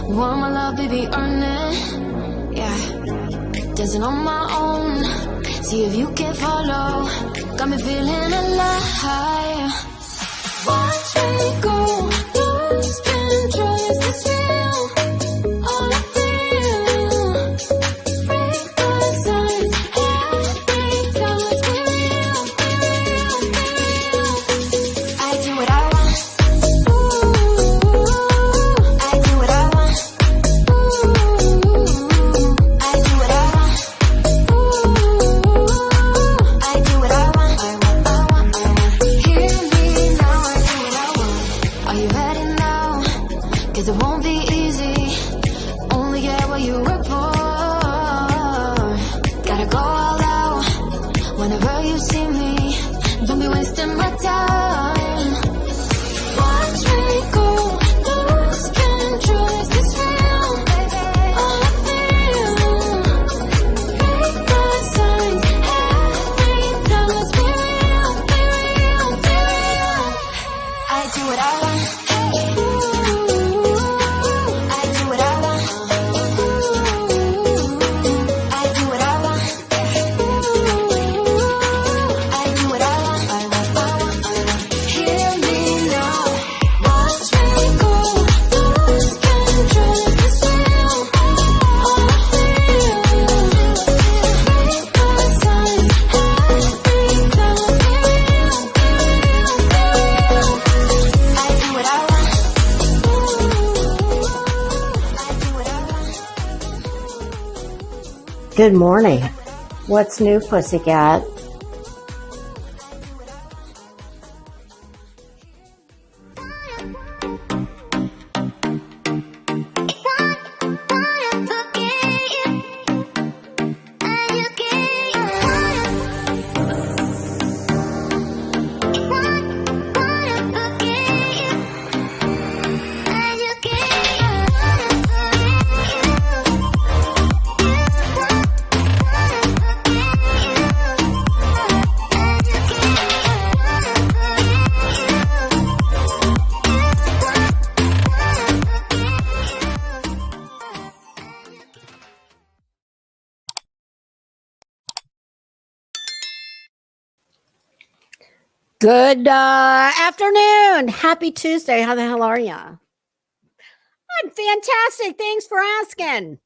Want my love, baby, earn it. Yeah, dancing on my own. See if you can follow. Got me feeling alive. Watch me go, lose control. Is this real? All I feel. Break the signs. Every time let's be real, be real, be real. I do what I want. I do what I want. I do what I want. I do what I want. I want. Hear me now. I do what I want. Are you ready now? 'Cause it won't be easy. Only get what you work for. Gotta go all out. Whenever you see me, don't be wasting my time. Watch me go, lose control. Is this real? All I feel. Break the signs. Every time let's be real, be real, be real. I do what I want. I do what I want. I do what I want. I do what I want. Hear me now. Watch me go, lose control. Is this real? All I feel. Break the signs. Every time let's be real, be real, be real. I do what I want. I do what I want. Good morning. What's new, pussycat? Good afternoon. Happy Tuesday. How the hell are ya? I'm fantastic. Thanks for asking.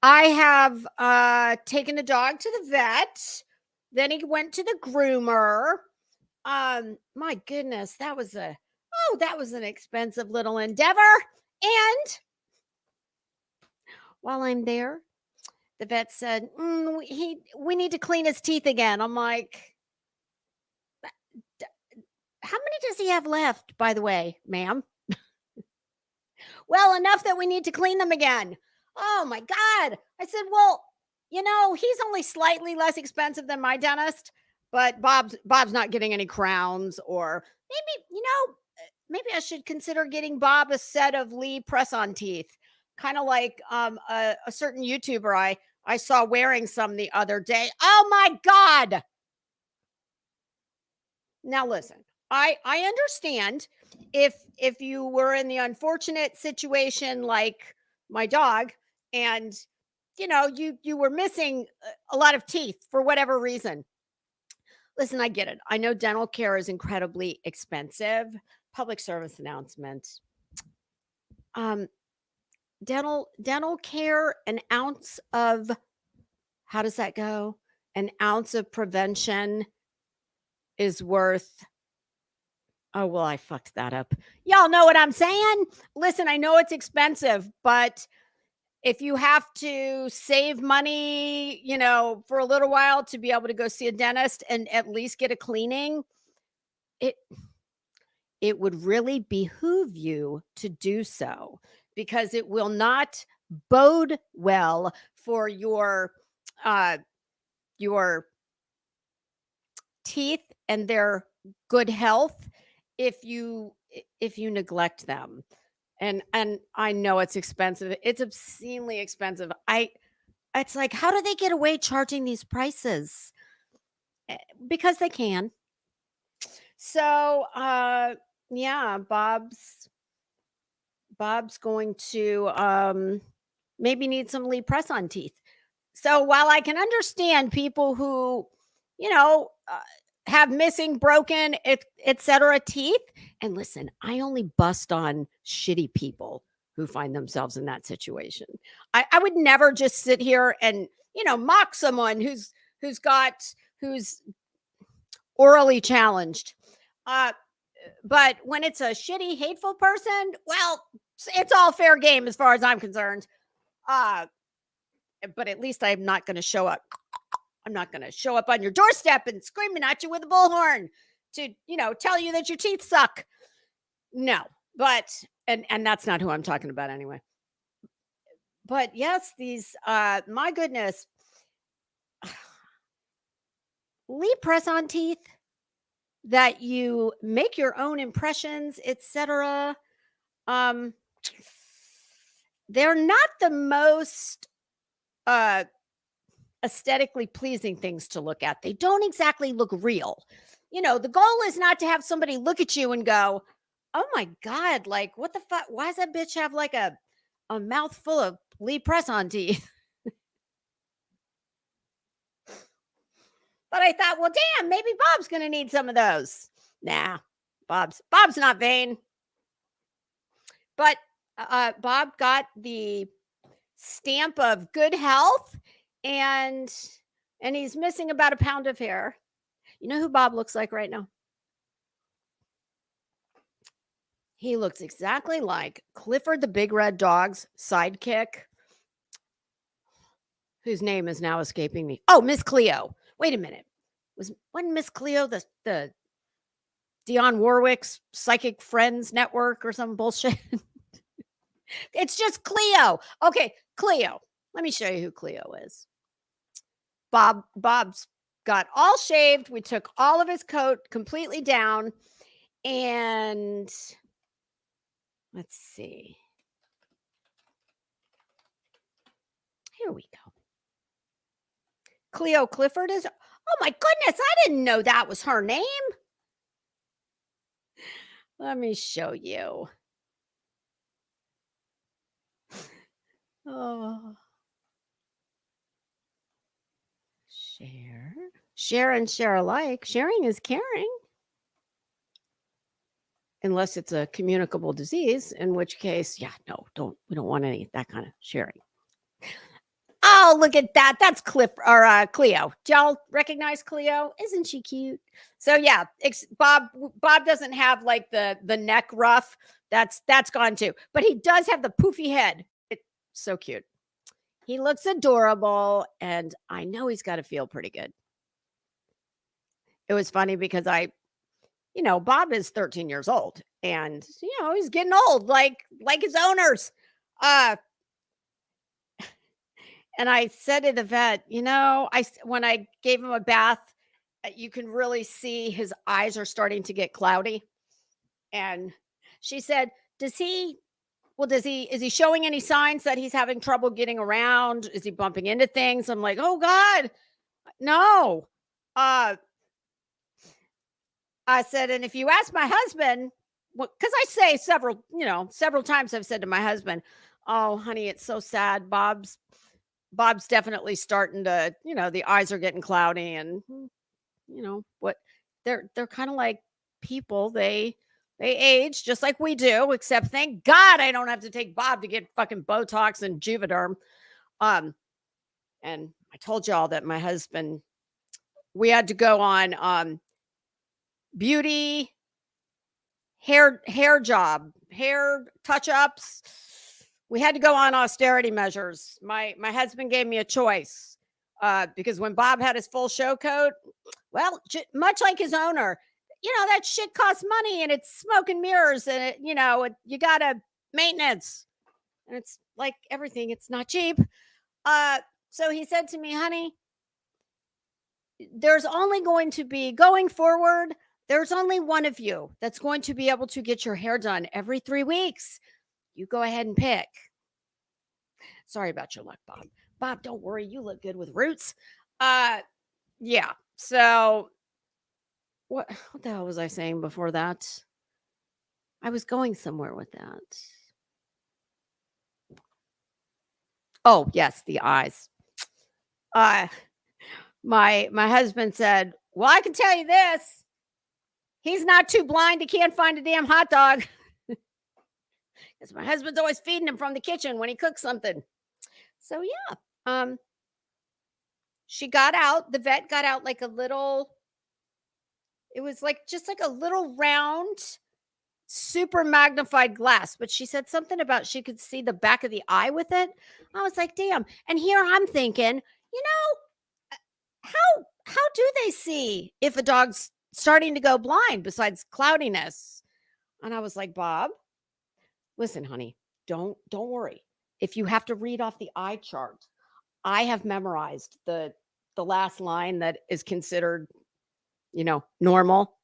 I have taken the dog to the vet. Then he went to the groomer. My goodness, that was an expensive little endeavor. And while I'm there, the vet said, we need to clean his teeth again. I'm like, how many does he have left, by the way, ma'am? Well, enough that we need to clean them again. Oh my God. I said, well, he's only slightly less expensive than my dentist, but Bob's not getting any crowns, or maybe I should consider getting Bob a set of Lee press-on teeth. Kind of like a certain YouTuber I saw wearing some the other day. Oh my God. Now listen, I understand if you were in the unfortunate situation like my dog, and you were missing a lot of teeth for whatever reason. Listen, I get it. I know dental care is incredibly expensive. Public service announcement. Dental care, an ounce of, how does that go? An ounce of prevention is worth, oh, well, I fucked that up. Y'all know what I'm saying? Listen, I know it's expensive, but if you have to save money, for a little while to be able to go see a dentist and at least get a cleaning, it would really behoove you to do so, because it will not bode well for your teeth and their good health if you neglect them. And I know it's expensive. It's obscenely expensive. It's like, how do they get away charging these prices? Because they can. So, yeah, Bob's Bob's going to maybe need some Lee press on teeth. So while I can understand people who, you know, have missing, broken, etc. teeth, and listen, I only bust on shitty people who find themselves in that situation. I would never just sit here and mock someone who's orally challenged. Uh, but when it's a shitty, hateful person, well, it's all fair game as far as I'm concerned. Uh, but at least I'm not going to show up. I'm not going to show up on your doorstep and screaming at you with a bullhorn to, tell you that your teeth suck. No, but, and that's not who I'm talking about anyway. But yes, these, my goodness, Lee press on teeth that you make your own impressions, etc. They're not the most, aesthetically pleasing things to look at. They don't exactly look real. The goal is not to have somebody look at you and go, "Oh my god, like what the fuck? Why does that bitch have like a mouthful of Lee press on teeth?" But I thought, well, damn, maybe Bob's going to need some of those. Nah, Bob's not vain. But Bob got the stamp of good health, and he's missing about a pound of hair. You know who Bob looks like right now? He looks exactly like Clifford the Big Red Dog's sidekick, whose name is now escaping me. Oh, Miss Cleo. Wait a minute. Wasn't Miss Cleo the Dionne Warwick's Psychic Friends Network or some bullshit? It's just Cleo. Okay, Cleo. Let me show you who Cleo is. Bob's got all shaved. We took all of his coat completely down. And let's see. Here we go. Cleo Clifford is. Oh my goodness, I didn't know that was her name. Let me show you. Oh. Share and share alike. Sharing is caring. Unless it's a communicable disease, in which case, yeah, no, we don't want any that kind of sharing. Oh, look at that. That's Cleo. Do y'all recognize Cleo? Isn't she cute? So yeah, Bob doesn't have like the neck ruff. That's gone too. But he does have the poofy head. It's so cute. He looks adorable, and I know he's got to feel pretty good. It was funny because Bob is 13 years old, and he's getting old like his owners. And I said to the vet, when I gave him a bath, you can really see his eyes are starting to get cloudy. And she said, is he showing any signs that he's having trouble getting around? Is he bumping into things? I'm like, oh God, no. I said, and if you ask my husband, because I say several times I've said to my husband, oh, honey, it's so sad. Bob's definitely starting to, the eyes are getting cloudy, and what they're kind of like people. They age just like we do, except thank God I don't have to take Bob to get fucking Botox and Juvederm. And I told y'all that my husband, we had to go on beauty hair touch ups. We had to go on austerity measures. My husband gave me a choice because when Bob had his full show coat, well, much like his owner, that shit costs money, and it's smoke and mirrors, and you gotta maintenance, and it's like everything, it's not cheap. So he said to me, honey, there's only going to be, going forward, there's only one of you that's going to be able to get your hair done every 3 weeks. You go ahead and pick. Sorry about your luck, Bob. Bob, don't worry. You look good with roots. Yeah. So what the hell was I saying before that? I was going somewhere with that. Oh, yes, the eyes. Uh, my husband said, "Well, I can tell you this. He's not too blind. He can't find a damn hot dog." Because my husband's always feeding him from the kitchen when he cooks something. So yeah, um, she got out. The vet got out like a little. It was like just like a little round, super magnified glass. But she said something about she could see the back of the eye with it. I was like, damn. And here I'm thinking, how do they see if a dog's starting to go blind besides cloudiness? And I was like, Bob, listen, honey, don't worry. If you have to read off the eye chart, I have memorized the last line that is considered, normal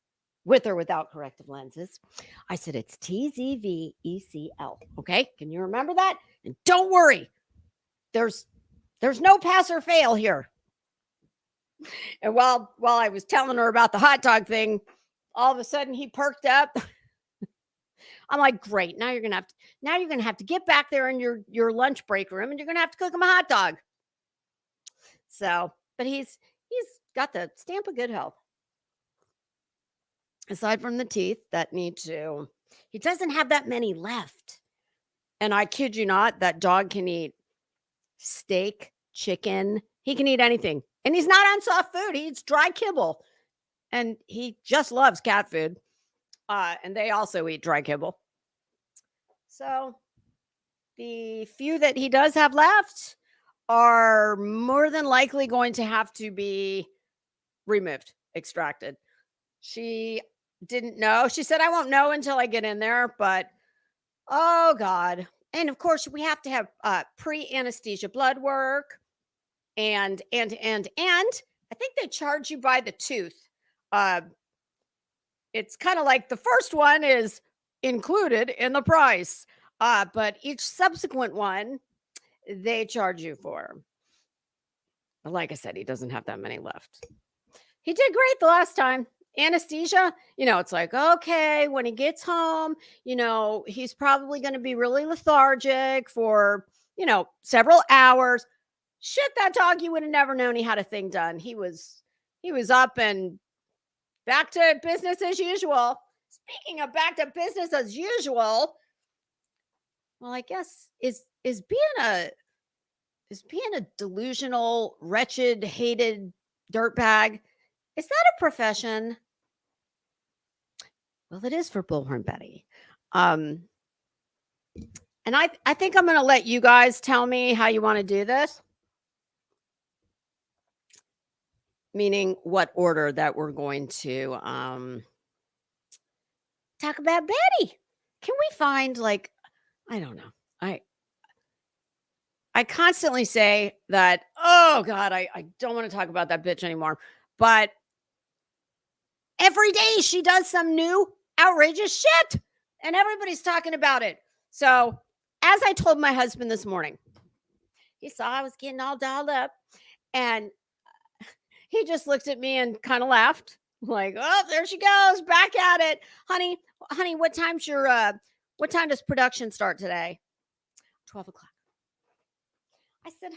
with or without corrective lenses. I said it's TZVECL. Okay? Can you remember that? And don't worry. There's no pass or fail here. And while I was telling her about the hot dog thing, all of a sudden he perked up. I'm like, great. Now you're gonna have to get back there in your lunch break room, and you're gonna have to cook him a hot dog. So, but he's got the stamp of good health. Aside from the teeth that need to, he doesn't have that many left. And I kid you not, that dog can eat steak, chicken. He can eat anything. And he's not on soft food. He eats dry kibble. And he just loves cat food. And they also eat dry kibble. So the few that he does have left are more than likely going to have to be removed, extracted. She didn't know. She said, I won't know until I get in there. But, oh, God. And, of course, we have to have pre-anesthesia blood work. And I think they charge you by the tooth. It's kind of like the first one is included in the price. But each subsequent one, they charge you for. Like I said, he doesn't have that many left. He did great the last time. Anesthesia, it's like, okay, when he gets home, he's probably going to be really lethargic for, several hours. Shit, that dog, you would have never known he had a thing done. He was up and back to business as usual. Speaking of back to business as usual, well, I guess is being a delusional, wretched, hated dirtbag, is that a profession? Well, it is for Bullhorn Betty. And I think I'm going to let you guys tell me how you want to do this. Meaning what order that we're going to talk about Betty. Can we find I don't know. I constantly say that, oh God, I don't want to talk about that bitch anymore. But every day she does some new outrageous shit and everybody's talking about it. So as I told my husband this morning, he saw I was getting all dolled up and he just looked at me and kind of laughed like, oh, there she goes back at it. Honey, what time does production start today? 12 o'clock. I said,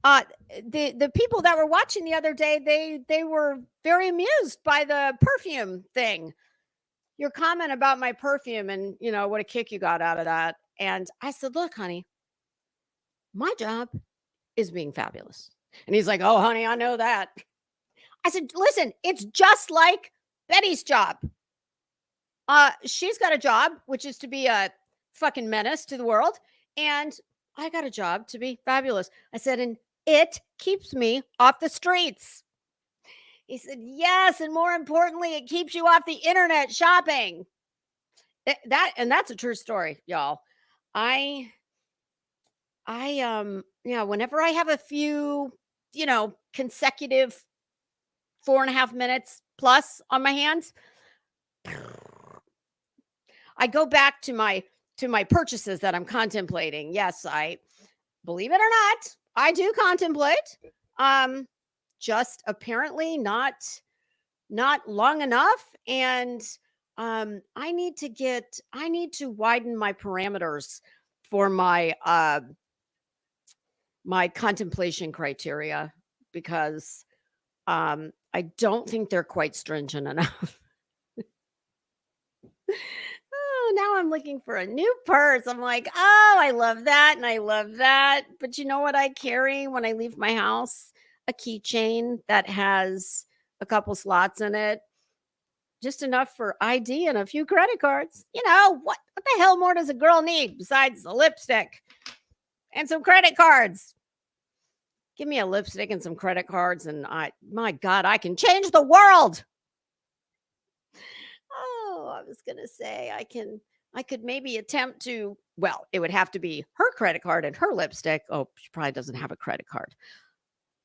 honey, the people that were watching the other day, they were very amused by the perfume thing. Your comment about my perfume and, what a kick you got out of that. And I said, look, honey, my job is being fabulous. And he's like, oh, honey, I know that. I said, listen, it's just like Betty's job. She's got a job, which is to be a fucking menace to the world. And I got a job to be fabulous. I said, and it keeps me off the streets. He said, yes. And more importantly, it keeps you off the internet shopping. That's a true story, y'all. Whenever I have a few, consecutive 4.5 minutes plus on my hands, I go back to my purchases that I'm contemplating. Yes, I believe it or not, I do contemplate. Just apparently not long enough. And I need to widen my parameters for my my contemplation criteria because I don't think they're quite stringent enough. Oh, now I'm looking for a new purse. I'm like, oh, I love that and I love that. But you know what I carry when I leave my house? A keychain that has a couple slots in it, just enough for ID and a few credit cards. You know, what the hell more does a girl need besides a lipstick and some credit cards? Give me a lipstick and some credit cards, and my God, I can change the world. Oh, I was gonna say I could maybe attempt to, well, it would have to be her credit card and her lipstick. Oh, she probably doesn't have a credit card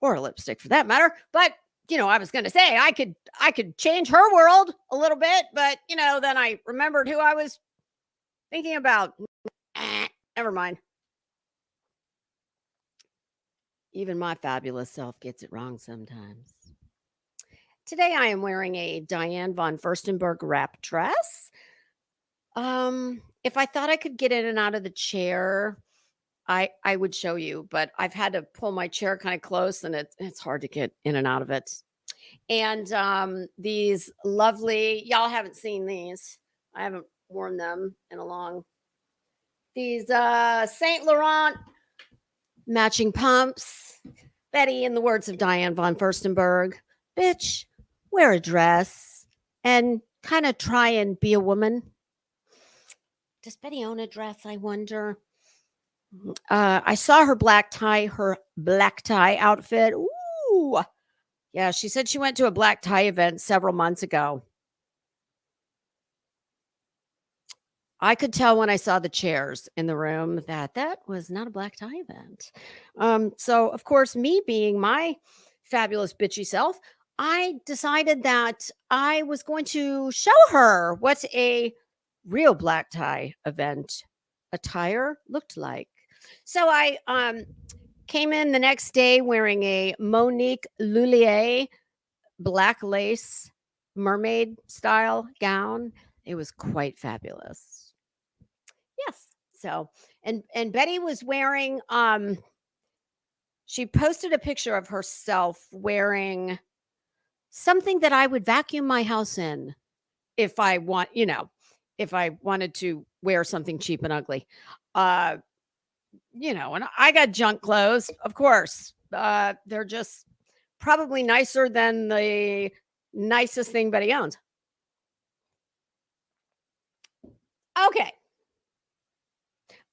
or a lipstick for that matter. But I was gonna say I could change her world a little bit, but then I remembered who I was thinking about. Never mind. Even my fabulous self gets it wrong sometimes. Today I am wearing a Diane von Furstenberg wrap dress. If I thought I could get in and out of the chair, I would show you, but I've had to pull my chair kind of close and it's hard to get in and out of it. And these lovely, y'all haven't seen these. I haven't worn them in a long. These Saint Laurent matching pumps. Betty, in the words of Diane von Furstenberg, bitch, wear a dress and kind of try and be a woman. Does Betty own a dress, I wonder? I saw her black tie outfit. Ooh. Yeah, she said she went to a black tie event several months ago. I could tell when I saw the chairs in the room that was not a black tie event. So, of course, me being my fabulous bitchy self, I decided that I was going to show her what a real black tie event attire looked like. So I came in the next day wearing a Monique Lullier black lace mermaid style gown. It was quite fabulous. Yes. So, and Betty was wearing she posted a picture of herself wearing something that I would vacuum my house in if I if I wanted to wear something cheap and ugly. And I got junk clothes, of course. They're just probably nicer than the nicest thing Betty owns. Okay.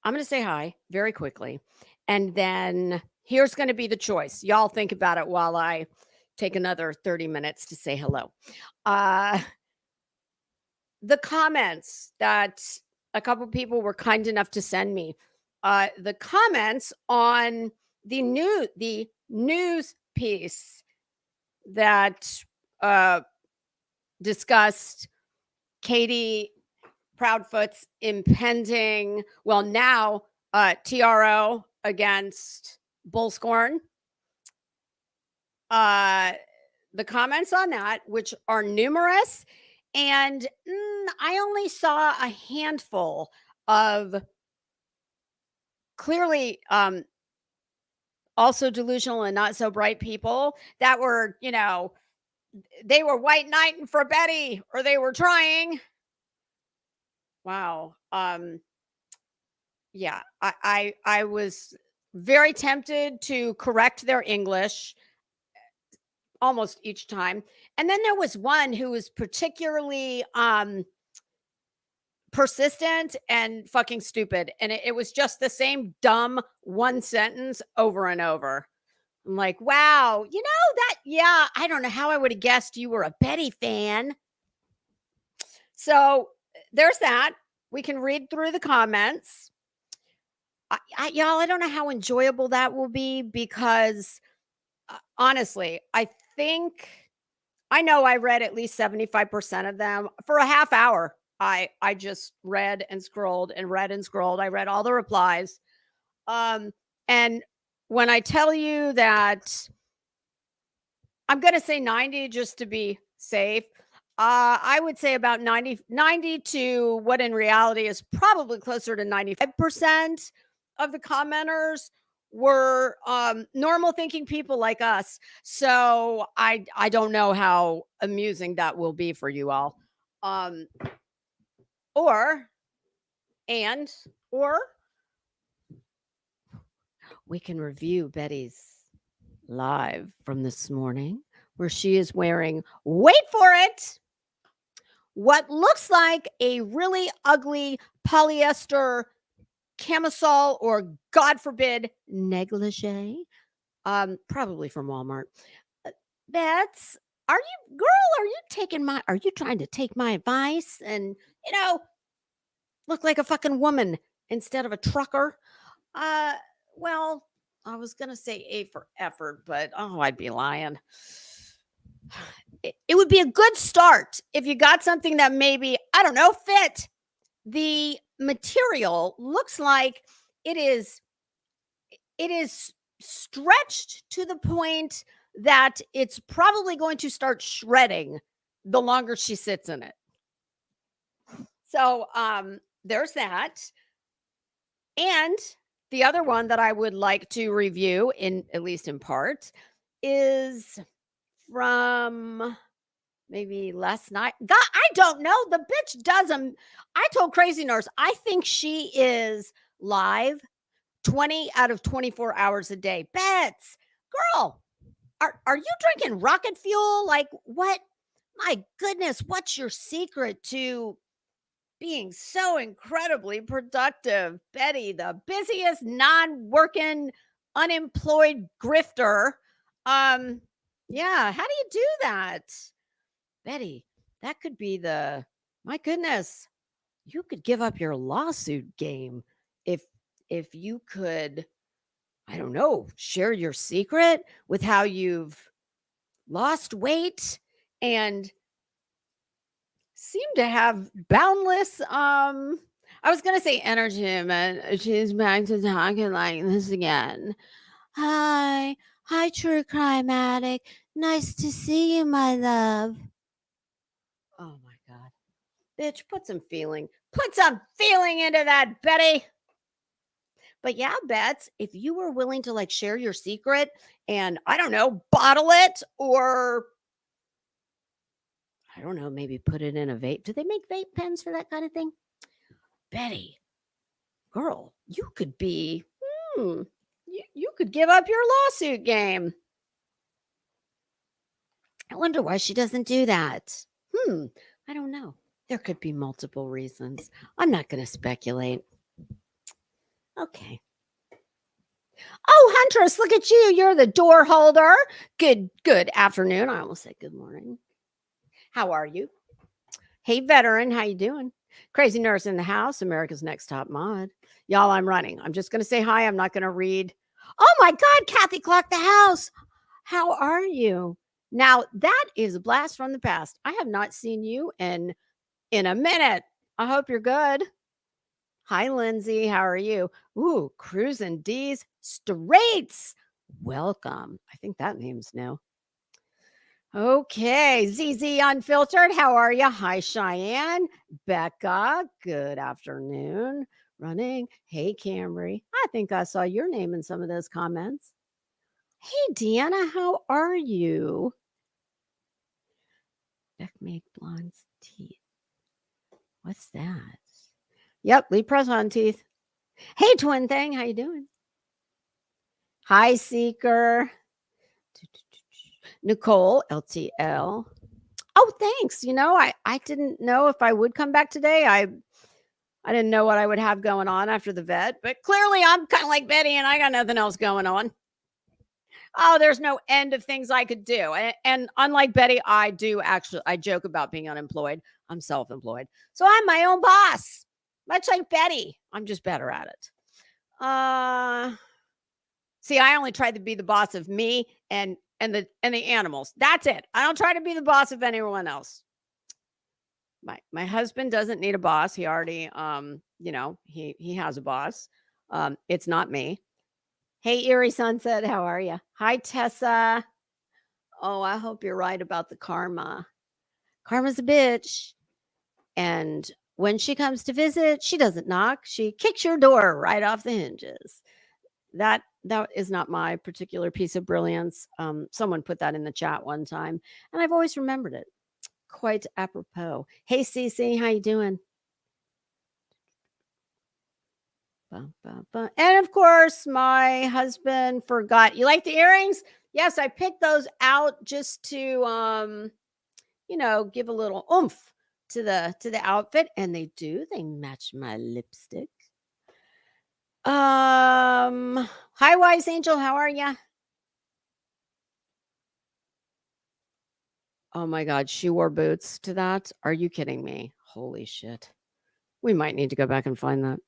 I'm going to say hi very quickly. And then here's going to be the choice. Y'all think about it while I take another 30 minutes to say hello. The comments that a couple people were kind enough to send me, the comments on the news piece that discussed Katie Proudfoot's impending, well, now TRO against Bullscorn. The comments on that, which are numerous, and I only saw a handful of clearly also delusional and not so bright people that were, they were white knighting for Betty, or they were trying. Wow. Yeah, I was very tempted to correct their English almost each time. And then there was one who was particularly persistent and fucking stupid. And it was just the same dumb one sentence over and over. I'm like, wow, yeah, I don't know how I would have guessed you were a Betty fan. So there's that. We can read through the comments. Y'all, I don't know how enjoyable that will be because honestly, I know I read at least 75% of them for a half hour. I just read and scrolled and read and scrolled. I read all the replies. And when I tell you that I'm going to say 90 just to be safe, I would say about 90 to what in reality is probably closer to 95%. of the commenters were normal thinking people like us. So I don't know how amusing that will be for you all. Um, or and or we can review Betty's live from this morning where she is wearing, wait for it, what looks like a really ugly polyester camisole or, God forbid, negligee, probably from Walmart. Bets, are you trying to take my advice and, you know, look like a fucking woman instead of a trucker? Uh, well, I was gonna say A for effort, but I'd be lying. It would be a good start if you got something that maybe, I don't know, fit. The material looks like it is stretched to the point that it's probably going to start shredding the longer she sits in it. So there's that. And the other one that I would like to review, in at least in part, is from maybe last night. God, I don't know. The bitch doesn't. I told Crazy Nurse, I think she is live 20 out of 24 hours a day. Bets, girl, are you drinking rocket fuel? Like, what? My goodness, what's your secret to being so incredibly productive? Betty, the busiest non-working, unemployed grifter. Yeah, how do you do that? Betty, that could be my goodness, you could give up your lawsuit game if you could, I don't know, share your secret with how you've lost weight and seem to have boundless I was going to say energy, but she's back to talking like this again. Hi, true crime addict. Nice to see you, my love. Oh my God. Bitch, put some feeling into that, Betty. But yeah, Bets, if you were willing to like share your secret and, I don't know, bottle it, or I don't know, maybe put it in a vape. Do they make vape pens for that kind of thing? Betty, girl, you could be, you could give up your lawsuit game. I wonder why she doesn't do that. I don't know. There could be multiple reasons. I'm not going to speculate. Okay. Oh, Huntress, look at you. You're the door holder. Good afternoon. I almost said good morning. How are you? Hey, veteran, how you doing? Crazy Nurse in the house, America's Next Top Mod. Y'all, I'm running. I'm just going to say hi. I'm not going to read. Oh, my God, Kathy Clock the House. How are you? Now, that is a blast from the past. I have not seen you in a minute. I hope you're good. Hi, Lindsay. How are you? Ooh, Cruising D's Straits. Welcome. I think that name's new. Okay, ZZ Unfiltered. How are you? Hi, Cheyenne. Becca. Good afternoon. Running. Hey, Camry. I think I saw your name in some of those comments. Hey, Deanna. How are you? Beck make blonde's teeth. What's that? Yep, leave press on teeth. Hey, twin thing, how you doing? Hi, Seeker. Nicole, LTL. Oh, thanks. You know, I didn't know if I would come back today. I didn't know what I would have going on after the vet, but clearly I'm kind of like Betty and I got nothing else going on. Oh, there's no end of things I could do. And unlike Betty, I joke about being unemployed. I'm self-employed. So I'm my own boss. Much like Betty, I'm just better at it. See, I only try to be the boss of me and the animals. That's it. I don't try to be the boss of anyone else. My husband doesn't need a boss. He already he has a boss. It's not me. Hey, Erie Sunset, how are you? Hi, Tessa. Oh, I hope you're right about the karma. Karma's a bitch. And when she comes to visit, she doesn't knock. She kicks your door right off the hinges. That is not my particular piece of brilliance. Someone put that in the chat one time, and I've always remembered it. Quite apropos. Hey, Cece, how you doing? And of course, my husband forgot. You like the earrings? Yes, I picked those out just to give a little oomph to the outfit, and they do. They match my lipstick. Hi, Wise Angel, how are ya? Oh my god, she wore boots to that? Are you kidding me? Holy shit. We might need to go back and find that.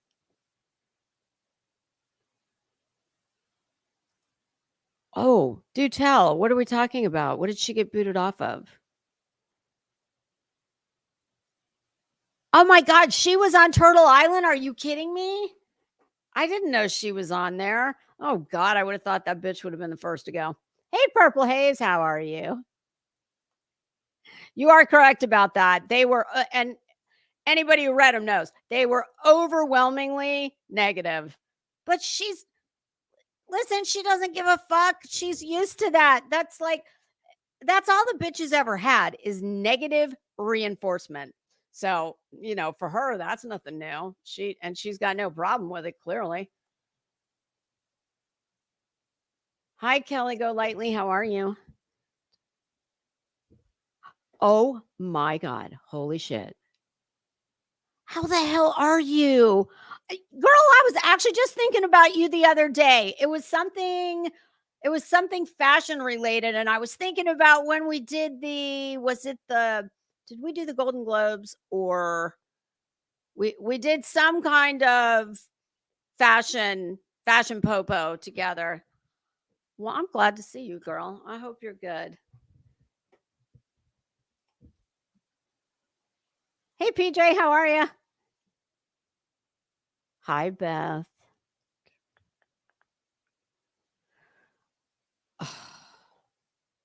Oh, do tell. What are we talking about? What did she get booted off of? Oh my god, she was on Turtle Island? Are you kidding me? I didn't know she was on there. Oh god, I would have thought that bitch would have been the first to go. Hey, Purple Haze, how are you? You are correct about that. They were, and anybody who read them knows they were overwhelmingly negative. But listen, she doesn't give a fuck. She's used to that. That's all the bitches ever had is negative reinforcement. So, for her, that's nothing new. She's got no problem with it, clearly. Hi, Kelly Go Lightly. How are you? Oh my God. Holy shit. How the hell are you? Girl, I was actually just thinking about you the other day. It was something fashion related, and I was thinking about when we did did we do the Golden Globes, or we did some kind of fashion popo together. Well, I'm glad to see you, girl. I hope you're good. Hey, PJ, how are you? Hi, Beth.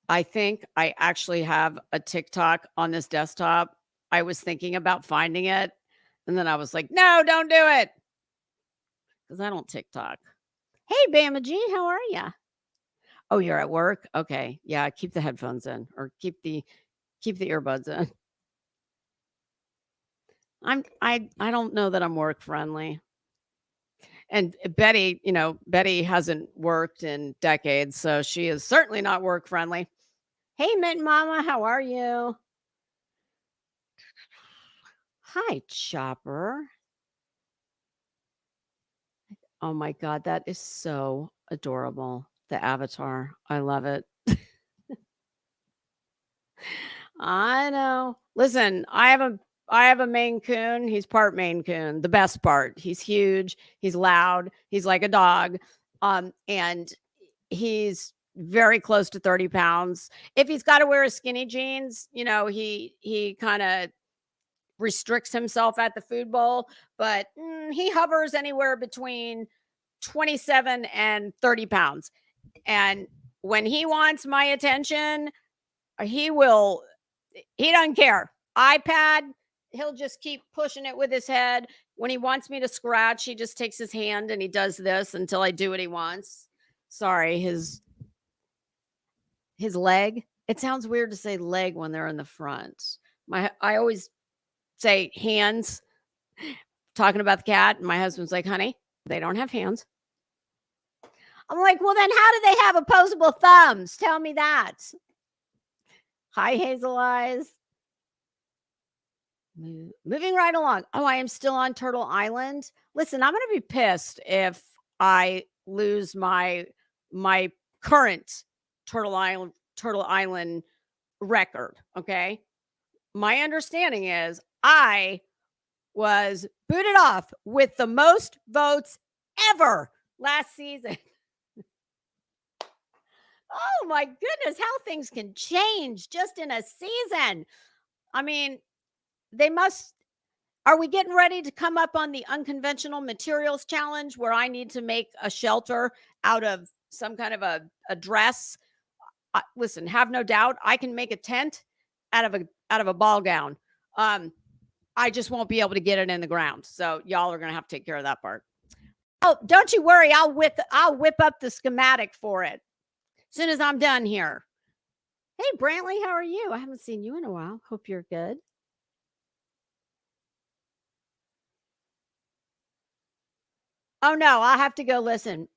I think I actually have a TikTok on this desktop. I was thinking about finding it, and then I was like, "No, don't do it," because I don't TikTok. Hey, Bama G, how are you? Oh, you're at work? Okay, yeah. Keep the headphones in, or keep the earbuds in. I don't know that I'm work friendly. And Betty hasn't worked in decades, so she is certainly not work friendly. Hey, Mint Mama, how are you? Hi, Chopper. Oh my God, that is so adorable. The avatar. I love it. I know. Listen, I have a Maine Coon. He's part Maine Coon, the best part. He's huge. He's loud. He's like a dog. And he's very close to 30 pounds. If he's got to wear his skinny jeans, he kind of restricts himself at the food bowl, but he hovers anywhere between 27 and 30 pounds. And when he wants my attention, he will, he doesn't care. iPad, he'll just keep pushing it with his head. When he wants me to scratch, he just takes his hand and he does this until I do what he wants. Sorry, his leg. It sounds weird to say leg when they're in the front. I always say hands, talking about the cat, and my husband's like, "Honey, they don't have hands." I'm like, "Well, then how do they have opposable thumbs? Tell me that." Hi, Hazel Eyes. Moving right along. Oh, I am still on Turtle Island. Listen, I'm going to be pissed if I lose my current Turtle Island record, okay? My understanding is I was booted off with the most votes ever last season. Oh my goodness, how things can change just in a season. I mean, they must. Are we getting ready to come up on the unconventional materials challenge where I need to make a shelter out of some kind of a dress? Listen, have no doubt I can make a tent out of a ball gown. I just won't be able to get it in the ground. So y'all are going to have to take care of that part. Oh, don't you worry. I'll whip up the schematic for it as soon as I'm done here. Hey, Brantley, how are you? I haven't seen you in a while. Hope you're good. Oh, no, I'll have to go listen.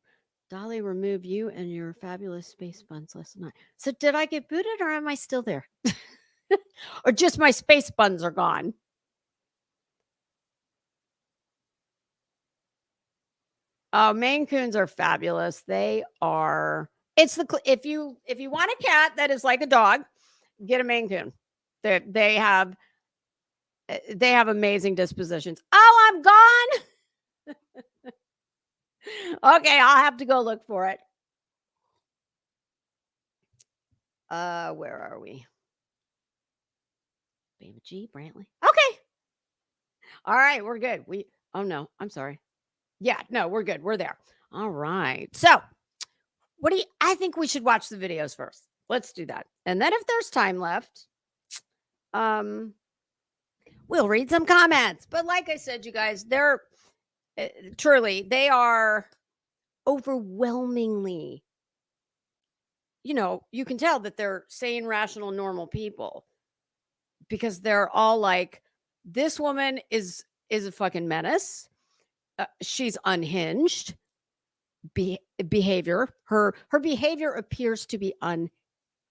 Dolly removed you and your fabulous space buns last night. So did I get booted or am I still there? Or just my space buns are gone? Oh, Maine Coons are fabulous. They are. It's the if you want a cat that is like a dog, get a Maine Coon. They have amazing dispositions. Oh, I'm gone. Okay, I'll have to go look for it. Where are we? Baby G, Brantley. Okay. All right, we're good. Oh no, I'm sorry. Yeah, no, we're good. We're there. All right. So, I think we should watch the videos first. Let's do that. And then if there's time left, we'll read some comments. But like I said, you guys, they're truly, they are overwhelmingly, you can tell that they're sane, rational, normal people because they're all like, this woman is a fucking menace. She's unhinged behavior. Her behavior appears to be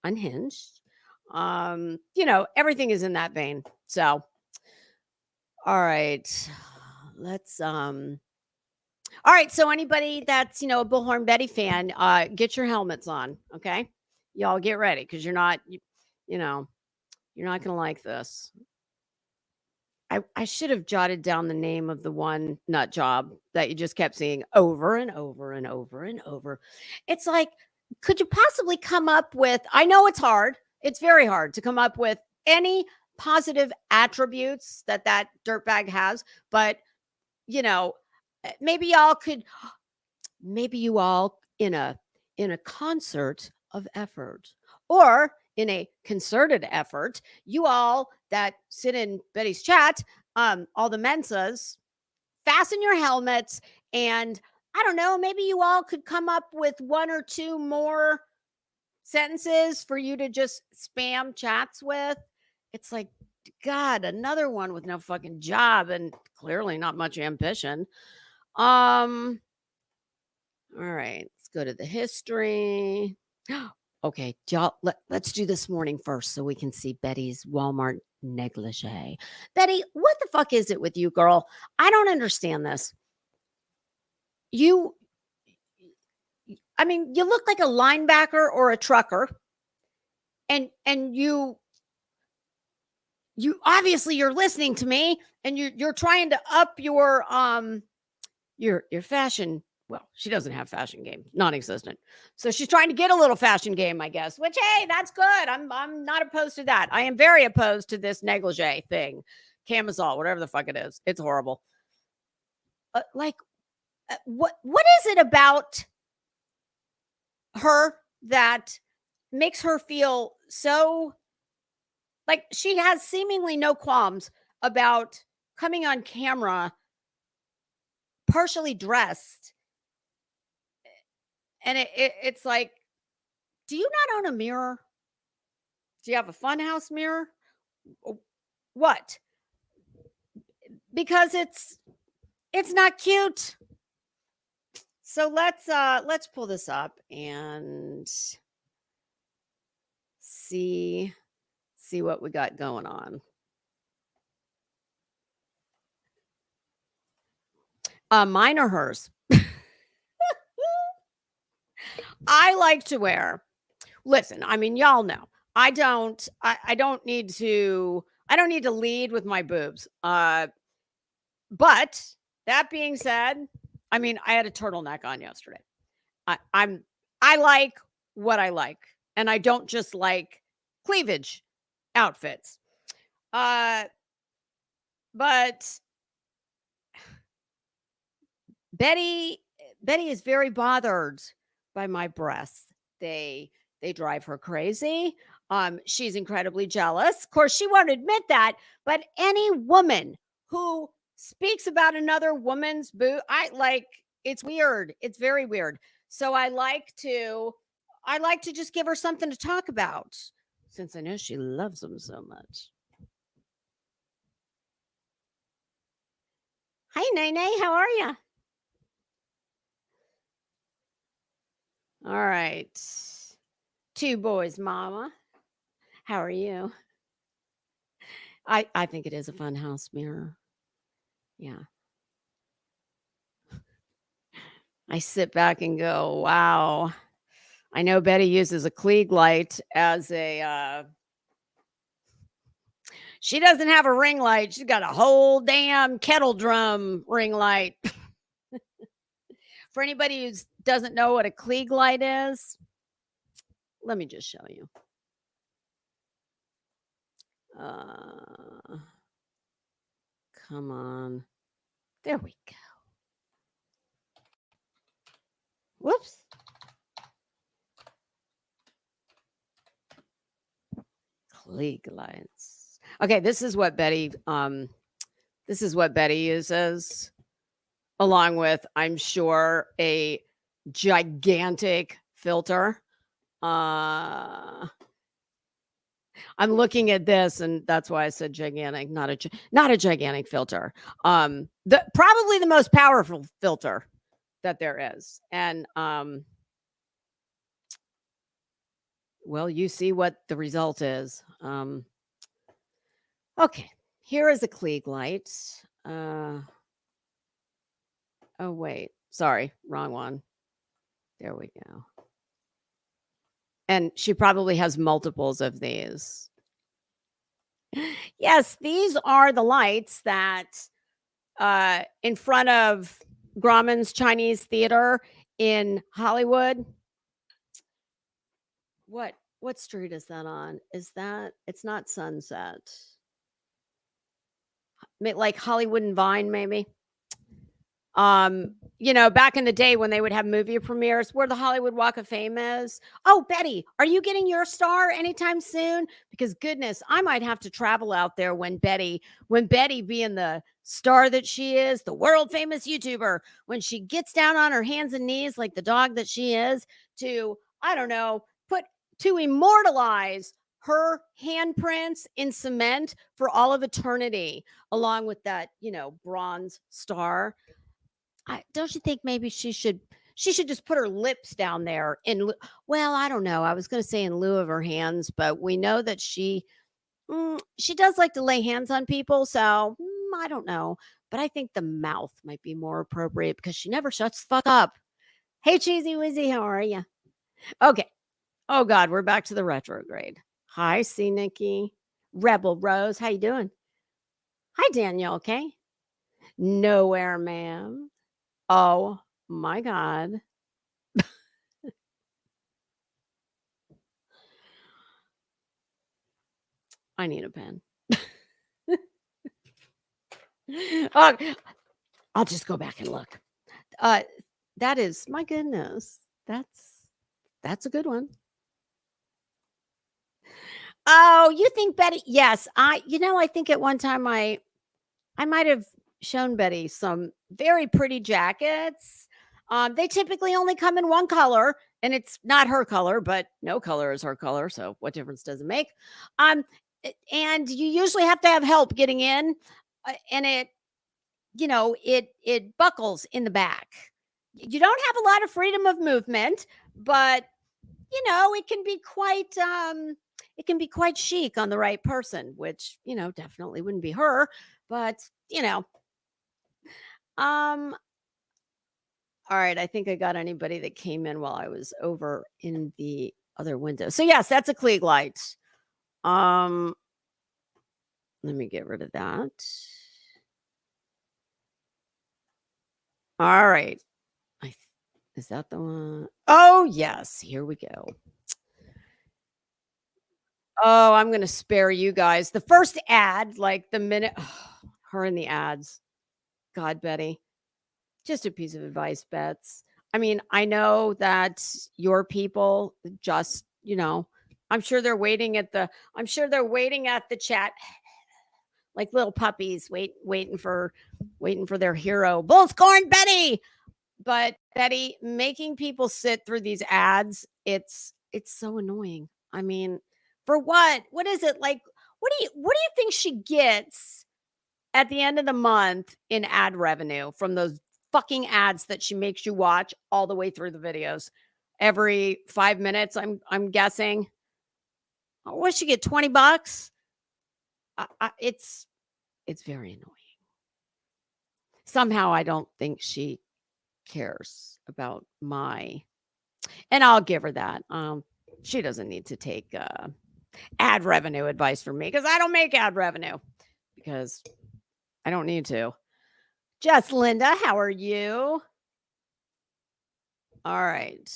unhinged. Everything is in that vein. So, all right, let's all right, so anybody that's a Bullhorn Betty fan, get your helmets on, okay? Y'all get ready because you're not gonna like this. I should have jotted down the name of the one nut job that you just kept seeing over and over and over and over. It's like, could you possibly come up with? I know it's hard. It's very hard to come up with any positive attributes that dirtbag has, but maybe y'all could, maybe you all in a concert of effort or in a concerted effort, you all that sit in Betty's chat, all the Mensas, fasten your helmets and I don't know, maybe you all could come up with one or two more sentences for you to just spam chats with. It's like, God, another one with no fucking job and clearly not much ambition. All right, let's go to the history. Okay, y'all, let's do this morning first so we can see Betty's Walmart negligee. Betty, what the fuck is it with you, girl? I don't understand this. You look like a linebacker or a trucker. And you obviously you're listening to me and you're trying to up your fashion. Well, she doesn't have fashion game, non-existent. So she's trying to get a little fashion game, I guess, which, hey, that's good. I'm not opposed to that. I am very opposed to this negligee thing, camisole, whatever the fuck it is. It's horrible. What is it about her that makes her feel so like she has seemingly no qualms about coming on camera partially dressed? And it's like, do you not own a mirror? Do you have a funhouse mirror? What? Because it's not cute. So let's pull this up and see what we got going on. Mine or hers? I like to wear. Listen, I mean, y'all know. I don't need to lead with my boobs. But that being said, I mean, I had a turtleneck on yesterday. I like what I like, and I don't just like cleavage outfits. But Betty is very bothered by my breasts. They drive her crazy. She's incredibly jealous. Of course, she won't admit that, but any woman who speaks about another woman's boob. It's weird. It's very weird. So I like to just give her something to talk about since I know she loves them so much. Hi, Nene. How are you? All right. Two boys, mama. How are you? I think it is a fun house mirror. Yeah. I sit back and go, wow. I know Betty uses a Klieg light as she doesn't have a ring light. She's got a whole damn kettle drum ring light. For anybody who doesn't know what a Klieg light is, let me just show you. Come on. There we go. Whoops. Klieg lights. Okay, this is what Betty uses, along with, I'm sure, a gigantic filter. I'm looking at this, and that's why I said gigantic, not a gigantic filter. Probably the most powerful filter that there is. And well, you see what the result is. Okay, here is a Klieg light. Oh wait, sorry, wrong one. There we go. And she probably has multiples of these. Yes, these are the lights that in front of Grauman's Chinese Theater in Hollywood. What street is that on? It's not Sunset. Like Hollywood and Vine, maybe. Back in the day when they would have movie premieres, where the Hollywood Walk of Fame is. Oh, Betty, are you getting your star anytime soon? Because goodness, I might have to travel out there when Betty being the star that she is, the world famous YouTuber, when she gets down on her hands and knees like the dog that she is, to, I don't know, to immortalize her handprints in cement for all of eternity, along with that, bronze star. Don't you think maybe she should just put her lips down there well, I don't know. I was going to say in lieu of her hands, but we know that she does like to lay hands on people, so I don't know. But I think the mouth might be more appropriate because she never shuts the fuck up. Hey, Cheesy Wizzy, how are you? Okay. Oh God, we're back to the retrograde. Hi, C Nikki. Rebel Rose, how you doing? Hi, Danielle. Okay. Nowhere, ma'am. Oh my God. I need a pen. I'll just go back and look. That is, my goodness. That's a good one. Oh, you think Betty? Yes, I think at one time I might have shown Betty some very pretty jackets. They typically only come in one color, and it's not her color, but no color is her color. So what difference does it make? And you usually have to have help getting in, and it buckles in the back. You don't have a lot of freedom of movement, but it can be quite chic on the right person, which definitely wouldn't be her, but all right, I think I got anybody that came in while I was over in the other window. So yes, that's a Klieg light. Let me get rid of that. All right. Is that the one? Oh, yes. Here we go. Oh, I'm going to spare you guys. The first ad, like the minute, her in the ads. God, Betty. Just a piece of advice, Bets. I mean, I know that your people just, I'm sure they're waiting at the chat like little puppies waiting for their hero, Bullscorn Betty. But Betty, making people sit through these ads, it's so annoying. I mean, for what? What is it like? What do you think she gets at the end of the month in ad revenue from those fucking ads that she makes you watch all the way through the videos? Every 5 minutes, I'm guessing. What does she get? $20? It's very annoying. Somehow I don't think she cares about and I'll give her that. She doesn't need to take ad revenue advice from me because I don't make ad revenue because I don't need to. Jess Linda, how are you? All right,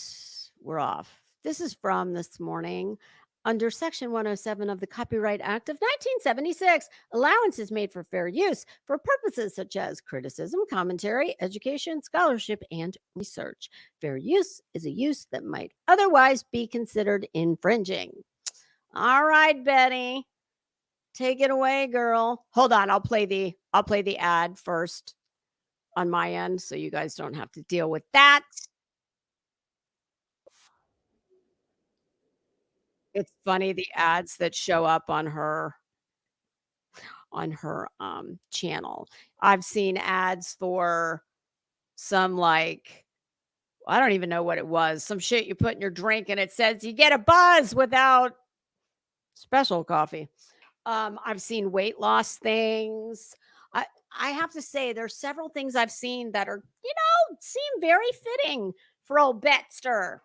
we're off. This is from this morning. Under Section 107 of the Copyright Act of 1976, allowance is made for fair use for purposes such as criticism, commentary, education, scholarship, and research. Fair use is a use that might otherwise be considered infringing. All right, Betty, take it away, girl. Hold on, I'll play the ad first on my end so you guys don't have to deal with that. It's funny the ads that show up on her channel. I've seen ads for some, like, I don't even know what it was, some shit you put in your drink and it says you get a buzz without special coffee. I've seen weight loss things. I have to say there's several things I've seen that are, seem very fitting for old Betster.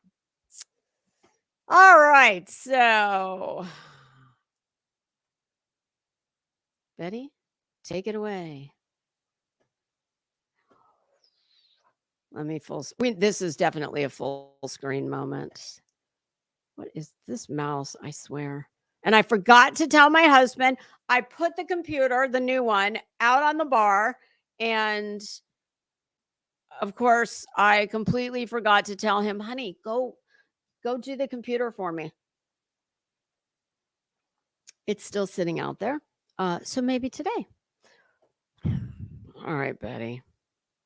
All right, so Betty, take it away. Let me this is definitely a full screen moment. What is this mouse? I swear. And I forgot to tell my husband. I put the computer, the new one, out on the bar. And of course, I completely forgot to tell him, honey, go do the computer for me. It's still sitting out there. So maybe today. All right, Betty.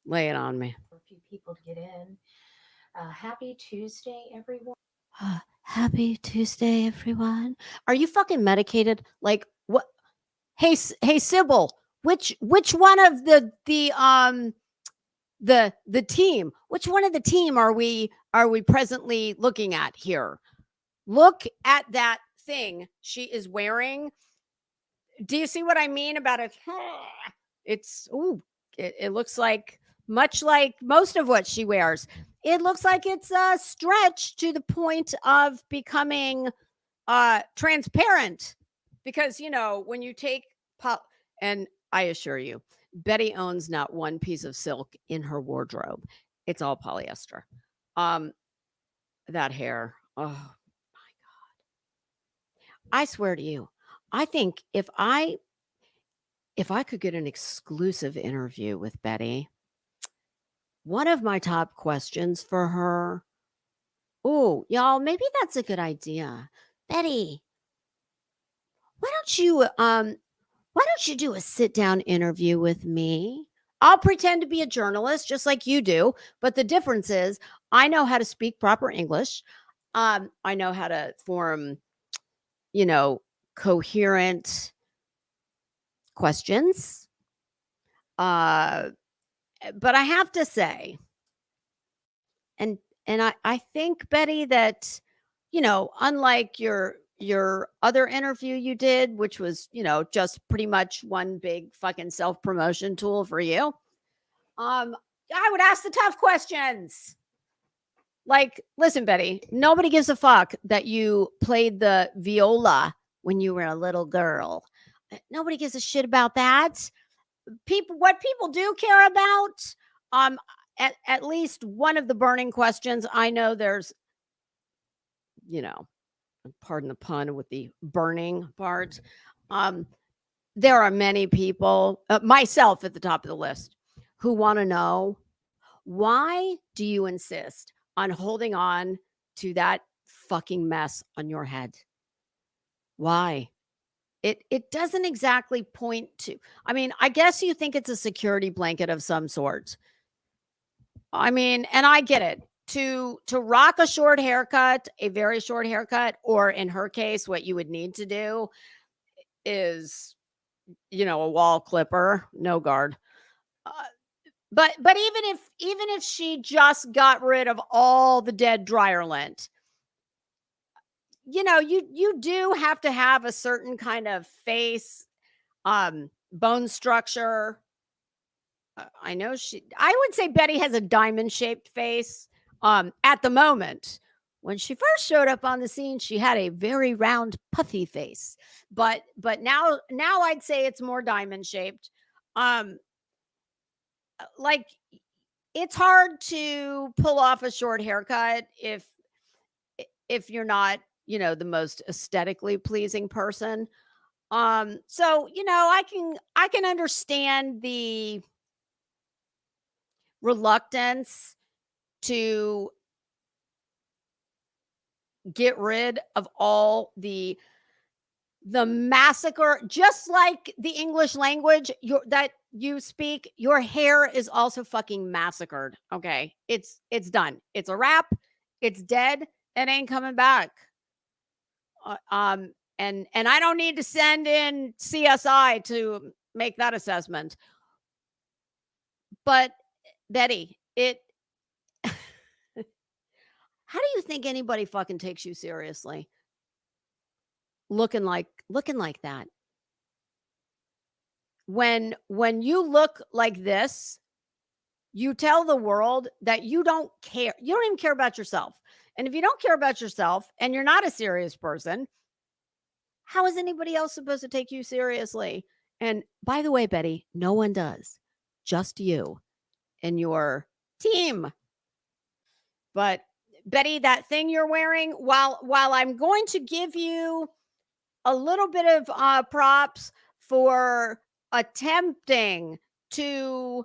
Lay it on me. For a few people to get in. Happy Tuesday, everyone. Happy Tuesday, everyone. Are you fucking medicated? Like what? Hey, Sybil, which one of the team? Which one of the team are we presently looking at here? Look at that thing she is wearing. Do you see what I mean about it? It looks like, much like most of what she wears, it looks like it's stretched to the point of becoming transparent. Because, when you take and I assure you, Betty owns not one piece of silk in her wardrobe. It's all polyester. That hair. Oh my God. I swear to you, I think if I could get an exclusive interview with Betty, one of my top questions for her, y'all, maybe that's a good idea. Betty, why don't you do a sit-down interview with me? I'll pretend to be a journalist just like you do, but the difference is I know how to speak proper English. I know how to form, coherent questions. But I have to say, and I think, Betty, that, unlike your other interview you did, which was, just pretty much one big fucking self-promotion tool for you, I would ask the tough questions. Like, listen, Betty, nobody gives a fuck that you played the viola when you were a little girl. Nobody gives a shit about that. What people do care about, at least one of the burning questions, I know there's, pardon the pun with the burning part. There are many people, myself at the top of the list, who want to know, why do you insist on holding on to that fucking mess on your head? Why? It doesn't exactly point to, I mean, I guess you think it's a security blanket of some sort. I mean, and I get it. To rock a short haircut, a very short haircut, or in her case, what you would need to do is, a wall clipper, no guard. Uh, but even if she just got rid of all the dead dryer lint, you do have to have a certain kind of face, bone structure. I would say Betty has a diamond shaped face. At the moment, when she first showed up on the scene, she had a very round, puffy face. But now I'd say it's more diamond shaped. Um, like it's hard to pull off a short haircut if you're not, the most aesthetically pleasing person. So I can understand the reluctance to get rid of all the massacre, just like the English language that you speak. Your hair is also fucking massacred. Okay, it's done. It's a wrap. It's dead. It ain't coming back. And I don't need to send in CSI to make that assessment. But Betty, how do you think anybody fucking takes you seriously? Looking like that. When you look like this, you tell the world that you don't care. You don't even care about yourself. And if you don't care about yourself and you're not a serious person, how is anybody else supposed to take you seriously? And by the way, Betty, no one does. Just you and your team. But Betty, that thing you're wearing, while I'm going to give you a little bit of props for attempting to,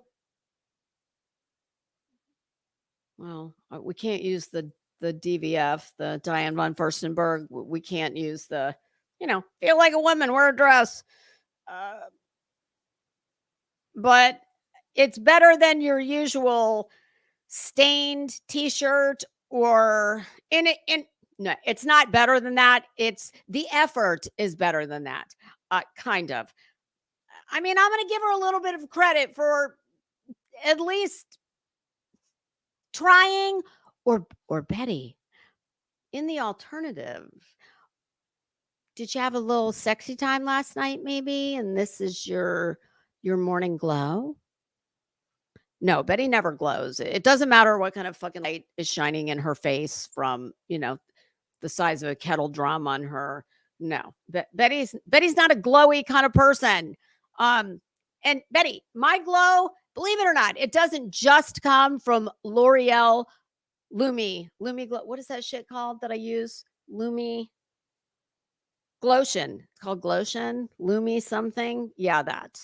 well, we can't use the DVF, the Diane von Furstenberg. We can't use the, feel like a woman, wear a dress. But it's better than your usual stained t-shirt or no, it's not better than that. It's the effort is better than that. Kind of. I mean, I'm going to give her a little bit of credit for at least trying, or Betty, in the alternative, did you have a little sexy time last night maybe, and this is your morning glow? No, Betty never glows. It doesn't matter what kind of fucking light is shining in her face from, the size of a kettle drum on her. No, Betty's not a glowy kind of person. And Betty, my glow, believe it or not, it doesn't just come from L'Oreal Lumi Glow. What is that shit called that I use? Lumi Glotion. It's called Glotion. Lumi something. Yeah, that.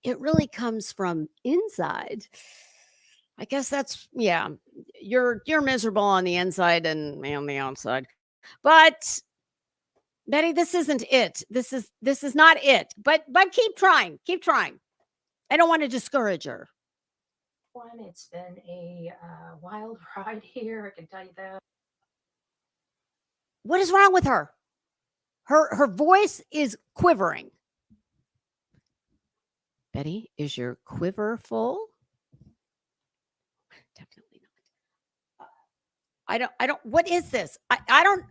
It really comes from inside. I guess that's, yeah. You're miserable on the inside and on the outside. But Betty, this isn't it. This is not it. But keep trying. Keep trying. I don't want to discourage her. It's been a wild ride here. I can tell you that. What is wrong with her? Her voice is quivering. Betty, is your quiver full? Definitely not. I don't. What is this? I don't.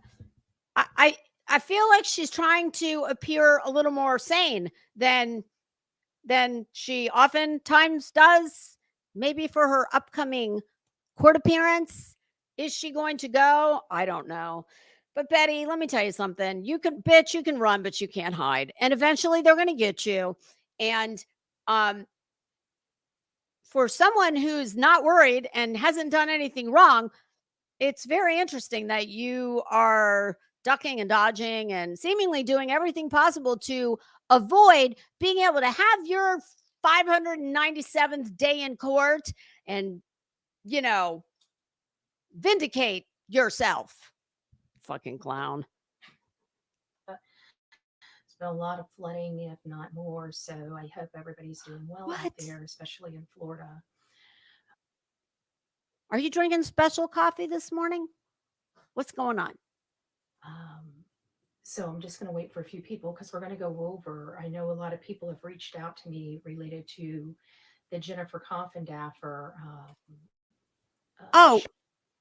I feel like she's trying to appear a little more sane than she oftentimes does. Maybe for her upcoming court appearance. Is she going to go? I don't know. But Betty, let me tell you something. You can run, but you can't hide. And eventually they're going to get you. And for someone who's not worried and hasn't done anything wrong, it's very interesting that you are ducking and dodging and seemingly doing everything possible to avoid being able to have your 597th day in court and, vindicate yourself. Fucking clown. a lot of flooding, if not more. So I hope everybody's doing well out What? there, especially in Florida. Are you drinking special coffee this morning? What's going on? So I'm just going to wait for a few people because we're going to go over. I know a lot of people have reached out to me related to the Jennifer Coffindaffer. Oh,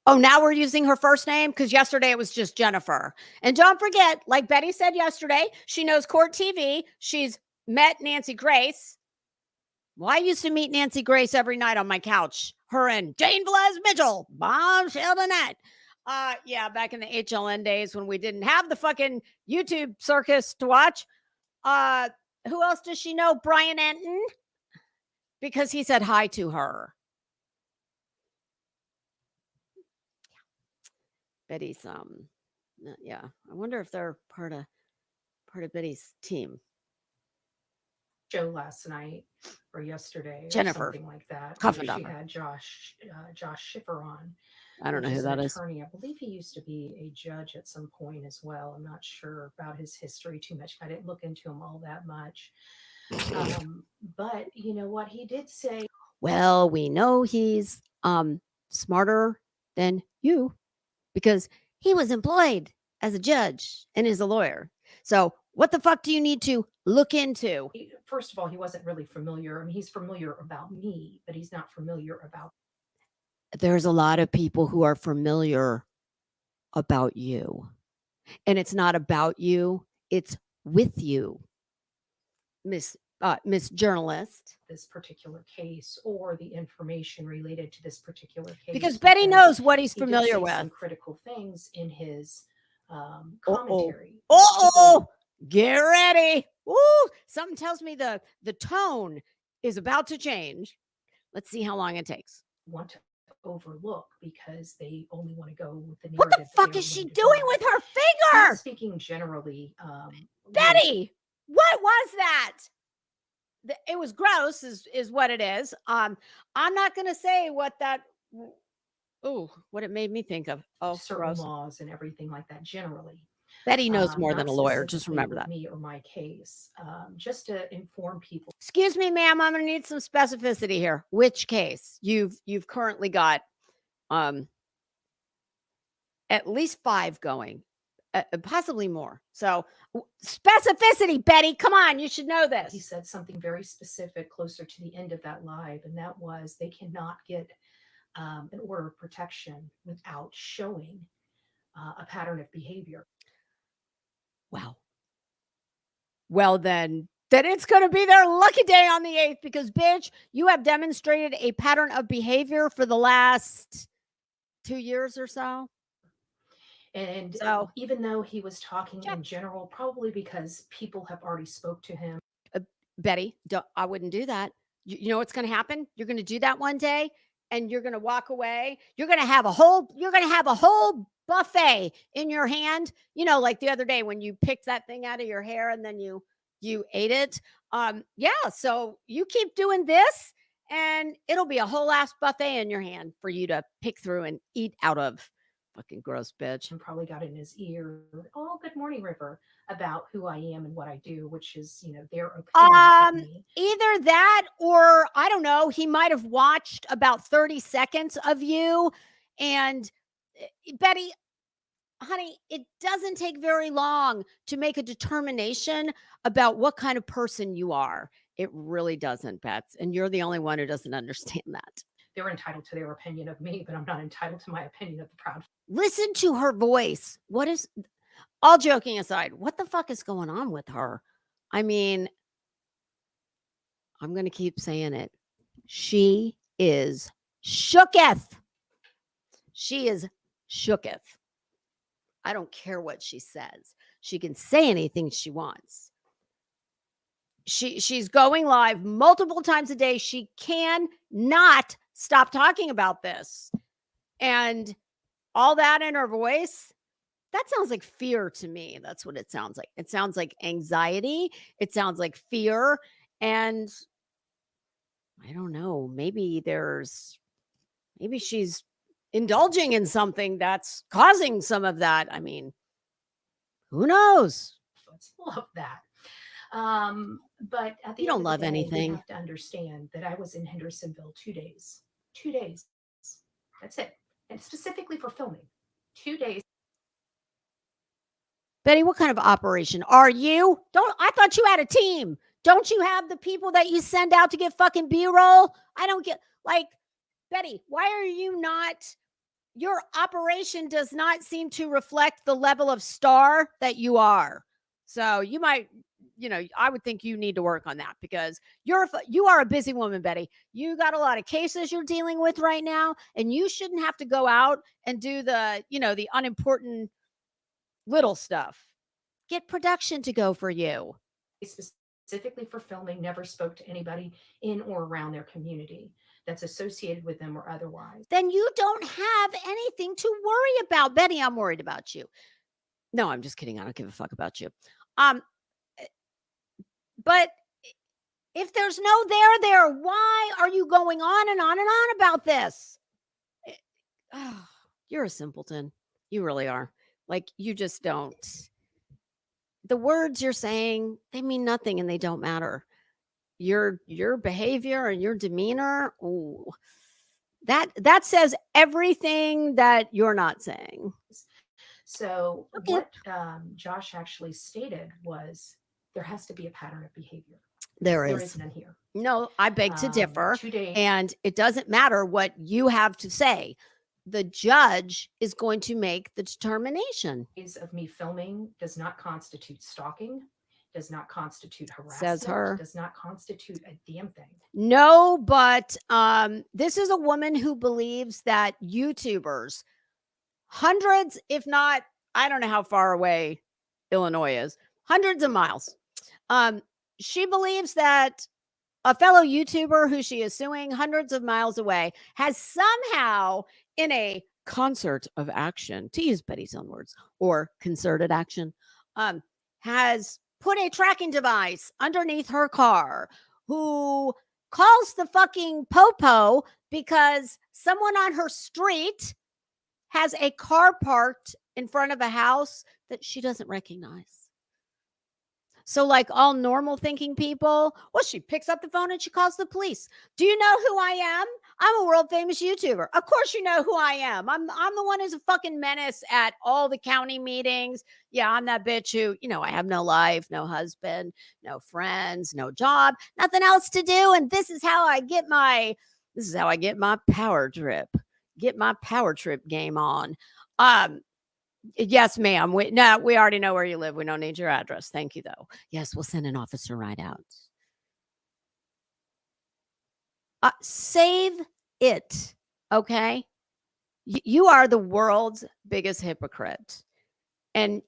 now we're using her first name because yesterday it was just Jennifer. And don't forget, like Betty said yesterday, she knows Court TV. She's met Nancy Grace. Well, I used to meet Nancy Grace every night on my couch. Her and Jane Velez Mitchell, Bombshell Danette. Yeah, back in the HLN days when we didn't have the fucking YouTube circus to watch. Who else does she know? Brian Enton, because he said hi to her. Betty's yeah. I wonder if they're part of Betty's team. Show last night or yesterday, Jennifer, or something like that. Coffindaffer. She had Josh Schiffer on. I don't know who that is. Attorney. I believe he used to be a judge at some point as well. I'm not sure about his history too much. I didn't look into him all that much. But you know what he did say? Well, we know he's smarter than you because he was employed as a judge and is a lawyer. So what the fuck do you need to look into? First of all, he wasn't really familiar. I mean, he's familiar about me, but he's not familiar about. There's a lot of people who are familiar about you. And it's not about you, it's with you, Miss Journalist. This particular case or the information related to this particular case. Because Betty knows what he's familiar with. Some critical things in his commentary. Get ready. Ooh, something tells me the tone is about to change. Let's see how long it takes. Want to overlook because they only want to go with the narrative. What the fuck is she doing with her finger? Speaking generally, Betty, what was that? It was gross, is what it is. I'm not gonna say what that. What it made me think of. Oh, certain gross. Laws and everything like that. Generally, Betty knows more than a lawyer. Just remember that. Me or my case, just to inform people. Excuse me, ma'am. I'm gonna need some specificity here. Which case you've currently got? At least 5 going, possibly more. So specificity, Betty. Come on, you should know this. He said something very specific closer to the end of that live, and that was they cannot get an order of protection without showing a pattern of behavior. Wow. Well, then it's going to be their lucky day on the 8th because, bitch, you have demonstrated a pattern of behavior for the last 2 years or so. And so, even though he was talking in general, probably because people have already spoke to him. Betty, I wouldn't do that. You know what's going to happen? You're going to do that one day and you're going to walk away. You're going to have a whole buffet in your hand. You know, like the other day when you picked that thing out of your hair and then you ate it. Yeah. So you keep doing this and it'll be a whole ass buffet in your hand for you to pick through and eat out of. Fucking gross bitch. And probably got in his ear, oh, good morning, River, about who I am and what I do, which is, you know, their opinion of me. Either that or, I don't know, he might have watched about 30 seconds of you. And Betty, honey, it doesn't take very long to make a determination about what kind of person you are. It really doesn't, Bets. And you're the only one who doesn't understand that. They're entitled to their opinion of me, but I'm not entitled to my opinion of the Proud. Listen to her voice. What is, all joking aside, what the fuck is going on with her? I mean, I'm going to keep saying it. She is shooketh. She is shooketh. I don't care what she says. She can say anything she wants. She's going live multiple times a day. She cannot stop talking about this. And all that in her voice, that sounds like fear to me. That's what it sounds like. It sounds like anxiety. It sounds like fear. And I don't know, maybe she's indulging in something that's causing some of that. I mean, who knows? Love that. But at the You end don't of the love day, you anything. have to understand that I was in Hendersonville 2 days. 2 days. That's it. And specifically for filming. 2 days. Betty, what kind of operation are you? I thought you had a team. Don't you have the people that you send out to get fucking B-roll? I don't get, like, Betty, why are you not, your operation does not seem to reflect the level of star that you are. So you might, I would think you need to work on that, because you are a busy woman, Betty. You got a lot of cases you're dealing with right now, and you shouldn't have to go out and do the unimportant little stuff. Get production to go for you. Specifically for filming, never spoke to anybody in or around their community that's associated with them or otherwise. Then you don't have anything to worry about. Betty, I'm worried about you. No, I'm just kidding. I don't give a fuck about you. But if there's no there, why are you going on and on and on about this? You're a simpleton. You really are. Like, you just don't. The words you're saying, they mean nothing and they don't matter. Your behavior and your demeanor, ooh, that says everything that you're not saying. So Okay. what Josh actually stated was there has to be a pattern of behavior. There There is is none here. No, I beg to differ. 2 days. And it doesn't matter what you have to say. The judge is going to make the determination. Of me filming does not constitute stalking, does not constitute harassment, Says her. does not constitute a damn thing. No, but this is a woman who believes that YouTubers, hundreds, if not, I don't know how far away Illinois is, hundreds of miles. She believes that a fellow YouTuber who she is suing hundreds of miles away has somehow, in a concert of action, to use Betty's own words, or concerted action, has put a tracking device underneath her car, who calls the fucking popo because someone on her street has a car parked in front of a house that she doesn't recognize. So, like all normal thinking people, well, she picks up the phone and she calls the police. Do you know who I am? I'm a world famous YouTuber. Of course you know who I am. I'm the one who's a fucking menace at all the county meetings. Yeah, I'm that bitch who, I have no life, no husband, no friends, no job, nothing else to do. And this is how I get my power trip. Get my power trip game on. Yes, ma'am. We already know where you live. We don't need your address. Thank you, though. Yes, we'll send an officer right out. Save it, okay? You are the world's biggest hypocrite. And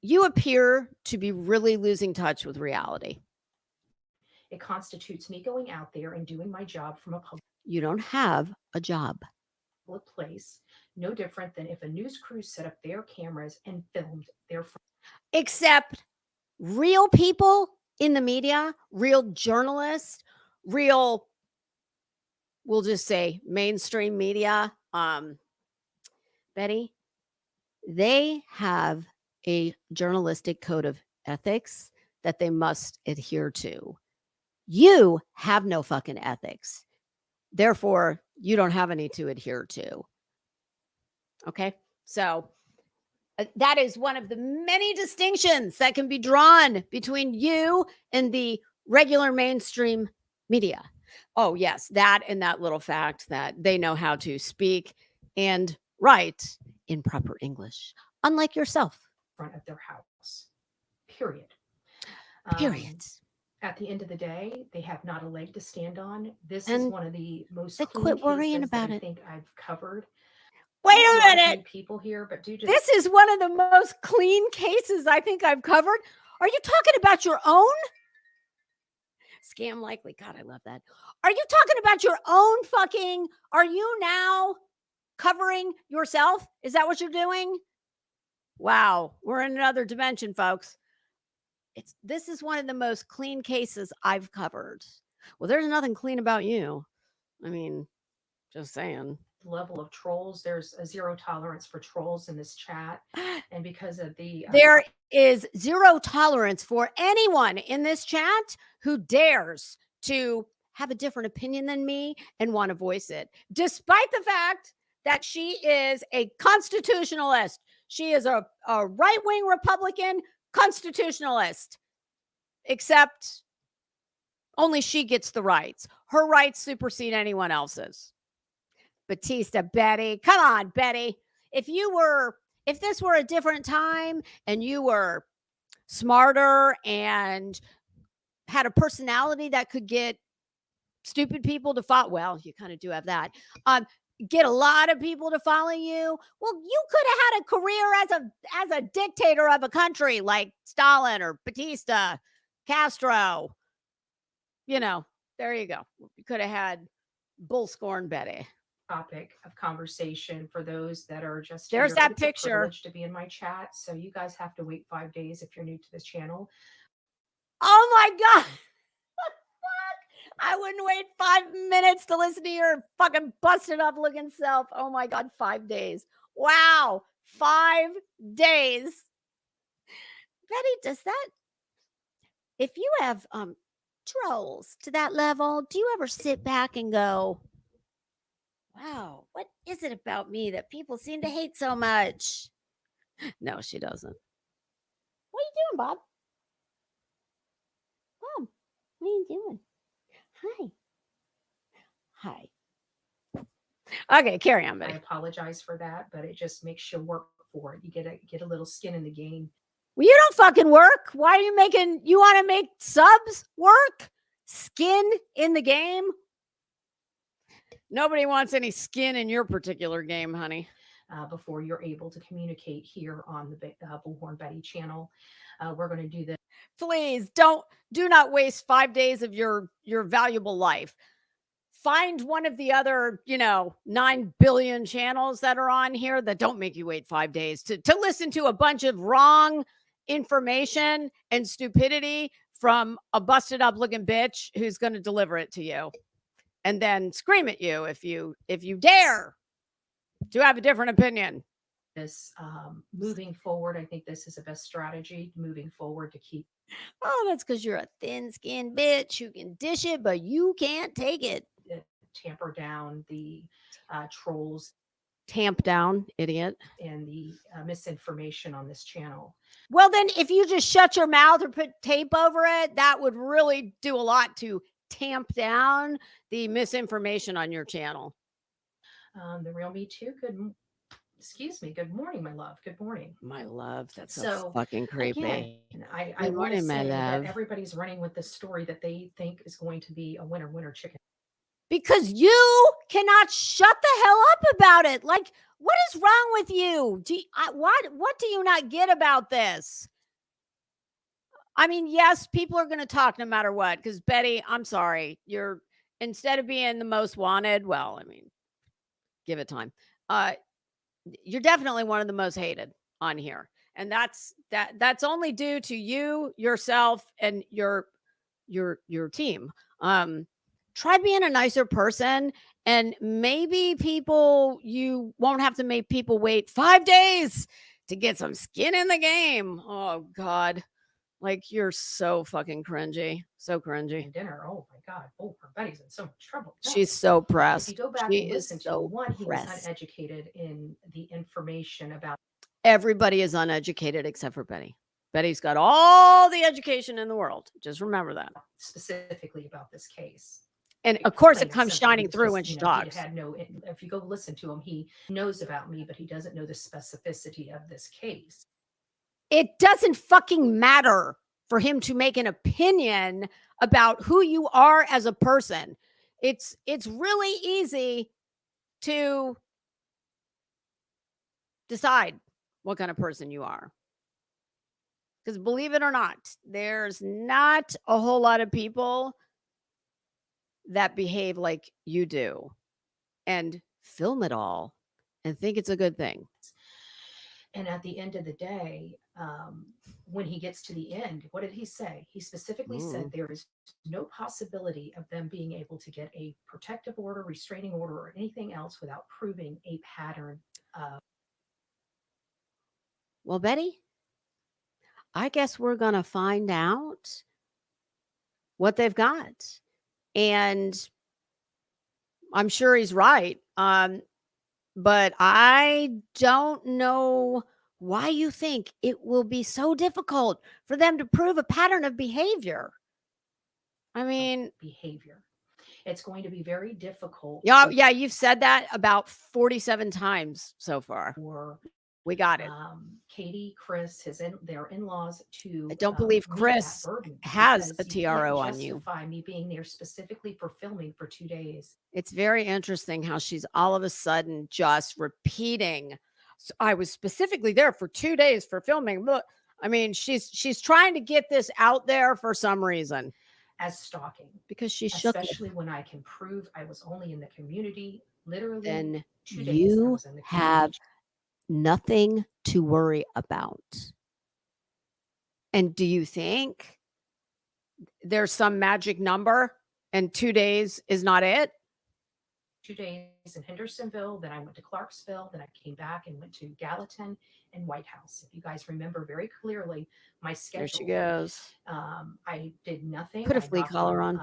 you appear to be really losing touch with reality. It constitutes me going out there and doing my job from a public You don't have a job. place, no different than if a news crew set up their cameras and filmed their. Except real people in the media, real journalists, real, we'll just say mainstream media, Betty, they have a journalistic code of ethics that they must adhere to. You have no fucking ethics. Therefore, you don't have any to adhere to. Okay? So that is one of the many distinctions that can be drawn between you and the regular mainstream media. Oh, yes, that and that little fact that they know how to speak and write in proper English, unlike yourself. Front of their house. Period. Period. At the end of the day, they have not a leg to stand on. This And is one of the most they clean quit worrying cases about that I it. think I've covered. Wait Not a lot of minute. new people here, but do just This is one of the most clean cases I think I've covered. Are you talking about your own? Scam likely. God, I love that. Are you talking about your own fucking? Are you now covering yourself? Is that what you're doing? Wow, we're in another dimension, folks. This is one of the most clean cases I've covered. Well, there's nothing clean about you. I mean, just saying. level of trolls. There's a zero tolerance for trolls in this chat, and because of the There is zero tolerance for anyone in this chat who dares to have a different opinion than me and want to voice it, despite the fact that she is a constitutionalist. She is a right-wing Republican constitutionalist, except only she gets the rights. Her rights supersede anyone else's. Batista, Betty, come on, Betty. If this were a different time and you were smarter and had a personality that could get stupid people to follow, well, you kind of do have that. Get a lot of people to follow you. Well, you could have had a career as a dictator of a country like Stalin or Batista, Castro. You know, there you go. You could have had bull scorn Betty. topic of conversation for those that are just There's here, that but it's a picture. privilege to be in my chat. So you guys have to wait 5 days if you're new to this channel. Oh my God. I wouldn't wait 5 minutes to listen to your fucking busted up looking self. Oh my God, 5 days. Wow. 5 days. Betty, does that, if you have trolls to that level, do you ever sit back and go, wow, what is it about me that people seem to hate so much? No, she doesn't. What are you doing, Bob? Bob, what are you doing? Hi. Okay, carry on, I Betty. apologize for that, but it just makes you work for it. You get a little skin in the game. Well, you don't fucking work. Why are you want to make subs work? Skin in the game? Nobody wants any skin in your particular game, honey. Before you're able to communicate here on the Bullhorn Betty channel. We're going to do this. Please do not waste 5 days of your valuable life. Find one of the other, 9 billion channels that are on here that don't make you wait 5 days to listen to a bunch of wrong information and stupidity from a busted up looking bitch who's going to deliver it to you and then scream at you if you dare to have a different opinion. This moving forward, I think this is the best strategy moving forward to keep. Oh, that's because you're a thin-skinned bitch who can dish it, but you can't take it. Tamper down the trolls. Tamp down, idiot. And the misinformation on this channel. Well, then if you just shut your mouth or put tape over it, that would really do a lot to tamp down the misinformation on your channel. The Real Me Too. Excuse me. Good morning, my love. Good morning. My love. That's so fucking creepy. Again, I Good morning, my love. that everybody's running with this story that they think is going to be a winner chicken. Because you cannot shut the hell up about it. Like, what is wrong with you? What do you not get about this? I mean, yes, people are going to talk no matter what. Because Betty, I'm sorry, you're instead of being the most wanted, well, I mean, give it time. You're definitely one of the most hated on here, and that's only due to you, yourself, and your team. Try being a nicer person, and maybe you won't have to make people wait 5 days to get some skin in the game. Oh God. Like, you're so fucking cringy. So cringy. Dinner. Oh my God. Oh, her Betty's in so much trouble. No. She's so pressed. If you go back and listen to one, he was uneducated in the information about. Everybody is uneducated except for Betty. Betty's got all the education in the world. Just remember that. Specifically about this case. And of course, it comes shining through when she talks. If you go listen to him, he knows about me, but he doesn't know the specificity of this case. It doesn't fucking matter for him to make an opinion about who you are as a person. It's really easy to decide what kind of person you are. Because believe it or not, there's not a whole lot of people that behave like you do and film it all and think it's a good thing. And at the end of the day, when he gets to the end, what did he say? He specifically said there is no possibility of them being able to get a protective order, restraining order, or anything else without proving a pattern of. Well, Betty, I guess we're going to find out what they've got. And I'm sure he's right. But I don't know why you think it will be so difficult for them to prove a pattern of behavior. I mean, behavior. It's going to be very difficult. Yeah, you've said that about 47 times so far. For We got it. Katie, Chris, their in-laws to. I don't believe Chris has a TRO on you. Justify me being there specifically for filming for 2 days. It's very interesting how she's all of a sudden just repeating. So I was specifically there for 2 days for filming. Look, I mean, she's trying to get this out there for some reason. As stalking, because she's shook, especially when I can prove I was only in the community literally then 2 days. You have nothing to worry about. And do you think there's some magic number and 2 days is not it? 2 days in Hendersonville, then I went to Clarksville, then I came back and went to Gallatin and White House. If you guys remember very clearly my schedule. There she goes. I did nothing. Put a flea collar on.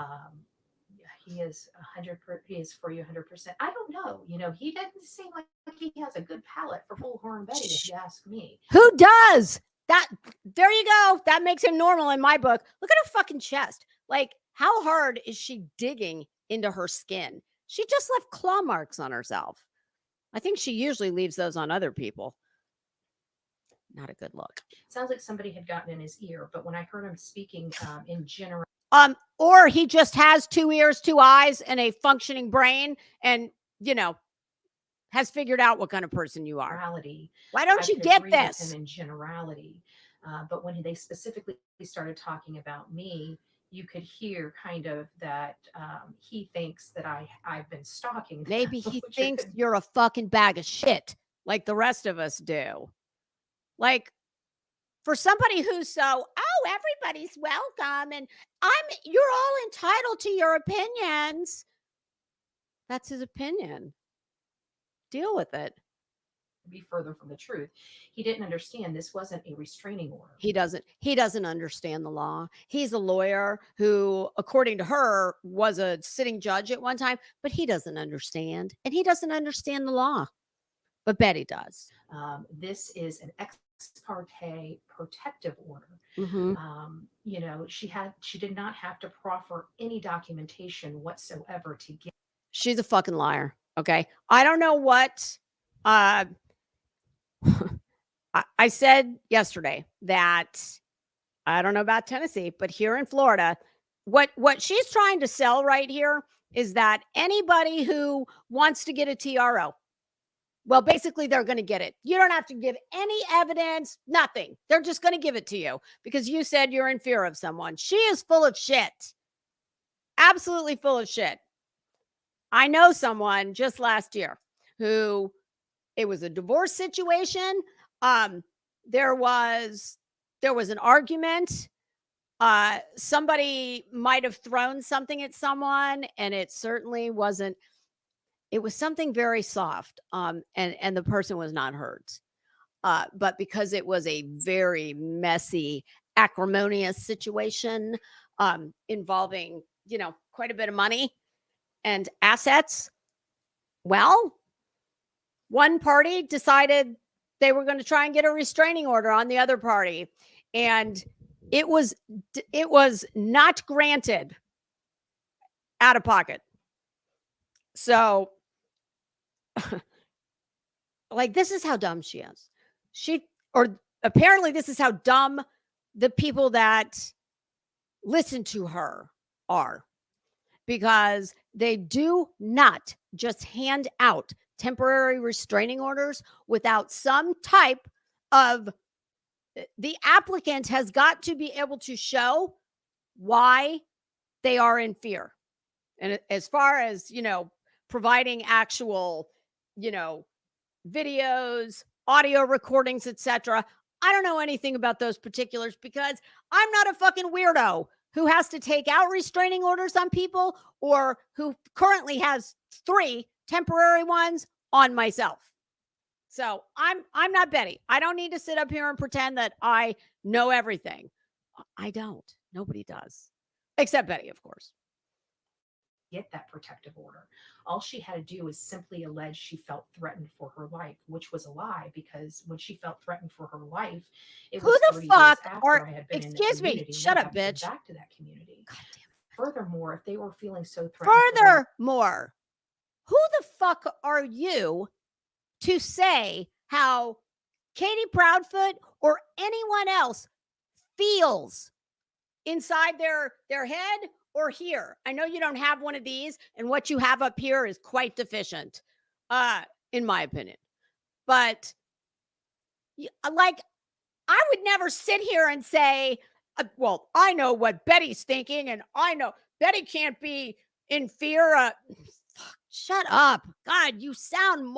He is 100%. He is for you 100%. I don't know. He doesn't seem like he has a good palate for Bullhorn Betty, if you ask me. Who does? That, there you go. That makes him normal in my book. Look at her fucking chest. Like, how hard is she digging into her skin? She just left claw marks on herself. I think she usually leaves those on other people. Not a good look. Sounds like somebody had gotten in his ear, but when I heard him speaking in general. Or he just has 2 ears, 2 eyes, and a functioning brain, and, has figured out what kind of person you are. Why don't you get this? In generality. But when they specifically started talking about me, you could hear kind of that he thinks that I've been stalking them. Maybe he thinks you're a fucking bag of shit like the rest of us do. Like, for somebody who's so, everybody's welcome and you're all entitled to your opinions. That's his opinion. Deal with it. Be further from the truth. He didn't understand this wasn't a restraining order. He doesn't understand the law. He's a lawyer who, according to her, was a sitting judge at one time, but he doesn't understand. And he doesn't understand the law. But Betty does. This is an ex parte protective order. Mm-hmm. She did not have to proffer any documentation whatsoever to get. She's a fucking liar. Okay. I don't know what I said yesterday that I don't know about Tennessee, but here in Florida, what she's trying to sell right here is that anybody who wants to get a TRO, well, basically they're going to get it. You don't have to give any evidence, nothing. They're just going to give it to you because you said you're in fear of someone. She is full of shit. Absolutely full of shit. I know someone just last year who, it was a divorce situation. There was an argument. Somebody might have thrown something at someone, and it certainly wasn't. It was something very soft, and the person was not hurt. But because it was a very messy, acrimonious situation involving, quite a bit of money and assets, well, one party decided they were going to try and get a restraining order on the other party, and it was not granted out of pocket. So, like, this is how dumb she is. Apparently this is how dumb the people that listen to her are, because they do not just hand out temporary restraining orders without some type of, the applicant has got to be able to show why they are in fear. And as far as, providing actual, videos, audio recordings, etc. I don't know anything about those particulars because I'm not a fucking weirdo who has to take out restraining orders on people or who currently has 3 temporary ones on myself. So I'm not Betty. I don't need to sit up here and pretend that I know everything. I don't. Nobody does. Except Betty, of course. Get that protective order. All she had to do was simply allege she felt threatened for her life, which was a lie because when she felt threatened for her life, it Who was the 30 fuck days after are, I had been in the excuse me, community. shut and I up, got to go bitch. back to that community. God damn it. Furthermore, if they were feeling so threatened, for their life, Furthermore, who the fuck are you to say how Katie Proudfoot or anyone else feels inside their head or here? I know you don't have one of these, and what you have up here is quite deficient, in my opinion. But like, I would never sit here and say, well, I know what Betty's thinking, and I know Betty can't be in fear. Shut up. God, you sound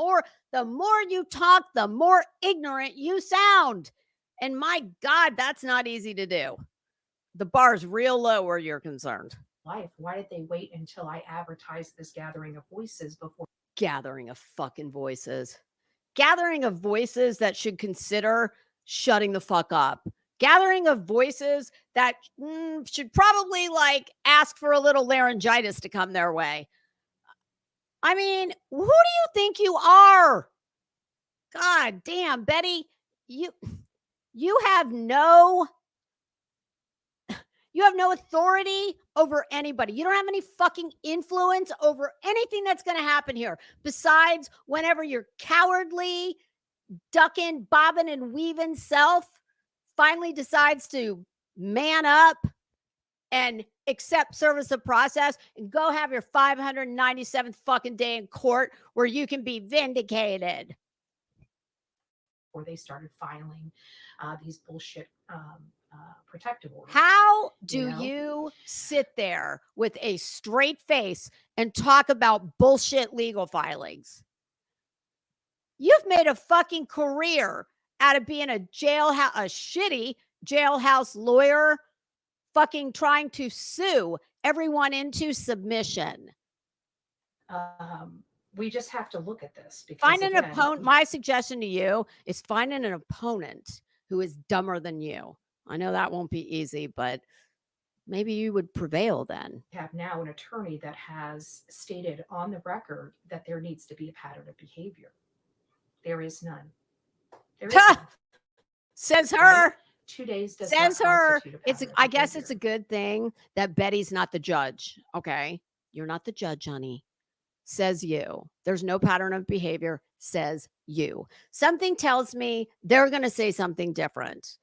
the more you talk, the more ignorant you sound. And my God, that's not easy to do. The bar's real low where you're concerned. life. Why did they wait until I advertised this gathering of voices before? Gathering of fucking voices. Gathering of voices that should consider shutting the fuck up. Gathering of voices that should probably like ask for a little laryngitis to come their way. I mean, who do you think you are? God damn, Betty, you have no authority over anybody. You don't have any fucking influence over anything that's going to happen here besides whenever your cowardly ducking, bobbing and weaving self finally decides to man up and accept service of process and go have your 597th fucking day in court where you can be vindicated. Before they started filing these bullshit protective orders. How do you sit there with a straight face and talk about bullshit legal filings? You've made a fucking career out of being a shitty jailhouse lawyer, fucking trying to sue everyone into submission. We just have to look at this. Because find an opponent. My suggestion to you is finding an opponent who is dumber than you. I know that won't be easy, but maybe you would prevail then. We have now an attorney that has stated on the record that there needs to be a pattern of behavior. There is none. There is none. Says her. Right? 2 days does says not her. I guess behavior. it's a good thing that Betty's not the judge. Okay, you're not the judge, honey. Says you. There's no pattern of behavior. Says you. Something tells me they're going to say something different.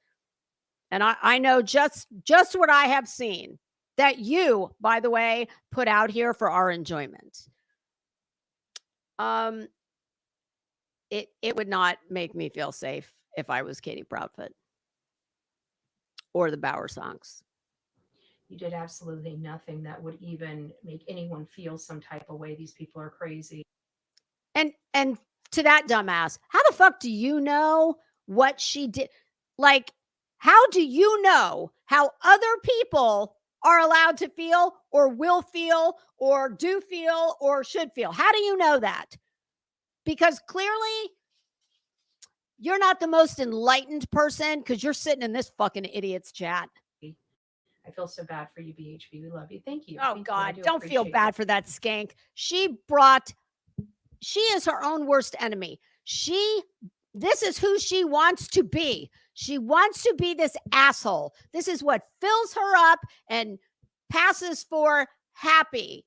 And I know just what I have seen that you, by the way, put out here for our enjoyment. It would not make me feel safe if I was Katie Proudfoot or the Bauer songs. You did absolutely nothing that would even make anyone feel some type of way. These people are crazy. And to that dumbass, how the fuck do you know what she did? Like, how do you know how other people are allowed to feel or will feel or do feel or should feel? How do you know that? Because clearly you're not the most enlightened person because you're sitting in this fucking idiot's chat. I feel so bad for you, BHB. We love you. Thank you. Oh, Thank God, you. don't feel bad for that skank. She is her own worst enemy. This is who she wants to be. She wants to be this asshole. This is what fills her up and passes for happy.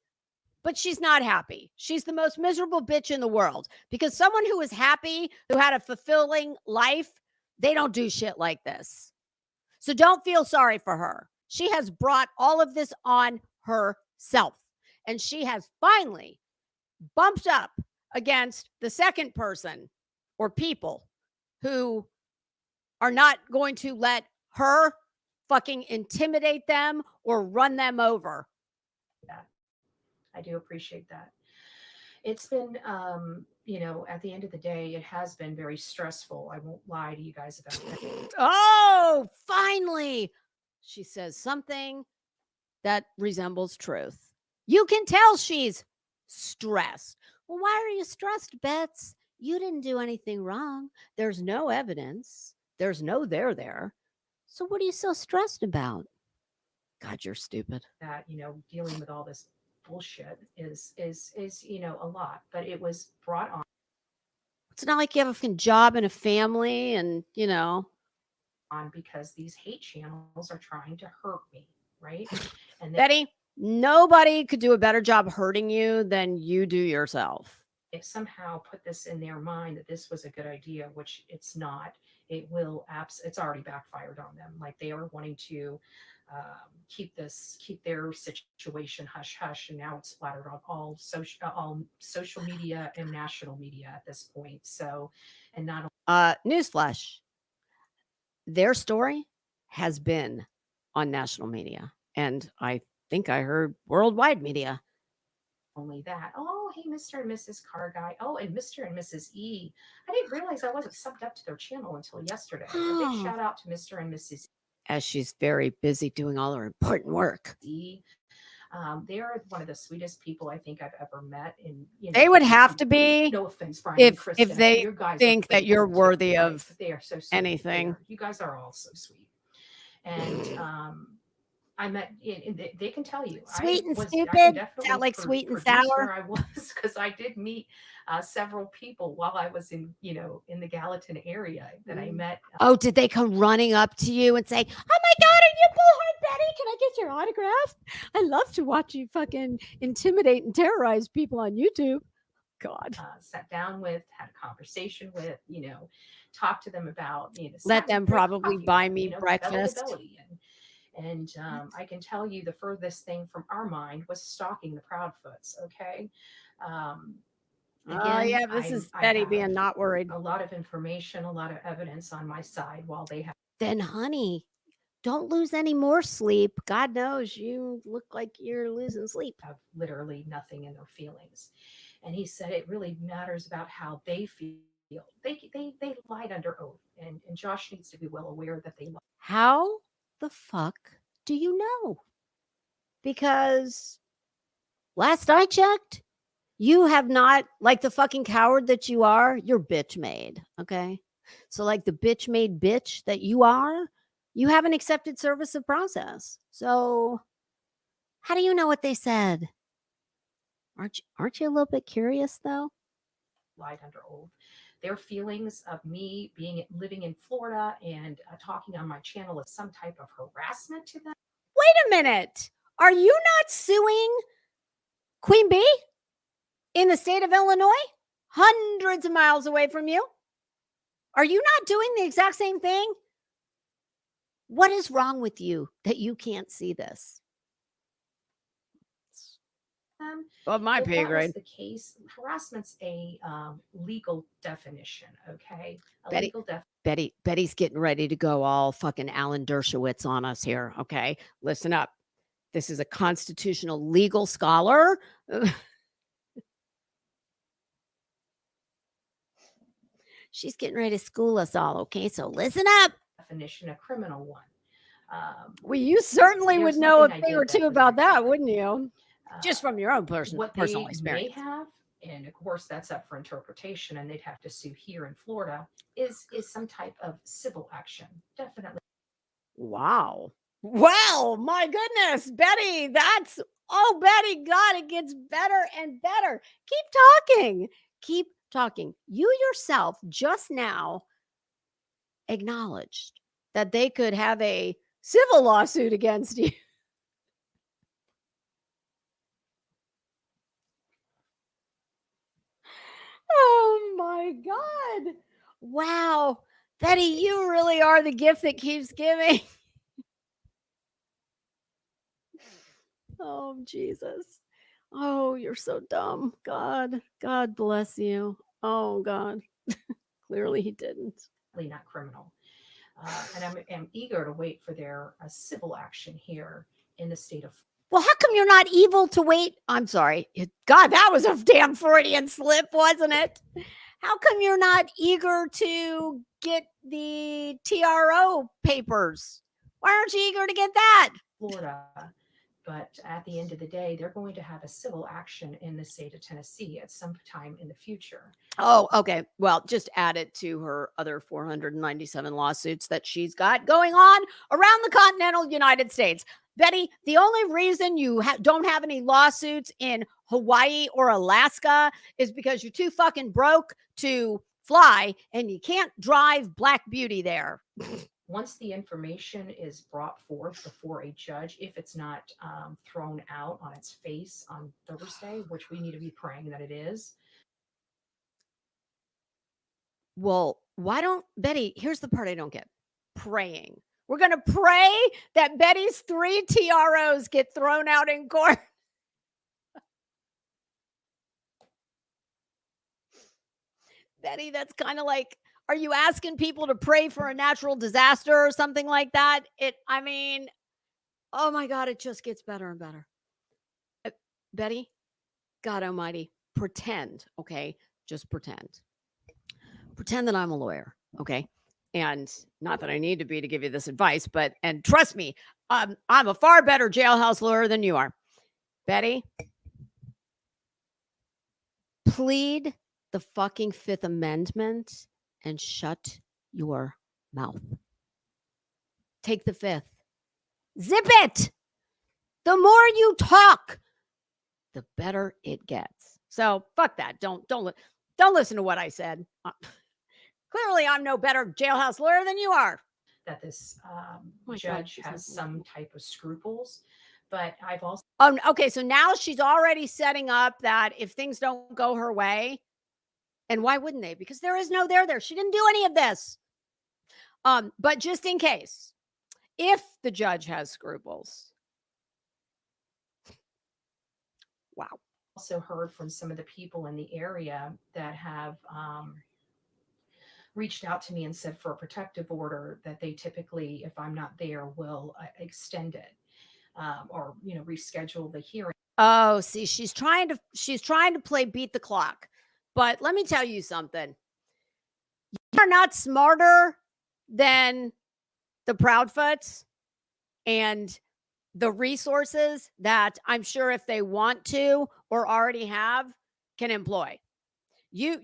But she's not happy. She's the most miserable bitch in the world because someone who is happy, who had a fulfilling life, they don't do shit like this. So don't feel sorry for her. She has brought all of this on herself. And she has finally bumped up against the second person or people who are not going to let her fucking intimidate them or run them over. I do appreciate that. It's been at the end of the day, it has been very stressful. I won't lie to you guys about that. Oh, finally. She says something that resembles truth. You can tell she's stressed. Well, why are you stressed, Bets? You didn't do anything wrong. There's no evidence. There's no there. So what are you so stressed about? God, you're stupid. That dealing with all this bullshit is a lot, but it was brought It's not like you have a fucking job and a family and, on because these hate channels are trying to hurt me, right? And Betty, nobody could do a better job hurting you than you do yourself. they somehow put this in their mind that this was a good idea, which it's not. It will it's already backfired on them. Like they are wanting to keep their situation hush hush, and now it's splattered on all social media and national media at this point. So, and not Newsflash, their story has been on national media, and I think I heard worldwide media. only that. Oh, hey, Mr. and Mrs. Car Guy. Oh, and Mr. and Mrs. E. I didn't realize I wasn't subbed up to their channel until yesterday. A big shout out to Mr. and Mrs. As she's very busy doing all her important work. E. They are one of the sweetest people I think I've ever met. And they would have to be. No offense, Brian. If they think that you're worthy of they are so sweet. anything. You guys are all so sweet. And I met, and they can tell you, sweet and stupid. Sound like sweet and sour. Where I was, because I did meet several people while I was in the Gallatin area that I met. Oh, did they come running up to you and say, "Oh my God, are you Bullheart Betty? Can I get your autograph? I love to watch you fucking intimidate and terrorize people on YouTube." God. Sat down with, had a conversation with, talked to them about, let them probably coffee, buy me breakfast. And I can tell you the furthest thing from our mind was stalking the Proudfoots. Okay. Again, yeah, this is Betty being not worried. A lot of information, a lot of evidence on my side while they have. Then, honey, don't lose any more sleep. God knows you look like you're losing sleep. Have literally nothing in their feelings. And he said it really matters about how they feel. They lied under oath. And Josh needs to be well aware that they lied. How the fuck do you know? Because last I checked, you have not, like the fucking coward that you are, you're bitch made. Okay. So, like the bitch made bitch that you are, you haven't accepted service of process. So, how do you know what they said? Aren't you a little bit curious though? Lied under oath. Their feelings of me living in Florida and talking on my channel is some type of harassment to them. Wait a minute. Are you not suing Queen Bee in the state of Illinois, hundreds of miles away from you? Are you not doing the exact same thing? What is wrong with you that you can't see this? Well, my pay grade. The case, harassment's a legal definition. Okay, Betty's getting ready to go all fucking Alan Dershowitz on us here. Okay, listen up. This is a constitutional legal scholar. She's getting ready to school us all. Okay, so listen up. Definition, a criminal one. Well, you certainly would know a thing or two about that, wouldn't you? Just from your own personal experience. May have, and of course that's up for interpretation, and they'd have to sue here in Florida, is some type of civil action. Definitely. Wow. Well, my goodness, Betty, Betty, God, it gets better and better. Keep talking. You yourself just now acknowledged that they could have a civil lawsuit against you. Oh my God. Wow. Betty, you really are the gift that keeps giving. Oh, Jesus. Oh, you're so dumb. God bless you. Oh, God. Clearly he didn't. Not criminal. And I'm eager to wait for their civil action here in the state of Well, how come you're not evil to wait? I'm sorry. God, that was a damn Freudian slip, wasn't it? How come you're not eager to get the TRO papers? Why aren't you eager to get that? Florida. But at the end of the day, they're going to have a civil action in the state of Tennessee at some time in the future. Oh, okay. Well, just add it to her other 497 lawsuits that she's got going on around the continental United States. Betty, the only reason you don't have any lawsuits in Hawaii or Alaska is because you're too fucking broke to fly and you can't drive Black Beauty there. Once the information is brought forth before a judge, if it's not thrown out on its face on Thursday, which we need to be praying that it is. Well, why don't Betty? Here's the part I don't get. Praying. We're going to pray that Betty's 3 TROs get thrown out in court. Betty, that's kind of like, are you asking people to pray for a natural disaster or something like that? I mean, oh my God, it just gets better and better. Betty, God almighty, pretend, okay? Just pretend. Pretend that I'm a lawyer, okay? And not that I need to be to give you this advice, and trust me, I'm a far better jailhouse lawyer than you are. Betty, plead the fucking Fifth Amendment and shut your mouth. Take the Fifth. Zip it. The more you talk, the better it gets. So fuck that. Don't listen to what I said. Clearly, I'm no better jailhouse lawyer than you are. That this judge has some type of scruples, but I've also. Okay, so now she's already setting up that if things don't go her way, and why wouldn't they? Because there is no there. She didn't do any of this. But just in case, if the judge has scruples. Wow. Also heard from some of the people in the area that have reached out to me and said for a protective order that they typically, if I'm not there, will extend it or reschedule the hearing. Oh, see, she's trying to play beat the clock. But let me tell you something. You're not smarter than the Proudfoots and the resources that I'm sure if they want to or already have can employ. You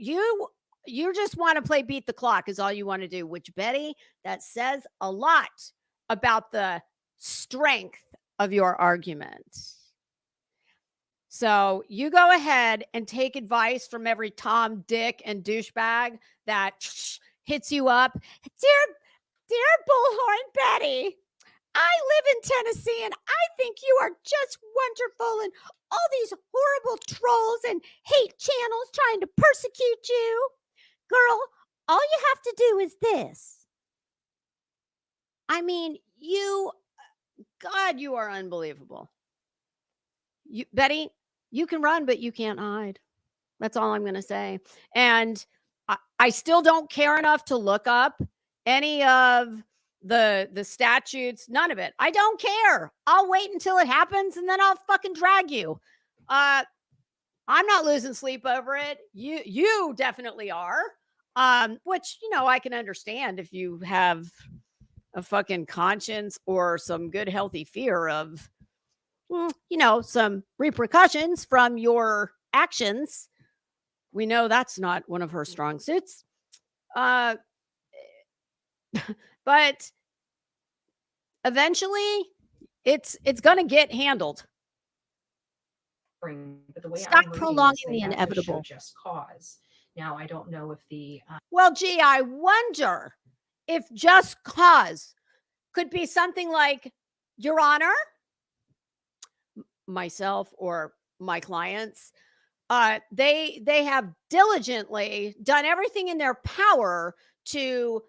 just want to play beat the clock is all you want to do, which, Betty, that says a lot about the strength of your argument. So you go ahead and take advice from every Tom, Dick, and douchebag that hits you up. Dear Bullhorn Betty, I live in Tennessee and I think you are just wonderful, and all these horrible trolls and hate channels trying to persecute you. Girl, all you have to do is this. I mean, God, you are unbelievable. Betty, you can run, but you can't hide. That's all I'm going to say. And I still don't care enough to look up any of the statutes. None of it. I don't care. I'll wait until it happens and then I'll fucking drag you. I'm not losing sleep over it. You definitely are. Which, I can understand if you have a fucking conscience or some good healthy fear of some repercussions from your actions. We know that's not one of her strong suits. But eventually it's going to get handled. But the way Stop prolonging the inevitable. Just cause. Now, I don't know if the. Well, gee, I wonder if just cause could be something like, Your Honor, myself or my clients, they have diligently done everything in their power to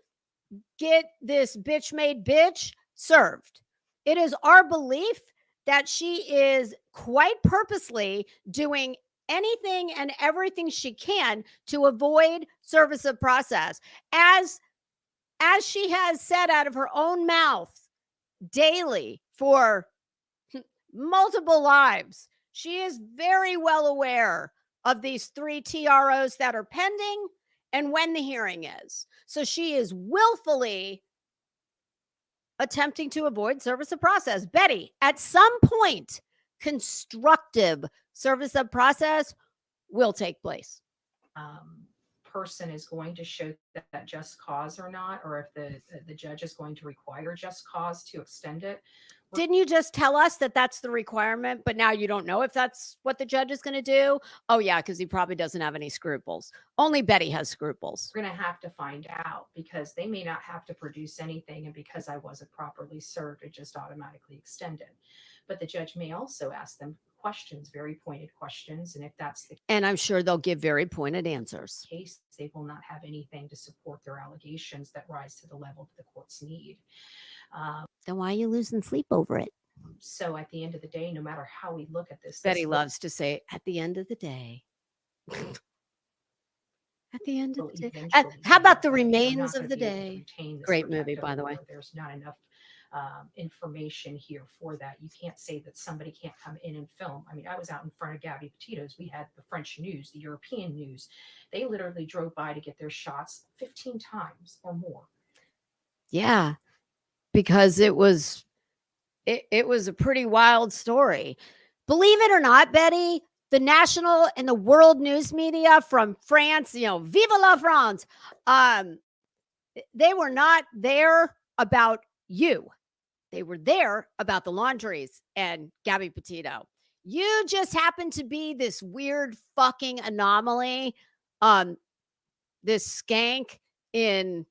get this bitch made bitch served. It is our belief that she is quite purposely doing anything and everything she can to avoid service of process, as she has said out of her own mouth daily for multiple lives. She is very well aware of these 3 TROs that are pending and when the hearing is. So she is willfully attempting to avoid service of process. Betty, at some point, constructive service of process will take place. Person is going to show that just cause or not, or if the judge is going to require just cause to extend it. Didn't you just tell us that that's the requirement, but now you don't know if that's what the judge is going to do? Oh, yeah, because he probably doesn't have any scruples. Only Betty has scruples. We're going to have to find out, because they may not have to produce anything, and because I wasn't properly served, it just automatically extended. But the judge may also ask them questions, very pointed questions, and if that's the And I'm sure they'll give very pointed answers. case, they will not have anything to support their allegations that rise to the level that the courts need. Then why are you losing sleep over it? So at the end of the day, no matter how we look at this, Betty loves to say, at the end of the day. At the end of the day. How about the remains of the day? Great movie, by the way. There's not enough information here for that. You can't say that somebody can't come in and film. I mean, I was out in front of Gabby Petito's. We had the French news, the European news. They literally drove by to get their shots 15 times or more. Yeah, because it was a pretty wild story. Believe it or not, Betty, the national and the world news media from France, Vive la France, they were not there about you. They were there about the laundries and Gabby Petito. You just happen to be this weird fucking anomaly, this skank in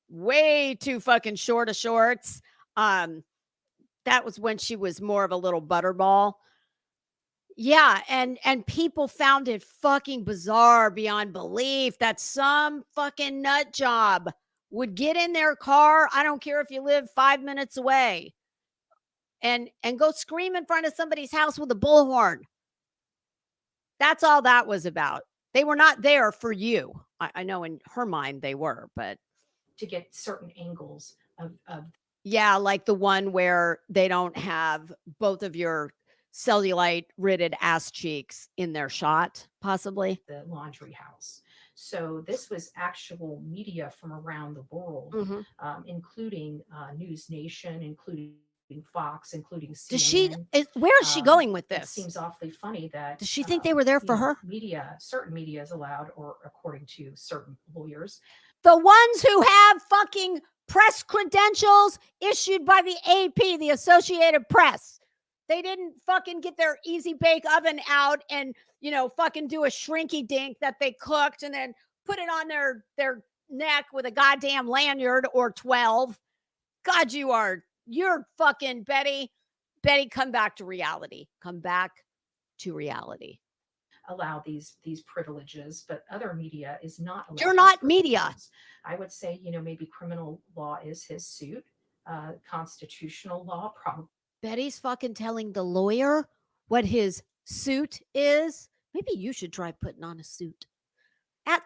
way too fucking short of shorts. That was when she was more of a little butterball. Yeah, and people found it fucking bizarre beyond belief that some fucking nut job would get in their car, I don't care if you live 5 minutes away, and go scream in front of somebody's house with a bullhorn. That's all that was about. They were not there for you. I know in her mind they were, but to get certain angles of yeah, like the one where they don't have both of your cellulite ridded ass cheeks in their shot, possibly. The laundry house. So this was actual media from around the world, including News Nation, including Fox, including CNN. Does she? Where is she going with this? It seems awfully funny that. Does she think they were there for her? Certain media is allowed, or according to certain lawyers, the ones who have fucking press credentials issued by the AP, the Associated Press. They didn't fucking get their easy bake oven out and, fucking do a shrinky dink that they cooked and then put it on their neck with a goddamn lanyard or 12. God, you're fucking Betty. Betty, come back to reality. Come back to reality. Allow these privileges, but other media is not allowed. You're not media. I would say, maybe criminal law is his suit. Constitutional law, probably. Betty's fucking telling the lawyer what his suit is. Maybe you should try putting on a suit.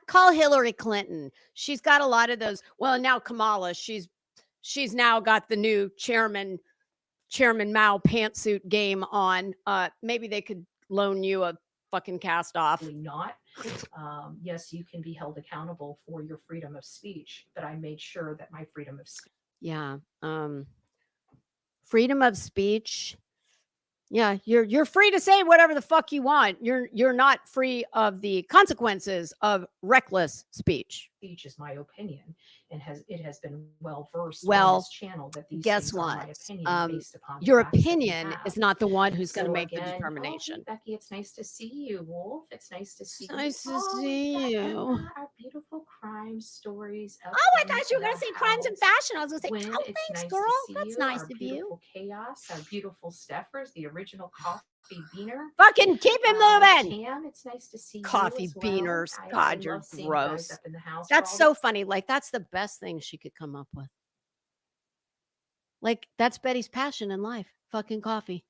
Call Hillary Clinton. She's got a lot of those. Well, now Kamala, she's now got the new Chairman Mao pantsuit game on. Maybe they could loan you a fucking cast off. Not. Yes, you can be held accountable for your freedom of speech, but I made sure that my freedom of speech. Yeah. Freedom of speech. Yeah, you're free to say whatever the fuck you want. You're not free of the consequences of reckless speech. Speech is my opinion, and it has been well versed on this channel that these guess things what? are my opinion based upon your opinion is not the one who's going to make the determination. Oh, Becky, it's nice to see you, Wolf. It's nice to see nice you. to see you. Our beautiful crime stories. Oh, I thought you were going to say crimes and fashion. I was going to say, oh, thanks, girl. That's nice of you. Beautiful chaos. Our beautiful Steffers, the original coffee beaner. Fucking keep it moving. Tam, it's nice to see coffee you as beaners. Well. God, you're gross. Up in the house that's so funny. Like, that's the best thing she could come up with. Like, that's Betty's passion in life. Fucking coffee.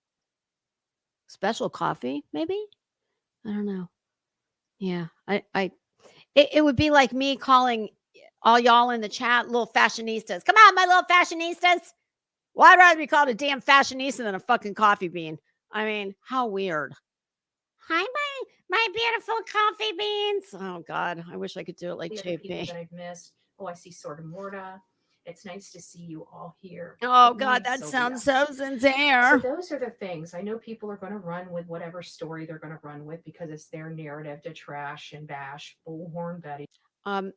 Special coffee, maybe? I don't know. Yeah. It would be like me calling all y'all in the chat little fashionistas. Come on, my little fashionistas. Well, I'd rather be called a damn fashionista than a fucking coffee bean. I mean, how weird. Hi, my beautiful coffee beans. Oh God, I wish I could do it like The other people JP. that I've missed. Oh, I see Sorta Morta. It's nice to see you all here. Oh Good God, morning, that sounds Sylvia. so sincere. So those are the things. I know people are going to run with whatever story they're going to run with because it's their narrative to trash and bash Bullhorn Betty.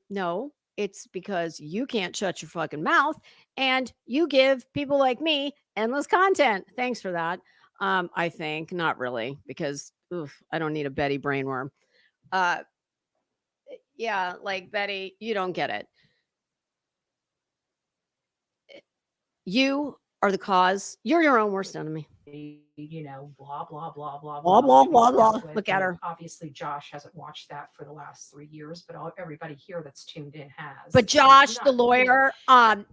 No, it's because you can't shut your fucking mouth and you give people like me endless content. Thanks for that. I think not really because oof, I don't need a Betty brainworm. Uh, yeah, like Betty, you don't get it. You are the cause. You're your own worst enemy. Blah blah blah blah Blah blah, blah which blah we've blah. dealt with. Look at her. Obviously, Josh hasn't watched that for the last 3 years, but everybody here that's tuned in has. But So Josh, the not, lawyer,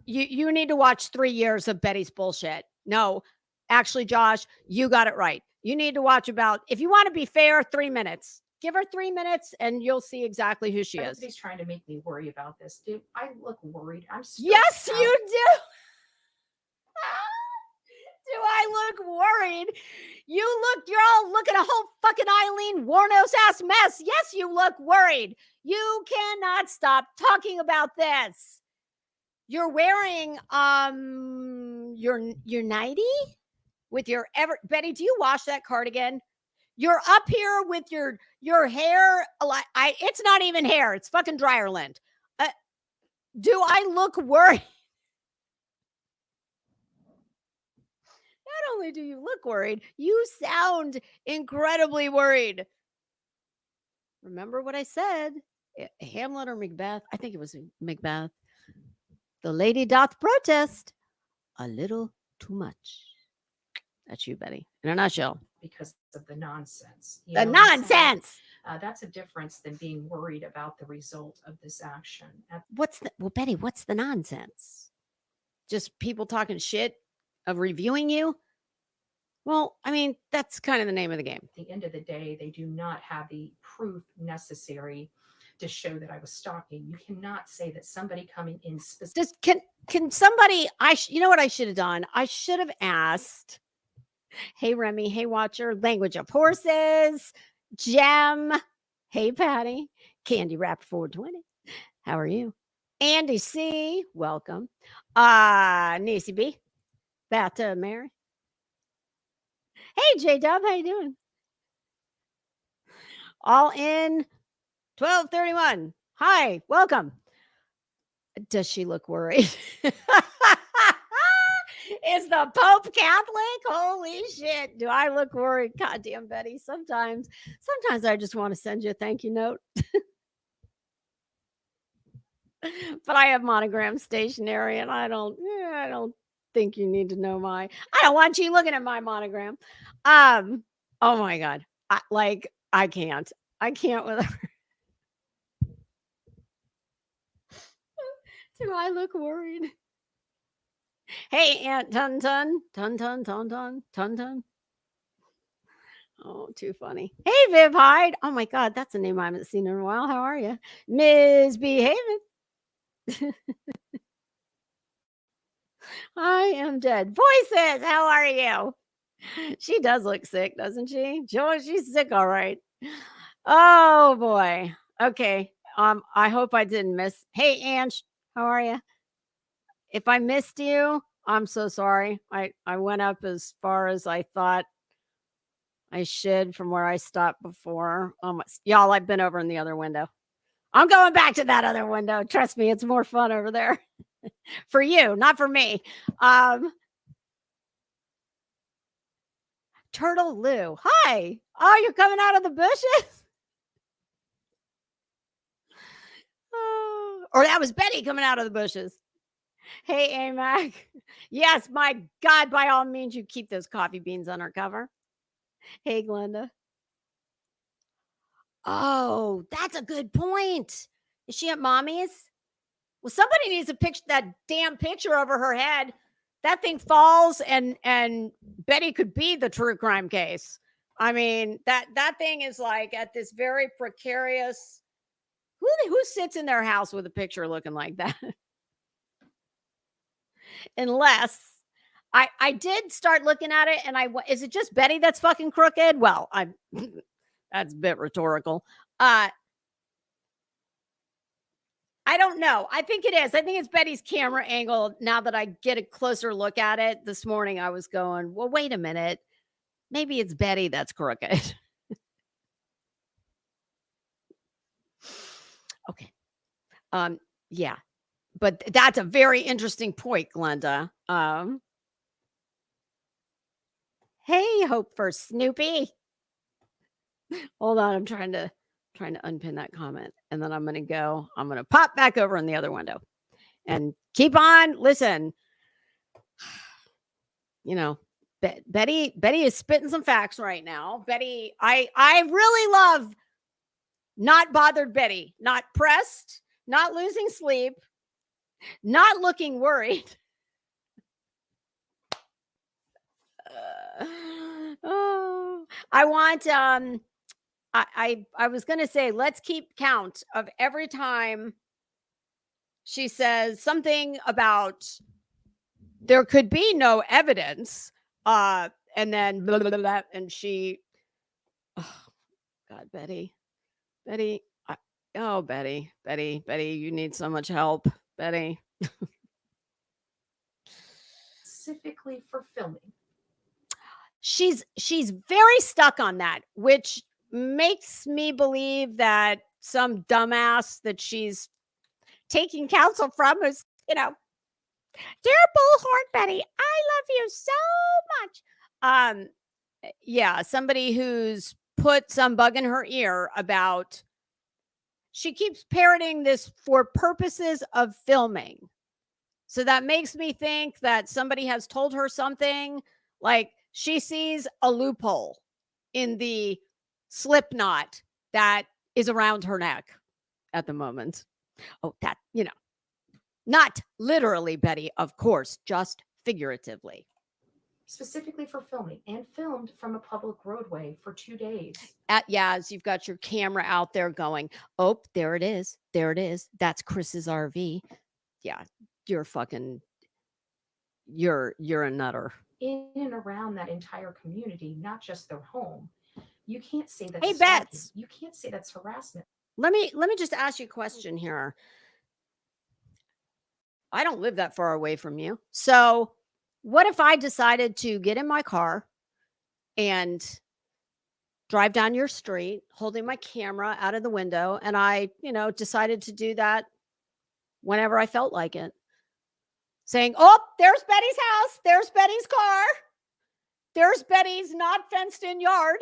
you need to watch 3 years of Betty's bullshit. No, actually, Josh, you got it right. You need to watch about, if you want to be fair, 3 minutes. Give her 3 minutes and you'll see exactly who she is. Everybody's trying to make me worry about this. Dude, I look worried. I'm stressed Yes, out. you do. Do I look worried? You're all looking a whole fucking Eileen Warnos ass mess. Yes, you look worried. You cannot stop talking about this. You're wearing your nightie with your Betty, do you wash that cardigan? You're up here with your hair like it's not even hair, it's fucking dryer lint. Do I look worried? Not only do you look worried, you sound incredibly worried. Remember what I said? Hamlet or Macbeth? I think it was Macbeth. The lady doth protest a little too much. That's you, Betty, in a nutshell. Because of the nonsense. The nonsense. That's a difference than being worried about the result of this action. Betty, what's the nonsense? Just people talking shit of reviewing you? Well, I mean, that's kind of the name of the game. At the end of the day, they do not have the proof necessary to show that I was stalking. You cannot say that somebody coming in Just can somebody? You know what I should have done? I should have asked. Hey Remy, hey Watcher, Language of Horses, Gem, hey Patty, Candy Wrap 420. How are you? Andy C, welcome. Nisi B, Bata Mary. Hey J Dub, how you doing? All in 1231. Hi, welcome. Does she look worried? Is the Pope Catholic? Holy shit. Do I look worried? Goddamn, Betty. Sometimes I just want to send you a thank you note. But I have monogram stationery and I don't think you need to know I don't want you looking at my monogram. Oh my God. I can't with her. Do I look worried? Hey, Aunt Tun Tun. Tun Tun Tun Tun Tun Tun. Oh, too funny. Hey, Viv Hyde. Oh my God, that's a name I haven't seen in a while. How are you? Misbehaving. I am dead. Voices, how are you? She does look sick, doesn't she? She's sick, all right. Oh boy. Okay. I hope I didn't miss. Hey, Ange, how are you? If I missed you, I'm so sorry. I went up as far as I thought I should from where I stopped before. Y'all, I've been over in the other window. I'm going back to that other window. Trust me, it's more fun over there. For you, not for me. Turtle Lou. Hi. Oh, you're coming out of the bushes? Oh, or that was Betty coming out of the bushes. Hey, AMAC. Yes, my God, by all means, you keep those coffee beans undercover. Hey, Glenda. Oh, that's a good point. Is she at mommy's? Well, somebody needs to picture that damn picture over her head. That thing falls and Betty could be the true crime case. I mean, that thing is like at this very precarious. Who sits in their house with a picture looking like that? Unless I did start looking at it, and is it just Betty that's fucking crooked? Well, I'm that's a bit rhetorical. I don't know. I think it is. I think it's Betty's camera angle. Now that I get a closer look at it, this morning I was going, well, wait a minute. Maybe it's Betty that's crooked. Okay. Yeah. But that's a very interesting point, Glenda. Hey, hope for Snoopy. Hold on, I'm trying to unpin that comment, and then I'm gonna pop back over in the other window and keep on. Listen, you know, Betty is spitting some facts right now. Betty, I really love not bothered Betty, not pressed, not losing sleep, not looking worried. Oh, I want I was going to say, let's keep count of every time she says something about there could be no evidence, and then blah, blah, blah, blah, and she, oh God, Betty, oh Betty, you need so much help, Betty. Specifically for filming. She's very stuck on that, which makes me believe that some dumbass that she's taking counsel from is, dear Bullhorn Betty, I love you so much. Yeah, somebody who's put some bug in her ear about, she keeps parroting this for purposes of filming. So that makes me think that somebody has told her something, like she sees a loophole in the slip knot that is around her neck at the moment. Oh, that, not literally, Betty, of course, just figuratively. Specifically for filming, and filmed from a public roadway for 2 days. As you've got your camera out there going, oh, there it is. That's Chris's RV. Yeah, you're a nutter. In and around that entire community, not just their home. You can't say that's Hey, stalking. Bets. You can't say that's harassment. Let me just ask you a question here. I don't live that far away from you. So what if I decided to get in my car and drive down your street holding my camera out of the window, and I, decided to do that whenever I felt like it? Saying, oh, there's Betty's house. There's Betty's car. There's Betty's not fenced in yard.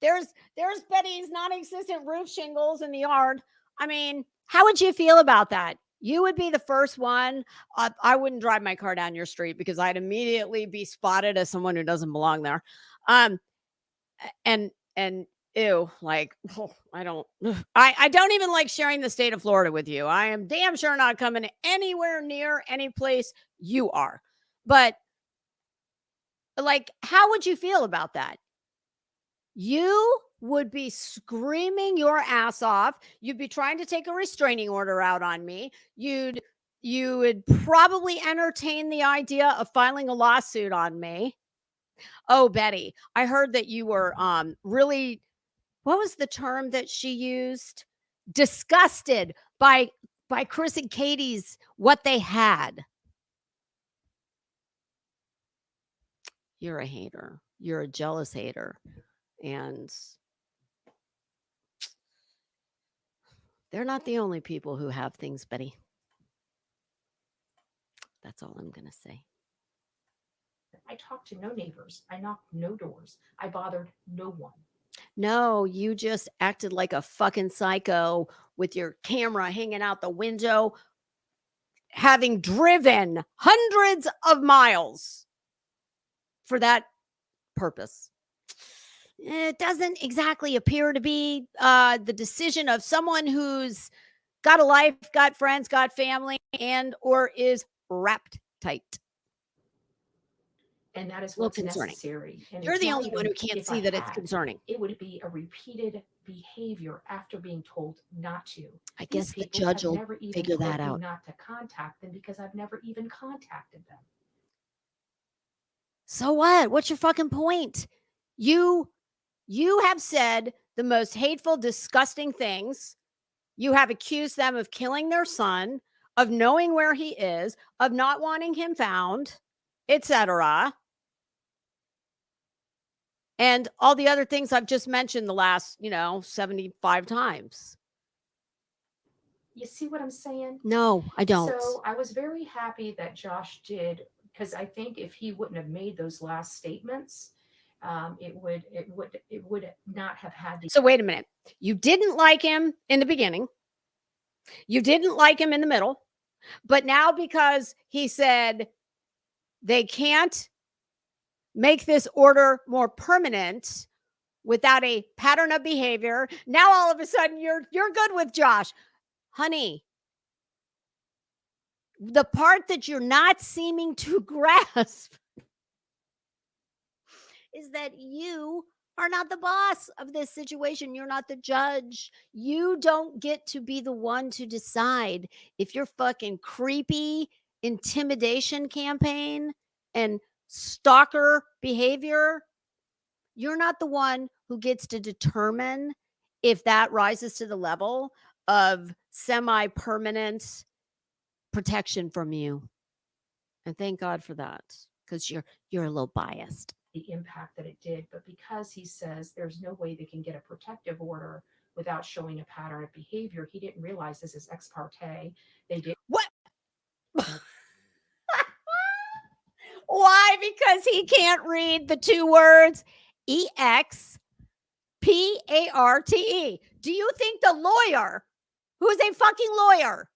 There's Betty's non-existent roof shingles in the yard. I mean, how would you feel about that? You would be the first one. I wouldn't drive my car down your street because I'd immediately be spotted as someone who doesn't belong there. And ew, like, oh, I don't even like sharing the state of Florida with you. I am damn sure not coming anywhere near any place you are. But like, how would you feel about that? You would be screaming your ass off. You'd be trying to take a restraining order out on me. You would probably entertain the idea of filing a lawsuit on me. Oh, Betty, I heard that you were really, what was the term that she used? Disgusted by Chris and Katie's what they had. You're a hater. You're a jealous hater. And they're not the only people who have things, Betty. That's all I'm going to say. I talked to no neighbors. I knocked no doors. I bothered no one. No, you just acted like a fucking psycho with your camera hanging out the window, having driven hundreds of miles for that purpose. It doesn't exactly appear to be the decision of someone who's got a life, got friends, got family, and or is wrapped tight. And that is what's necessary. And you're the only one who can't see that it's concerning. It would be a repeated behavior after being told not to. I guess the judge will figure that out. Not to contact them because I've never even contacted them. So what? What's your fucking point? You have said the most hateful, disgusting things. You have accused them of killing their son, of knowing where he is, of not wanting him found, etc. And all the other things I've just mentioned the last, 75 times. You see what I'm saying? No, I don't. So I was very happy that Josh did, because I think if he wouldn't have made those last statements, it would not have had the. So wait a minute. You didn't like him in the beginning. You didn't like him in the middle. But now because he said they can't make this order more permanent without a pattern of behavior, now all of a sudden you're good with Josh. Honey, the part that you're not seeming to grasp is that you are not the boss of this situation. You're not the judge. You don't get to be the one to decide if your fucking creepy intimidation campaign and stalker behavior, you're not the one who gets to determine if that rises to the level of semi-permanent protection from you. And thank God for that, because you're a little biased. The impact that it did, but because he says there's no way they can get a protective order without showing a pattern of behavior, he didn't realize this is ex parte. They did what? Why? Because he can't read the two words EXPARTE. Do you think the lawyer, who is a fucking lawyer,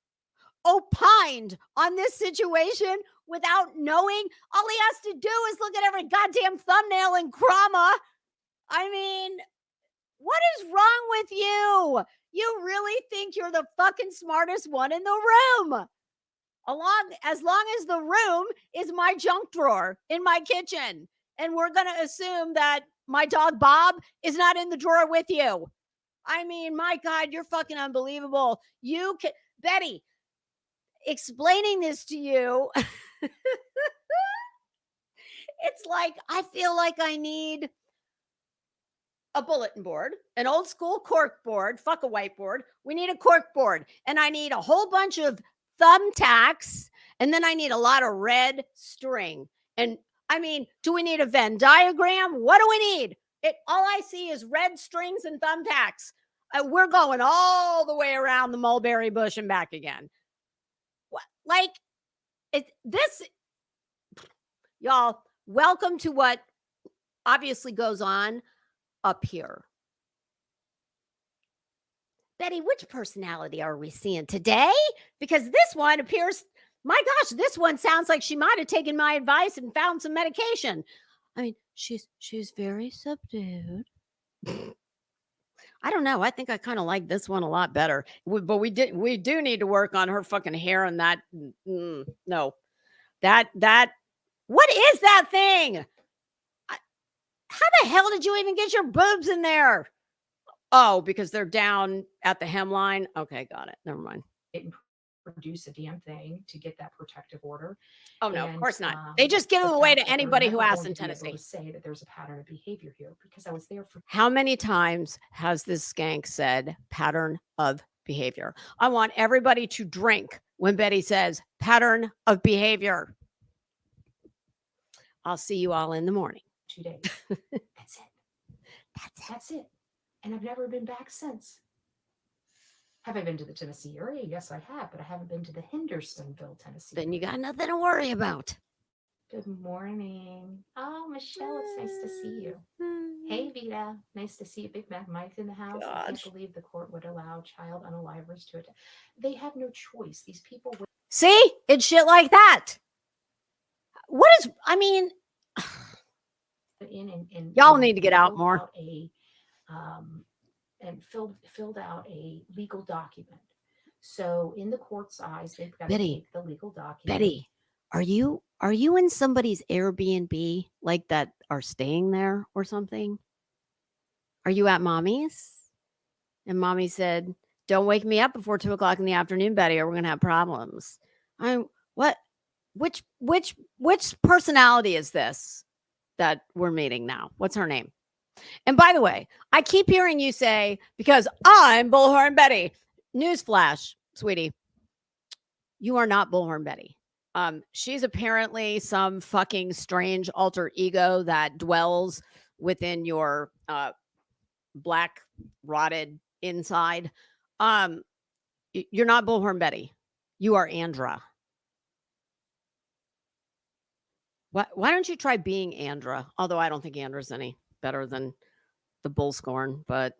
opined on this situation without knowing? All he has to do is look at every goddamn thumbnail in Krama. I mean, what is wrong with you? You really think you're the fucking smartest one in the room? As long as the room is my junk drawer in my kitchen, and we're going to assume that my dog Bob is not in the drawer with you. I mean, my God, you're fucking unbelievable. You can, Betty, explaining this to you, it's like I feel like I need a bulletin board, an old school cork board, fuck a whiteboard. We need a cork board, and I need a whole bunch of thumbtacks, and then I need a lot of red string. And I mean, do we need a Venn diagram? What do we need? All I see is red strings and thumbtacks. We're going all the way around the mulberry bush and back again. What? Like, this, y'all, welcome to what obviously goes on up here. Betty, which personality are we seeing today? Because this one appears, my gosh, this one sounds like she might have taken my advice and found some medication. I mean, she's very subdued. I don't know. I think I kind of like this one a lot better. But we do need to work on her fucking hair and that. No, that. What is that thing? How the hell did you even get your boobs in there? Oh, because they're down at the hemline. Okay, got it. Never mind. Didn't produce a damn thing to get that protective order. Oh no, of course not. They just give them away to anybody who asks in Tennessee. To say that there's a pattern of behavior here, because I was there for. How many times has this skank said pattern of behavior? I want everybody to drink when Betty says pattern of behavior. I'll see you all in the morning. 2 days. That's it. That's it. And I've never been back since. Have I been to the Tennessee area? Yes, I have, but I haven't been to the Hendersonville, Tennessee. Then you got nothing to worry about. Good morning. Oh, Michelle, it's nice to see you. Hey, Vita. Nice to see you. Big Mac Mike's in the house. I can't believe the court would allow child unalivers to attend. They have no choice. These people would. See? It's shit like that. What is, I mean... Y'all need to get out more. And filled out a legal document. So in the court's eyes, they've got Betty, to take the legal document. Betty, are you in somebody's Airbnb like that are staying there or something? Are you at mommy's? And mommy said, "Don't wake me up before 2:00 in the afternoon, Betty, or we're gonna have problems." What? Which personality is this? that we're meeting now. What's her name? And by the way, I keep hearing you say, because I'm Bullhorn Betty. Newsflash, sweetie. You are not Bullhorn Betty. She's apparently some fucking strange alter ego that dwells within your black rotted inside. You're not Bullhorn Betty. You are Andra. Why don't you try being Andra? Although I don't think Andra's any better than the Bullscorn, but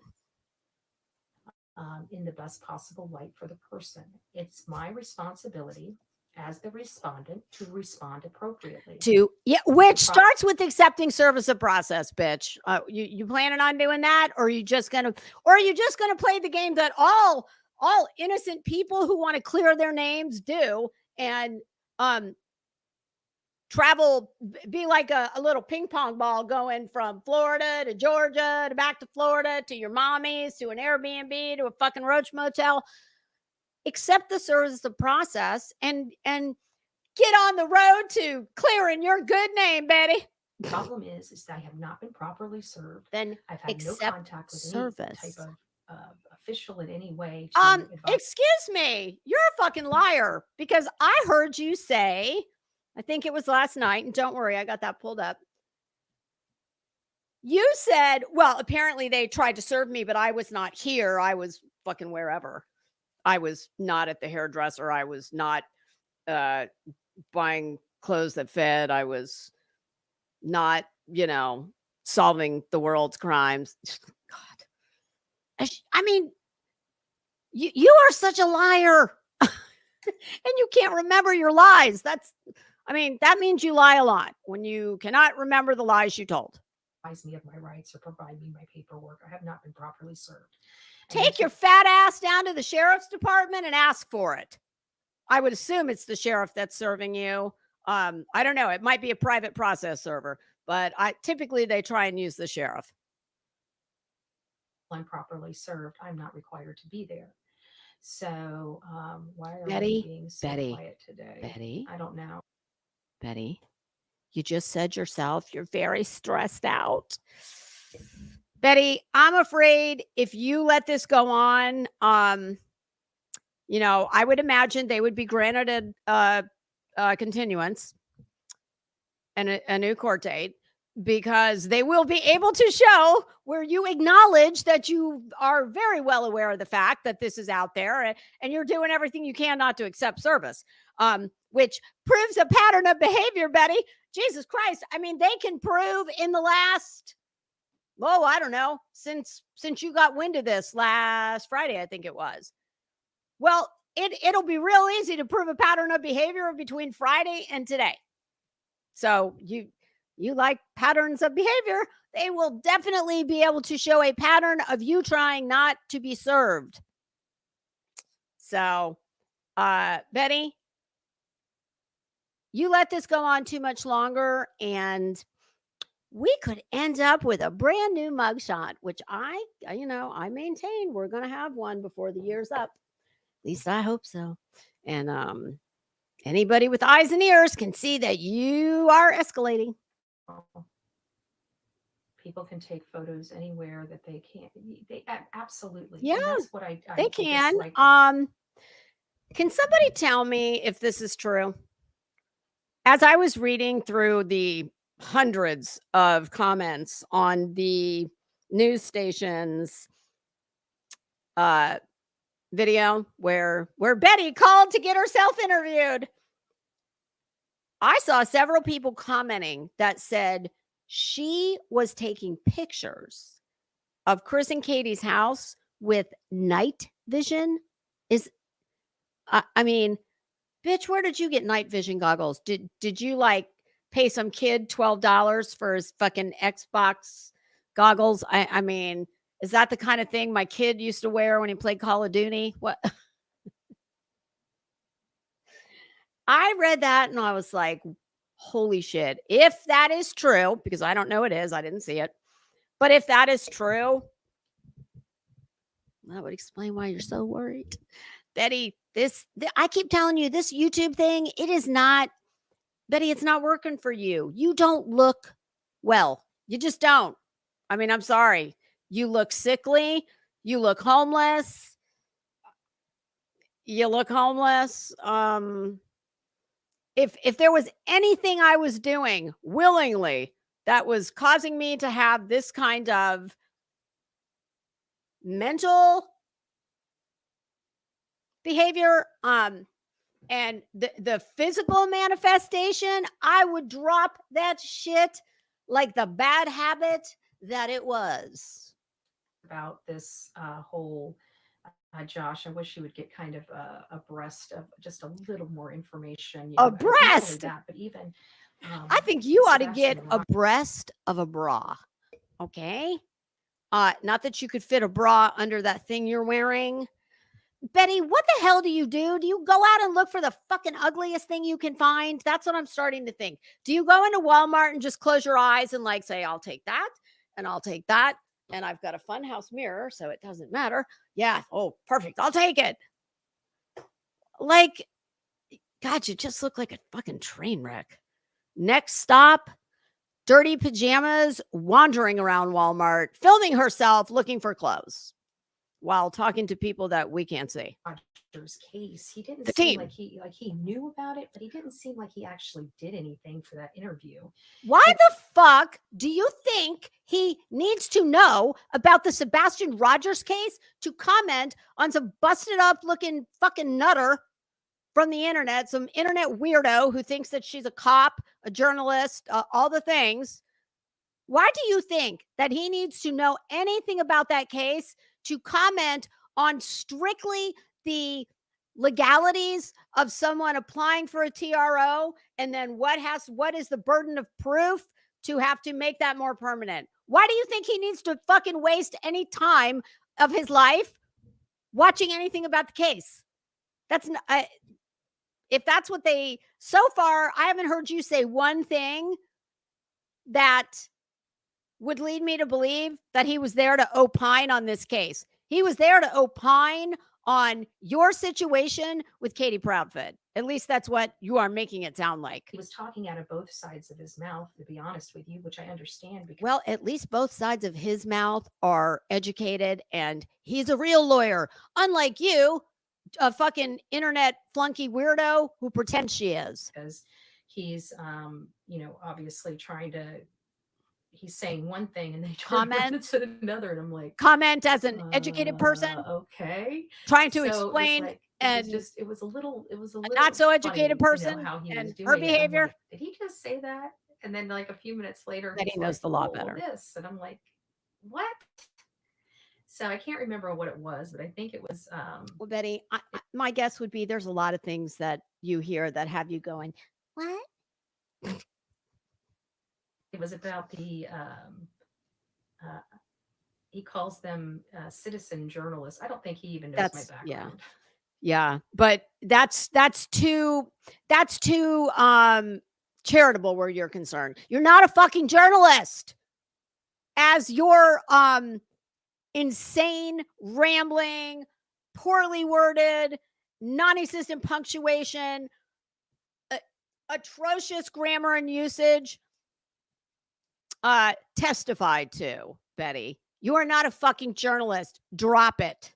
in the best possible light for the person. It's my responsibility as the respondent to respond appropriately. Which starts with accepting service of process, bitch. You planning on doing that, or are you just gonna play the game that all innocent people who want to clear their names do, and travel, be like a little ping pong ball going from Florida to Georgia to back to Florida to your mommy's to an Airbnb to a fucking Roach Motel. Accept the service of process and get on the road to clearing your good name, Betty. The problem is that I have not been properly served. Then I've had no contact with any type of official in any way. Excuse me, you're a fucking liar, because I heard you say, I think it was last night, and don't worry, I got that pulled up. You said, well, apparently they tried to serve me, but I was not here. I was fucking wherever. I was not at the hairdresser. I was not buying clothes that fit. I was not, solving the world's crimes. God. I mean, you are such a liar. And you can't remember your lies. That means you lie a lot when you cannot remember the lies you told. Advise me of my rights or provide me my paperwork. I have not been properly served. Take your fat ass down to the sheriff's department and ask for it. I would assume it's the sheriff that's serving you. I don't know. It might be a private process server, but typically they try and use the sheriff. I'm properly served. I'm not required to be there. So why are Betty, we being so quiet today? Betty, I don't know. Betty, you just said yourself you're very stressed out. Betty, I'm afraid if you let this go on, I would imagine they would be granted a continuance and a new court date, because they will be able to show where you acknowledge that you are very well aware of the fact that this is out there, and you're doing everything you can not to accept service, which proves a pattern of behavior, Betty. Jesus Christ. I mean, they can prove in the last, I don't know, since you got wind of this last Friday, I think it was. Well, it'll be real easy to prove a pattern of behavior between Friday and today. So you like patterns of behavior, they will definitely be able to show a pattern of you trying not to be served. So, Betty, you let this go on too much longer, and we could end up with a brand new mugshot, which I maintain we're going to have one before the year's up. At least I hope so. And anybody with eyes and ears can see that you are escalating. People can take photos anywhere that they can. They absolutely. Yeah, that's what they can. Can somebody tell me if this is true? As I was reading through the hundreds of comments on the news station's video where Betty called to get herself interviewed, I saw several people commenting that said she was taking pictures of Chris and Katie's house with night vision. Bitch, where did you get night vision goggles? Did you pay some kid $12 for his fucking Xbox goggles? I mean, is that the kind of thing my kid used to wear when he played Call of Duty? What? I read that and I was like, holy shit. If that is true, because I don't know it is, I didn't see it. But if that is true, that would explain why you're so worried. Betty, I keep telling you, this YouTube thing, it is not, Betty, it's not working for you. You don't look Well, you just don't. I mean, I'm sorry. You look sickly. You look homeless. You look homeless. If there was anything I was doing willingly that was causing me to have this kind of mental behavior, and the physical manifestation, I would drop that shit like the bad habit that it was. About this whole Josh, I wish you would get kind of abreast of just a little more information. Not only Abreast. that, but even I think you ought to get Sebastian Rogers. abreast of a bra. Okay. Not that you could fit a bra under that thing you're wearing. Betty, what the hell do? Do you go out and look for the fucking ugliest thing you can find? That's what I'm starting to think. Do you go into Walmart and just close your eyes and like say, I'll take that and I'll take that? And I've got a funhouse mirror, so it doesn't matter. Yeah. Oh, perfect. I'll take it. Like, God, you just look like a fucking train wreck. Next stop, dirty pajamas, wandering around Walmart, filming herself looking for clothes while talking to people that we can't see. Rogers case, he didn't The seem team. like he knew about it, but he didn't seem like he actually did anything for that interview. Why the fuck do you think he needs to know about the Sebastian Rogers case to comment on some busted up looking fucking nutter from the internet, some internet weirdo who thinks that she's a cop, a journalist, all the things? Why do you think that he needs to know anything about that case to comment on strictly the legalities of someone applying for a TRO, and then what is the burden of proof to have to make that more permanent? Why do you think he needs to fucking waste any time of his life watching anything about the case? That's not, if that's what they, so far, I haven't heard you say one thing that would lead me to believe that he was there to opine on this case. He was there to opine on your situation with Katie Proudfoot. At least that's what you are making it sound like. He was talking out of both sides of his mouth, to be honest with you, which I understand. Because well, at least both sides of his mouth are educated, and he's a real lawyer, unlike you, a fucking internet flunky weirdo who pretends she is. Because he's, obviously trying to. He's saying one thing and they comment to another, and I'm like, comment as an educated person, okay, trying to explain, it was a little not so educated funny, person, how he and was doing her behavior. Like, did he just say that? And then like a few minutes later, that he knows the law better. This, and I'm like, what? So I can't remember what it was, but I think it was. Well, Betty, my guess would be there's a lot of things that you hear that have you going, what? It was about the, he calls them citizen journalists. I don't think he even knows my background. Yeah. But that's too charitable where you're concerned. You're not a fucking journalist. As your insane, rambling, poorly worded, non-existent punctuation, atrocious grammar and usage testified to, Betty. You are not a fucking journalist. Drop it.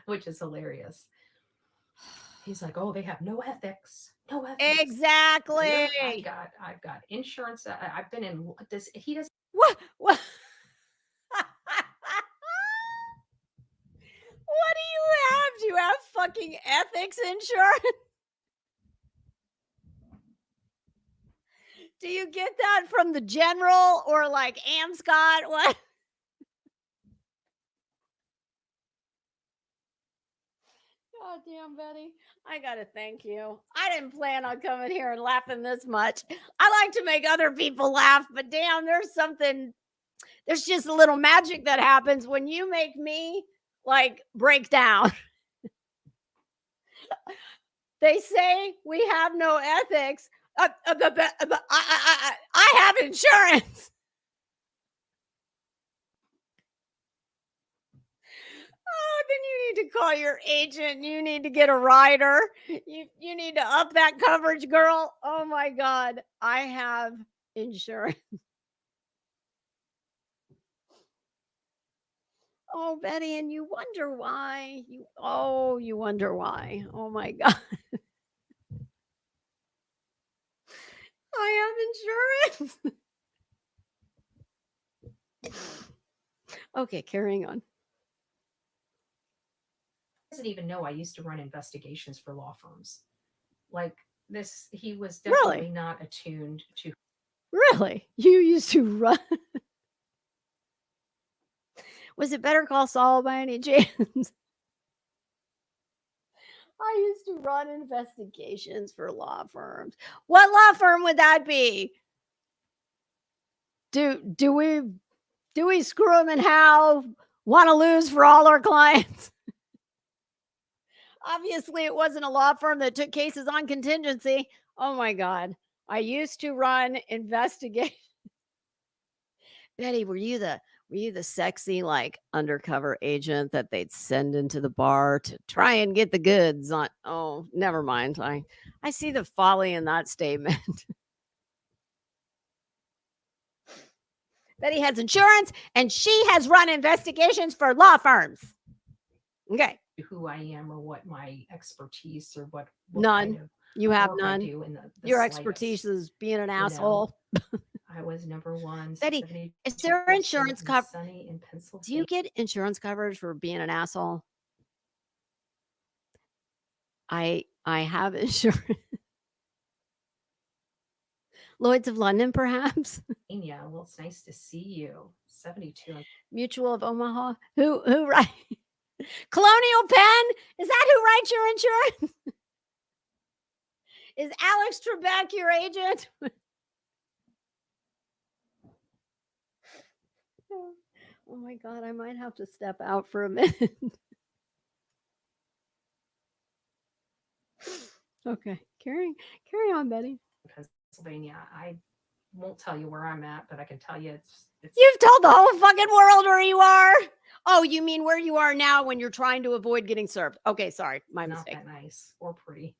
which is hilarious. He's like, oh, they have no ethics. No ethics. Exactly. I've got insurance. I've been in this. He does. What? What do you have? Do you have fucking ethics insurance? Do you get that from the general or like Scott? What? God damn, Betty. I got to thank you. I didn't plan on coming here and laughing this much. I like to make other people laugh, but damn, there's just a little magic that happens when you make me like break down. They say we have no ethics. I have insurance. Oh, then you need to call your agent. You need to get a rider. You need to up that coverage, girl. Oh my God. I have insurance. Oh, Betty, and you wonder why. You wonder why. Oh my God. I have insurance. Okay, carrying on. Doesn't even know I used to run investigations for law firms. Like this, he was definitely Really? not attuned to. Really? You used to run? Was it Better Call Saul by any chance? I used to run investigations for law firms. What law firm would that be? Do we screw them and how want to lose for all our clients? Obviously, it wasn't a law firm that took cases on contingency. Oh my God. I used to run investigations. Betty, were you the sexy like undercover agent that they'd send into the bar to try and get the goods on? Oh, never mind. I see the folly in that statement. Betty has insurance and she has run investigations for law firms. Okay. Who I am or what my expertise or what None. kind of You have work I none. do in the Your slightest. expertise is being an know, asshole. I was number one. Betty, 72 is there West insurance and coverage? Sunny in Do Pennsylvania. you get insurance coverage for being an asshole? I have insurance. Lloyd's of London, perhaps. Well, it's nice to see you. 72. Mutual of Omaha. Who write? Colonial Penn? Is that who writes your insurance? Is Alex Trebek your agent? Oh my God, I might have to step out for a minute. Okay, carry on, Betty. Pennsylvania. I won't tell you where I'm at, but I can tell you it's You've told the whole fucking world where you are. Oh, you mean where you are now when you're trying to avoid getting served? Okay, sorry, my not mistake. that nice or pretty.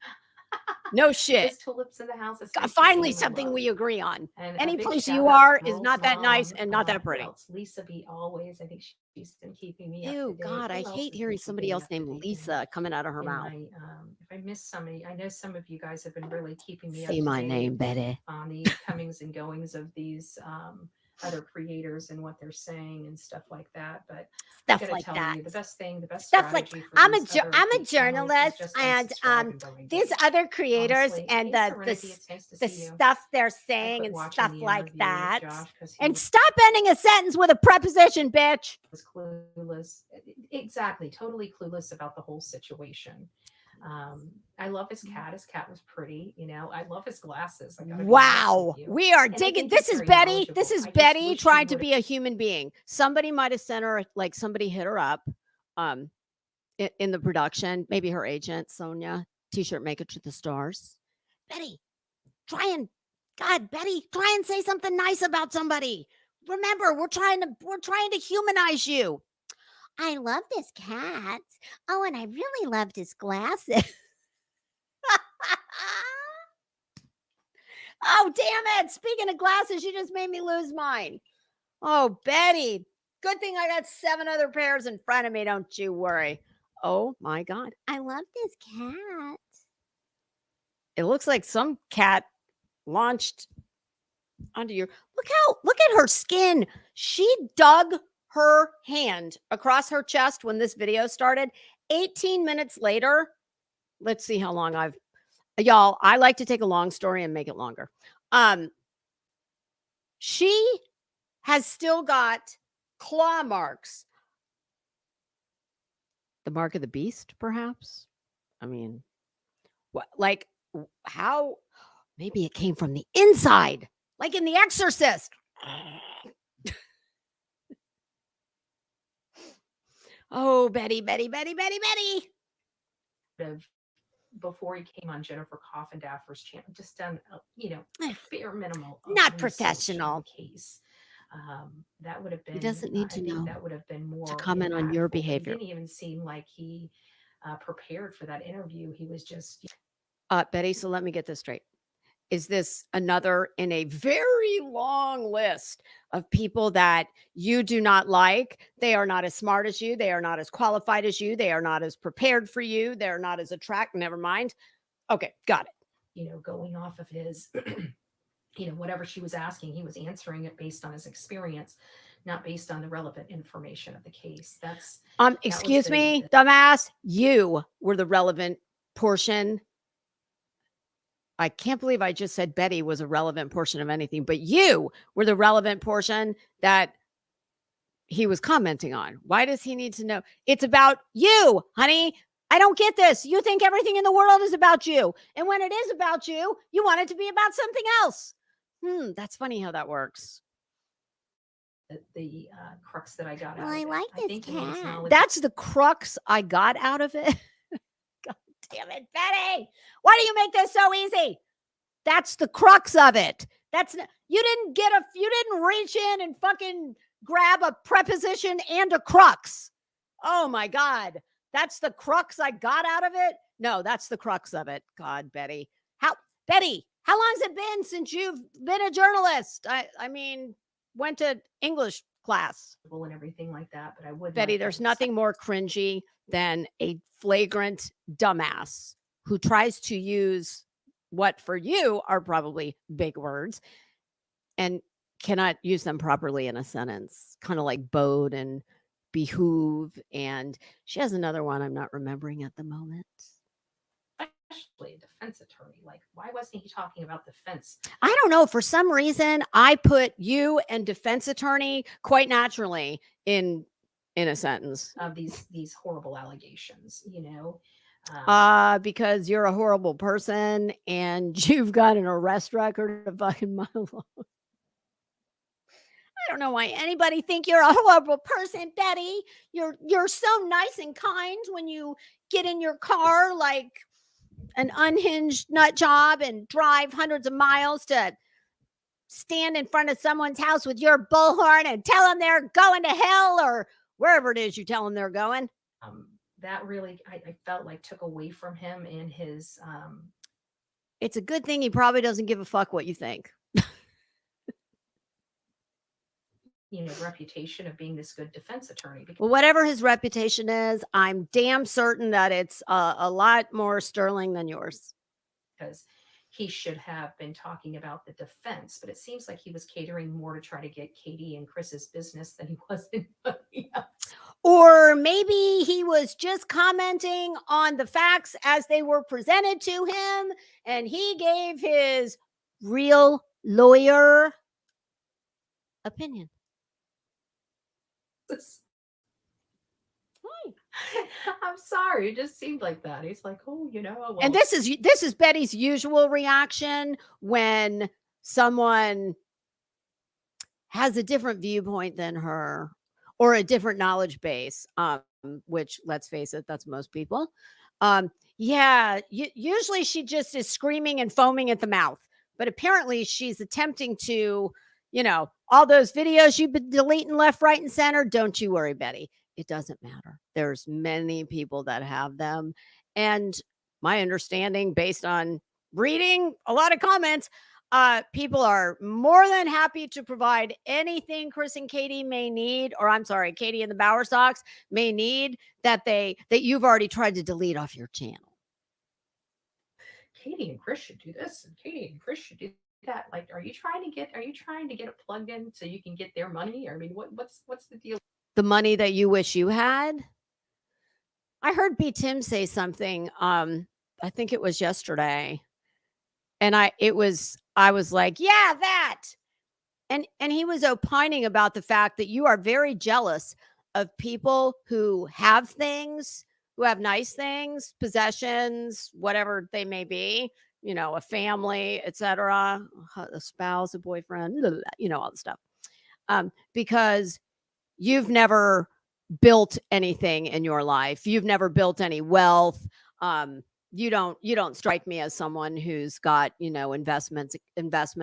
No shit. There's tulips in the house. It's nice to Finally, see them, I something love. we agree on. And Any a big place shout you out are to is Merle's not that nice mom. and not that Who pretty. else? Lisa B. Always. I think she's been keeping me up Ew, to date. God, I Who else hate has hearing been somebody keeping me else up to named date Lisa coming out of her in mouth. my, if I miss somebody, I know some of you guys have been really keeping me up Say to my date name, Betty. on the comings and goings of these other creators and what they're saying and stuff like that. But I Stuff gotta like tell that. you, the best Stuff like strategy for I'm these other I'm a families is journalist, just and unsubscribe and don't these engage. other creators Honestly, and hey, the Serenity, it's nice to the see you. stuff they're I saying quit and watching stuff the like interview that. with Josh because he And stop ending a sentence with a preposition, bitch. was clueless. Exactly, totally clueless about the whole situation. I love his cat. His cat was pretty. I love his glasses. I gotta be honest Wow, with you. we are And I digging. think This he's is very Betty. knowledgeable. This is I just Betty wish he trying to would've- be a human being. Somebody might have sent her, like somebody hit her up, in the production. Maybe her agent, Sonia. T-shirt, make it to the stars. Betty, Betty, try and say something nice about somebody. Remember, we're trying to humanize you. I love this cat. Oh, and I really loved his glasses. Oh, damn it. Speaking of glasses, you just made me lose mine. Oh, Betty. Good thing I got 7 other pairs in front of me. Don't you worry. Oh, my God. I love this cat. It looks like some cat launched onto your. Look at her skin. She dug her hand across her chest when this video started. 18 minutes later, let's see how long y'all, I like to take a long story and make it longer. She has still got claw marks. The mark of the beast, perhaps? I mean, what, like, how? Maybe it came from the inside, like in The Exorcist. Oh, Betty. Before he came on Jennifer Coffindaffer's channel, just done, bare minimal. Not research on professional. the case. That would have He been, doesn't need I to think know that would have been to more comment on your impactful. But he behavior. didn't even seem like he prepared for that interview. He was just, Betty, so let me get this straight. Is this another in a very long list of people that you do not like? They are not as smart as you. They are not as qualified as you. They are not as prepared for you. They're not as attractive. Never mind. Okay, got it. going off of his, whatever she was asking, he was answering it based on his experience, not based on the relevant information of the case. That was Excuse me, dumbass. You were the relevant portion. I can't believe I just said Betty was a relevant portion of anything, but you were the relevant portion that he was commenting on. Why does he need to know? It's about you, honey. I don't get this. You think everything in the world is about you. And when it is about you, you want it to be about something else. That's funny how that works. the crux that I got Well, out of I it. like I this think, it was cat. knowledge. That's the crux I got out of it. God damn it, Betty. Why do you make this so easy? That's the crux of it. You didn't reach in and fucking grab a preposition and a crux. Oh my God. That's the crux I got out of it? No, that's the crux of it. God, Betty. Betty, how long's it been since you've been a journalist? I mean, went to English class. And everything like that, but I would, Betty, there's nothing more cringy than a flagrant dumbass who tries to use what for you are probably big words and cannot use them properly in a sentence, kind of like bode and behoove. And she has another one I'm not remembering at the moment. especially a defense attorney. Like, why wasn't he talking about defense? I don't know. For some reason, I put you and defense attorney quite naturally in a sentence of these horrible allegations, because you're a horrible person and you've got an arrest record of fucking mile long. I don't know why anybody think you're a horrible person, Betty. You're so nice and kind when you get in your car like an unhinged nut job and drive hundreds of miles to stand in front of someone's house with your bullhorn and tell them they're going to hell or wherever it is you tell them they're going. That really, I felt like took away from him and his. It's a good thing he probably doesn't give a fuck what you think. Reputation of being this good defense attorney. Well, whatever his reputation is, I'm damn certain that it's a lot more sterling than yours. Because he should have been talking about the defense, but it seems like he was catering more to try to get Katie and Chris's business than he was anybody else. Or maybe he was just commenting on the facts as they were presented to him, and he gave his real lawyer opinion. I'm sorry, it just seemed like that. He's like, oh, well. And this is Betty's usual reaction when someone has a different viewpoint than her or a different knowledge base, which, let's face it, that's most people. Usually she just is screaming and foaming at the mouth, but apparently she's attempting to, all those videos you've been deleting left, right, and center. Don't you worry, Betty. It doesn't matter. There's many people that have them. And my understanding, based on reading a lot of comments, people are more than happy to provide anything Chris and Katie may need, or I'm sorry, Katie and the Bowerstocks may need that you've already tried to delete off your channel. Katie and Chris should do this, and Katie and Chris should do that. Like, are you trying to get it plugged in so you can get their money? I mean, what's the deal? The money that you wish you had? I heard B. Tim say something. I think it was yesterday. And I was like, yeah, that. And he was opining about the fact that you are very jealous of people who have things, who have nice things, possessions, whatever they may be, a family, etc., a spouse, a boyfriend, all the stuff. Because you've never built anything in your life. You've never built any wealth. you don't strike me as someone who's got, investment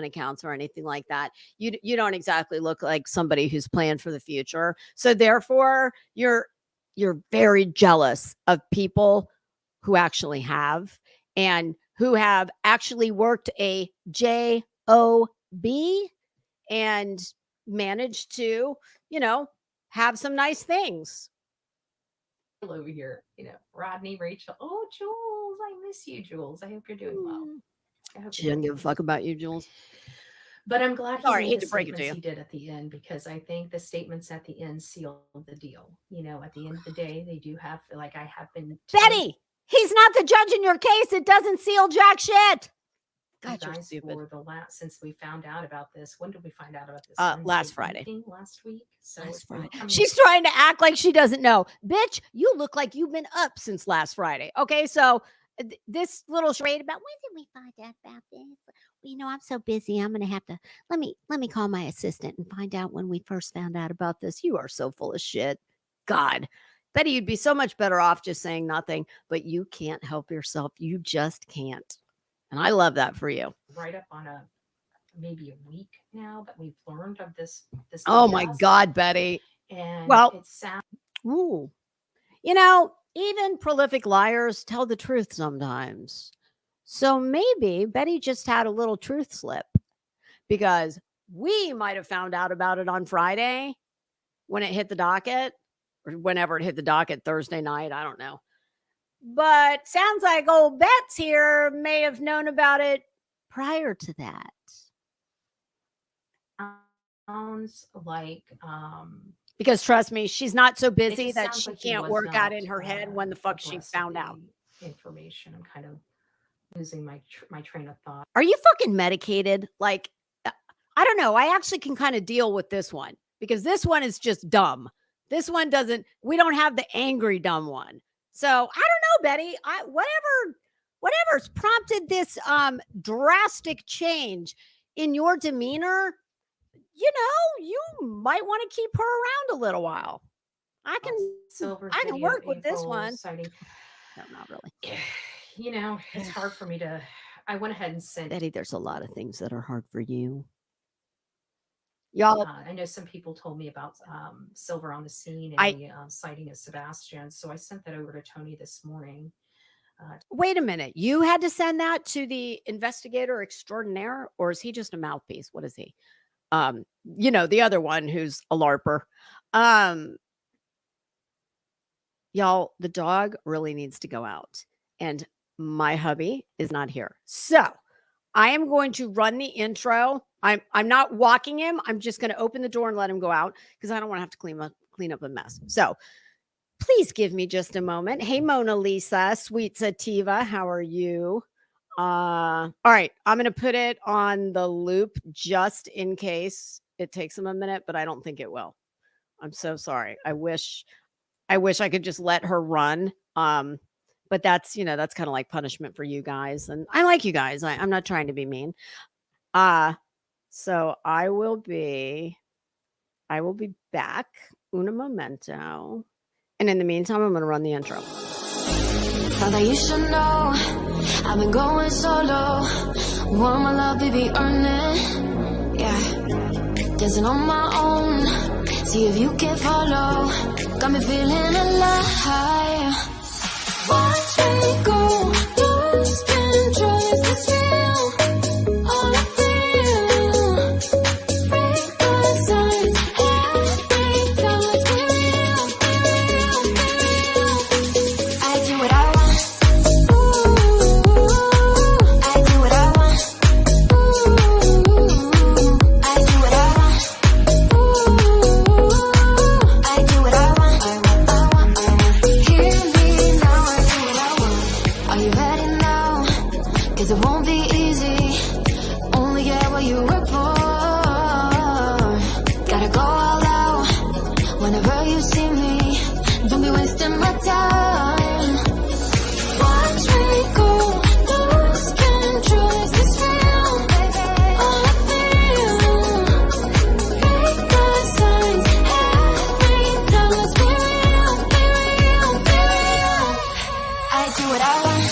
accounts or anything like that. You don't exactly look like somebody who's planned for the future. So therefore, you're very jealous of people who actually have, and who have actually worked a job and managed to, have some nice things. Over here, Rodney, Rachel. Oh, Jules, I miss you, Jules. I hope you're doing well. She doesn't give a fuck about you, Jules. But I'm glad he Sorry, I made hate the to break it to statements you. he did at the end, because I think the statements at the end sealed the deal. At the end of the day, they do have, like I have been Betty, he's not the judge in your case. It doesn't seal jack shit. God, you're guys stupid. for the last, since we found out about this. When did we find out about this? Last Friday. Last week. So Last if we're Friday. coming- She's trying to act like she doesn't know. Bitch, you look like you've been up since last Friday. Okay, so this little charade about when did we find out about this? Well, I'm so busy. I'm gonna have to let me call my assistant and find out when we first found out about this. You are so full of shit. God, Betty, you'd be so much better off just saying nothing, but you can't help yourself. You just can't. And I love that for you. right up on maybe a week now that we've learned of this. Oh my BS. God, Betty. And Well- it sounds Ooh. Even prolific liars tell the truth sometimes. So maybe Betty just had a little truth slip, because we might have found out about it on Friday when it hit the docket, or whenever it hit the docket, Thursday night. I don't know. But sounds like old Bets here may have known about it prior to that. sounds like Because trust me, she's not so it busy just that sounds she like he can't was work out not, in her head when the fuck she abreast of found out. the information. I'm kind of losing my train of thought. Are you fucking medicated? Like, I don't know. I actually can kind of deal with this one, because this one is just dumb. This one we don't have the angry dumb one. So I don't know, Betty. Whatever's prompted this drastic change in your demeanor, you might want to keep her around a little while. I can work with this one. Citing, No, not really. It's hard for me to. I went ahead and sent. Betty, there's a lot of things that are hard for you. Y'all, I know some people told me about Silver on the Scene and the sighting of Sebastian, so I sent that over to Tony this morning. wait a minute. You had to send that to the investigator extraordinaire, or is he just a mouthpiece? What is he? The other one who's a LARPer. Y'all, the dog really needs to go out, and my hubby is not here. So I am going to run the intro. I'm not walking him. I'm just going to open the door and let him go out, because I don't want to have to clean up a mess. So please give me just a moment. Hey, Mona Lisa, sweet sativa, how are you? All right, I'm going to put it on the loop just in case it takes him a minute, but I don't think it will. I'm so sorry. I wish I could just let her run. But that's kind of like punishment for you guys. And I like you guys. I'm not trying to be mean. So I will be back. Una momento. And in the meantime, I'm going to run the intro. Thought that you should know I've been going solo. Want my love, baby, earn it. Yeah, dancing on my own. See if you can follow. Got me feeling alive. Watch me go. Lose control. Is this real? All I feel. Break the signs. Every time it's real, real, real. I do what I want. Ooh, I do what I want. Ooh, I do what I want. Ooh, I do what I want. I want. Hear me now. I do what I want. Are you ready now? 'Cause it won't be easy. Only get what you work for. Gotta go all out whenever you see me. Don't be wasting my time. Watch me go. Lose control. Is this real? All I feel. Break the signs. Every time let's be real, be real, be real. I do what I want.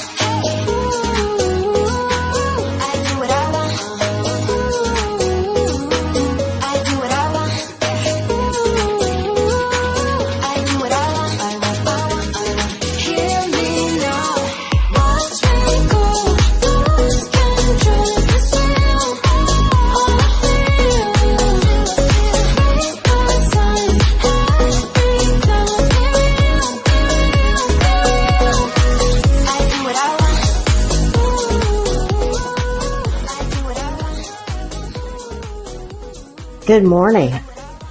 Good morning.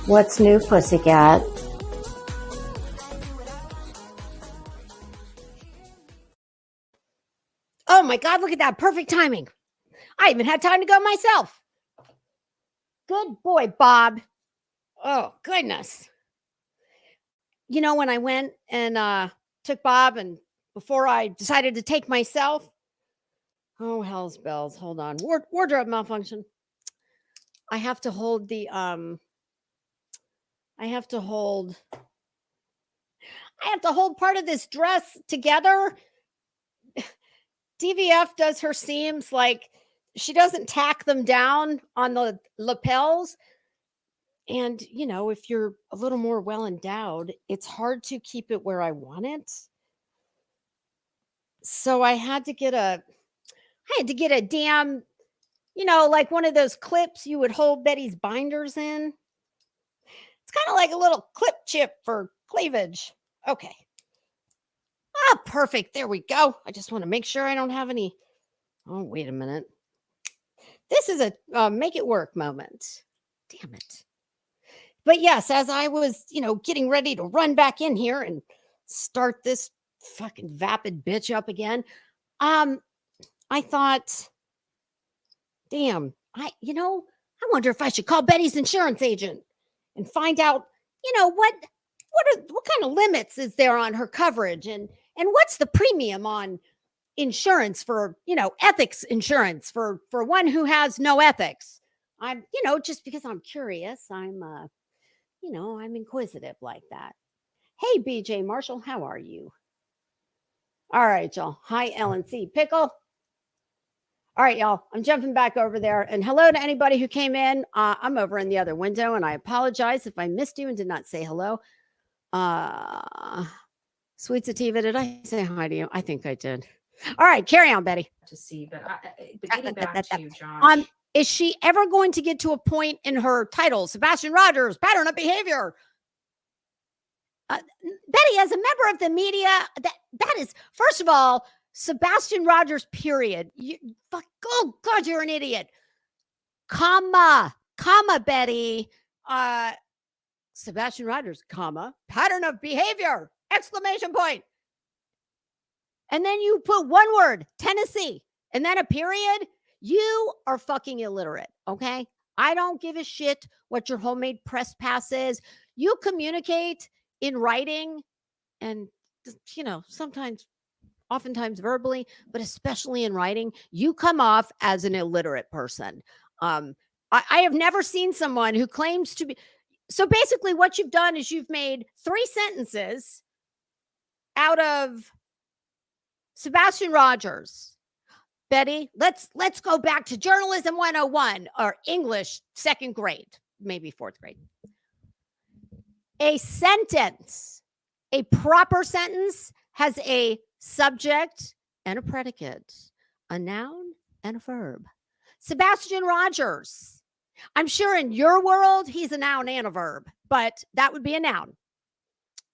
What's new, pussycat? Oh my God, look at that. Perfect timing. I even had time to go myself. Good boy, Bob. Oh, goodness. You know, when I went and took Bob, and before I decided to take myself, oh, hell's bells. Hold on. Wardrobe malfunction. I have to hold part of this dress together. DVF does her seams like she doesn't tack them down on the lapels. And, you know, if you're a little more well endowed, it's hard to keep it where I want it. So I had to get a damn, you know, like one of those clips you would hold Betty's binders in. It's kind of like a little clip chip for cleavage. Okay. Ah, perfect. There we go. I just want to make sure I don't have any. Oh, wait a minute. This is a make it work moment. Damn it. But yes, as I was, you know, getting ready to run back in here and start this fucking vapid bitch up again, I thought, damn, I wonder if I should call Betty's insurance agent and find out, you know, what kind of limits is there on her coverage, and what's the premium on insurance for, you know, ethics insurance for one who has no ethics. I'm, you know, just because I'm curious, I'm I'm inquisitive like that. Hey, BJ Marshall, how are you? All right, y'all. Hi, LNC Pickle. All right, y'all. I'm jumping back over there. And hello to anybody who came in. I'm over in the other window, and I apologize if I missed you and did not say hello. Sweet Sativa, did I say hi to you? I think I did. All right, carry on, Betty. To see, but getting back to John. Is she ever going to get to a point in her title, Sebastian Rogers, pattern of behavior? Betty, as a member of the media, that is, first of all, Sebastian Rogers, period. Oh, God, you're an idiot. Comma, Betty. Sebastian Rogers, comma, pattern of behavior, exclamation point. And then you put one word, Tennessee, and then a period. You are fucking illiterate, okay? I don't give a shit what your homemade press pass is. You communicate in writing and, you know, oftentimes verbally, but especially in writing, you come off as an illiterate person. I have never seen someone who claims to be. So basically what you've done is you've made 3 sentences out of Sebastian Rogers. Betty, let's go back to journalism 101 or English 2nd grade, maybe 4th grade. A sentence, a proper sentence, has a subject and a predicate, a noun and a verb. Sebastian Rogers, I'm sure in your world he's a noun and a verb, but that would be a noun,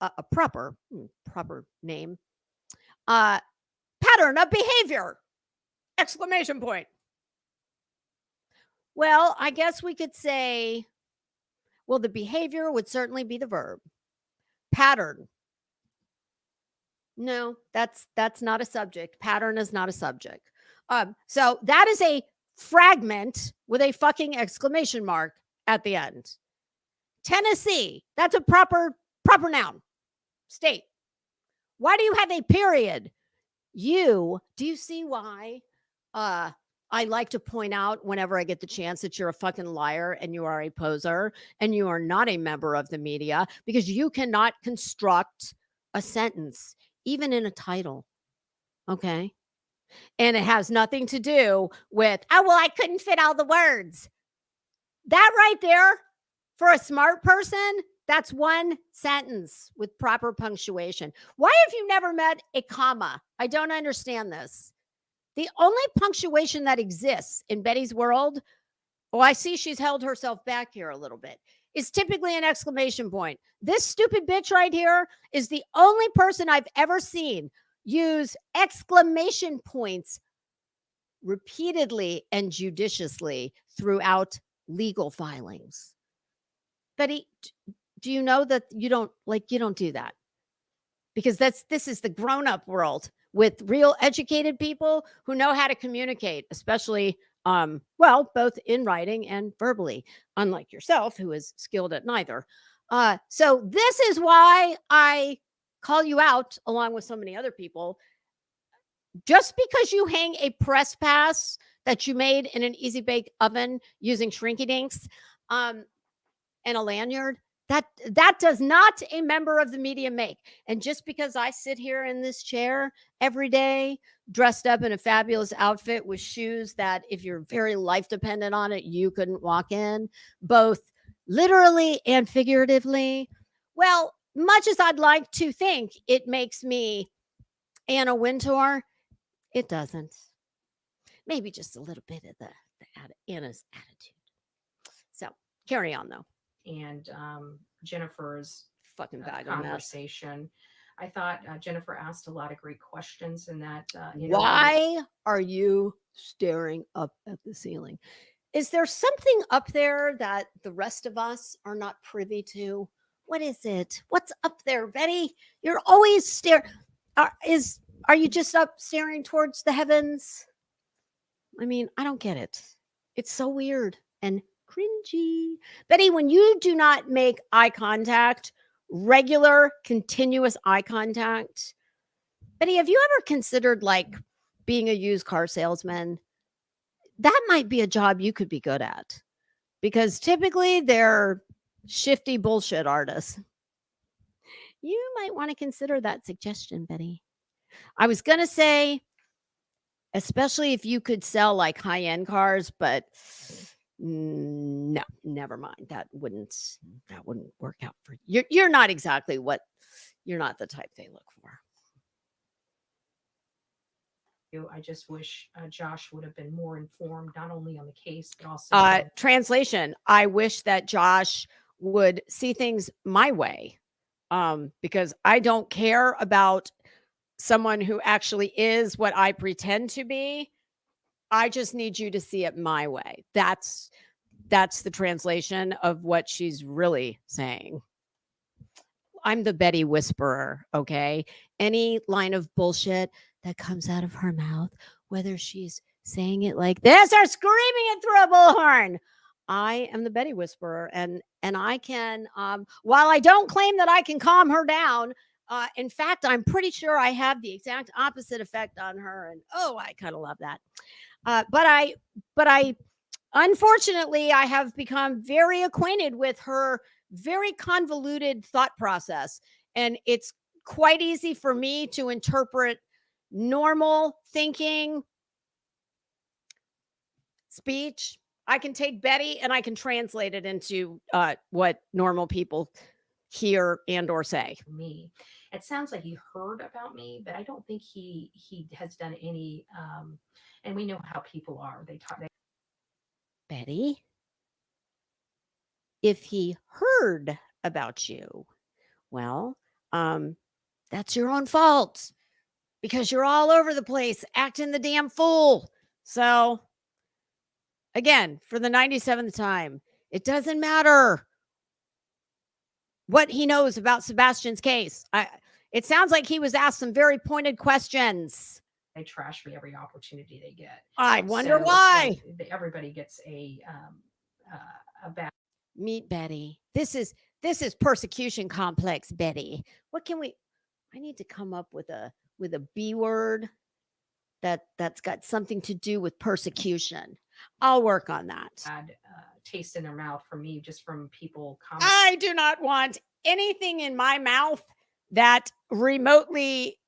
a proper name. Pattern of behavior, exclamation point. Well, I guess we could say, well, the behavior would certainly be the verb. Pattern. No, that's not a subject. Pattern is not a subject. So that is a fragment with a fucking exclamation mark at the end. Tennessee, that's a proper noun. State. Why do you have a period? Do you see why I like to point out whenever I get the chance that you're a fucking liar and you are a poser and you are not a member of the media, because you cannot construct a sentence, even in a title. Okay. And it has nothing to do with, oh, well, I couldn't fit all the words. That right there, for a smart person, that's one sentence with proper punctuation. Why have you never met a comma? I don't understand this. The only punctuation that exists in Betty's world, oh, I see she's held herself back here a little bit, is typically an exclamation point. This stupid bitch right here is the only person I've ever seen use exclamation points repeatedly and judiciously throughout legal filings. Betty, do you know that you don't do that? Because this is the grown-up world with real educated people who know how to communicate, especially well, both in writing and verbally, unlike yourself, who is skilled at neither. So this is why I call you out along with so many other people. Just because you hang a press pass that you made in an easy bake oven using shrinky dinks and a lanyard, that does not a member of the media make. And just because I sit here in this chair every day dressed up in a fabulous outfit with shoes that if your very life dependent on it, you couldn't walk in, both literally and figuratively, well, much as I'd like to think it makes me Anna Wintour, it doesn't. Maybe just a little bit of the Anna's attitude. So carry on though. And Jennifer's Fucking bag of mess. conversation. I thought Jennifer asked a lot of great questions, and that why are you staring up at the ceiling? Is there something up there that the rest of us are not privy to? What is it? What's up there, Betty? You're always staring. Are you just up staring towards the heavens? I mean, I don't get it. It's so weird and cringy. Betty, when you do not make eye contact, regular, continuous eye contact, Betty, have you ever considered like being a used car salesman? That might be a job you could be good at, because typically they're shifty bullshit artists. You might want to consider that suggestion, Betty. I was going to say, especially if you could sell like high-end cars, but no, never mind. That wouldn't work out for you. You're not exactly you're not the type they look for. I just wish Josh would have been more informed, not only on the case, but also translation. I wish that Josh would see things my way, because I don't care about someone who actually is what I pretend to be. I just need you to see it my way. That's the translation of what she's really saying. I'm the Betty whisperer, okay? Any line of bullshit that comes out of her mouth, whether she's saying it like this or screaming it through a bullhorn, I am the Betty whisperer, and I can, while I don't claim that I can calm her down, in fact, I'm pretty sure I have the exact opposite effect on her, and I kind of love that. But I, unfortunately, I have become very acquainted with her very convoluted thought process, and it's quite easy for me to interpret normal thinking speech. I can take Betty and I can translate it into what normal people hear and or say. Me. It sounds like he heard about me, but I don't think he has done any. And we know how people are. They talk. Betty, if he heard about you, well, that's your own fault, because you're all over the place acting the damn fool. So again, for the 97th time, it doesn't matter what he knows about Sebastian's case. It sounds like he was asked some very pointed questions. They trash me every opportunity they get. I wonder why. Everybody gets a bad. Meet Betty. This is persecution complex, Betty. What can we? I need to come up with a B word that's got something to do with persecution. I'll work on that. Bad taste in their mouth from me, just from people commenting. I do not want anything in my mouth that remotely.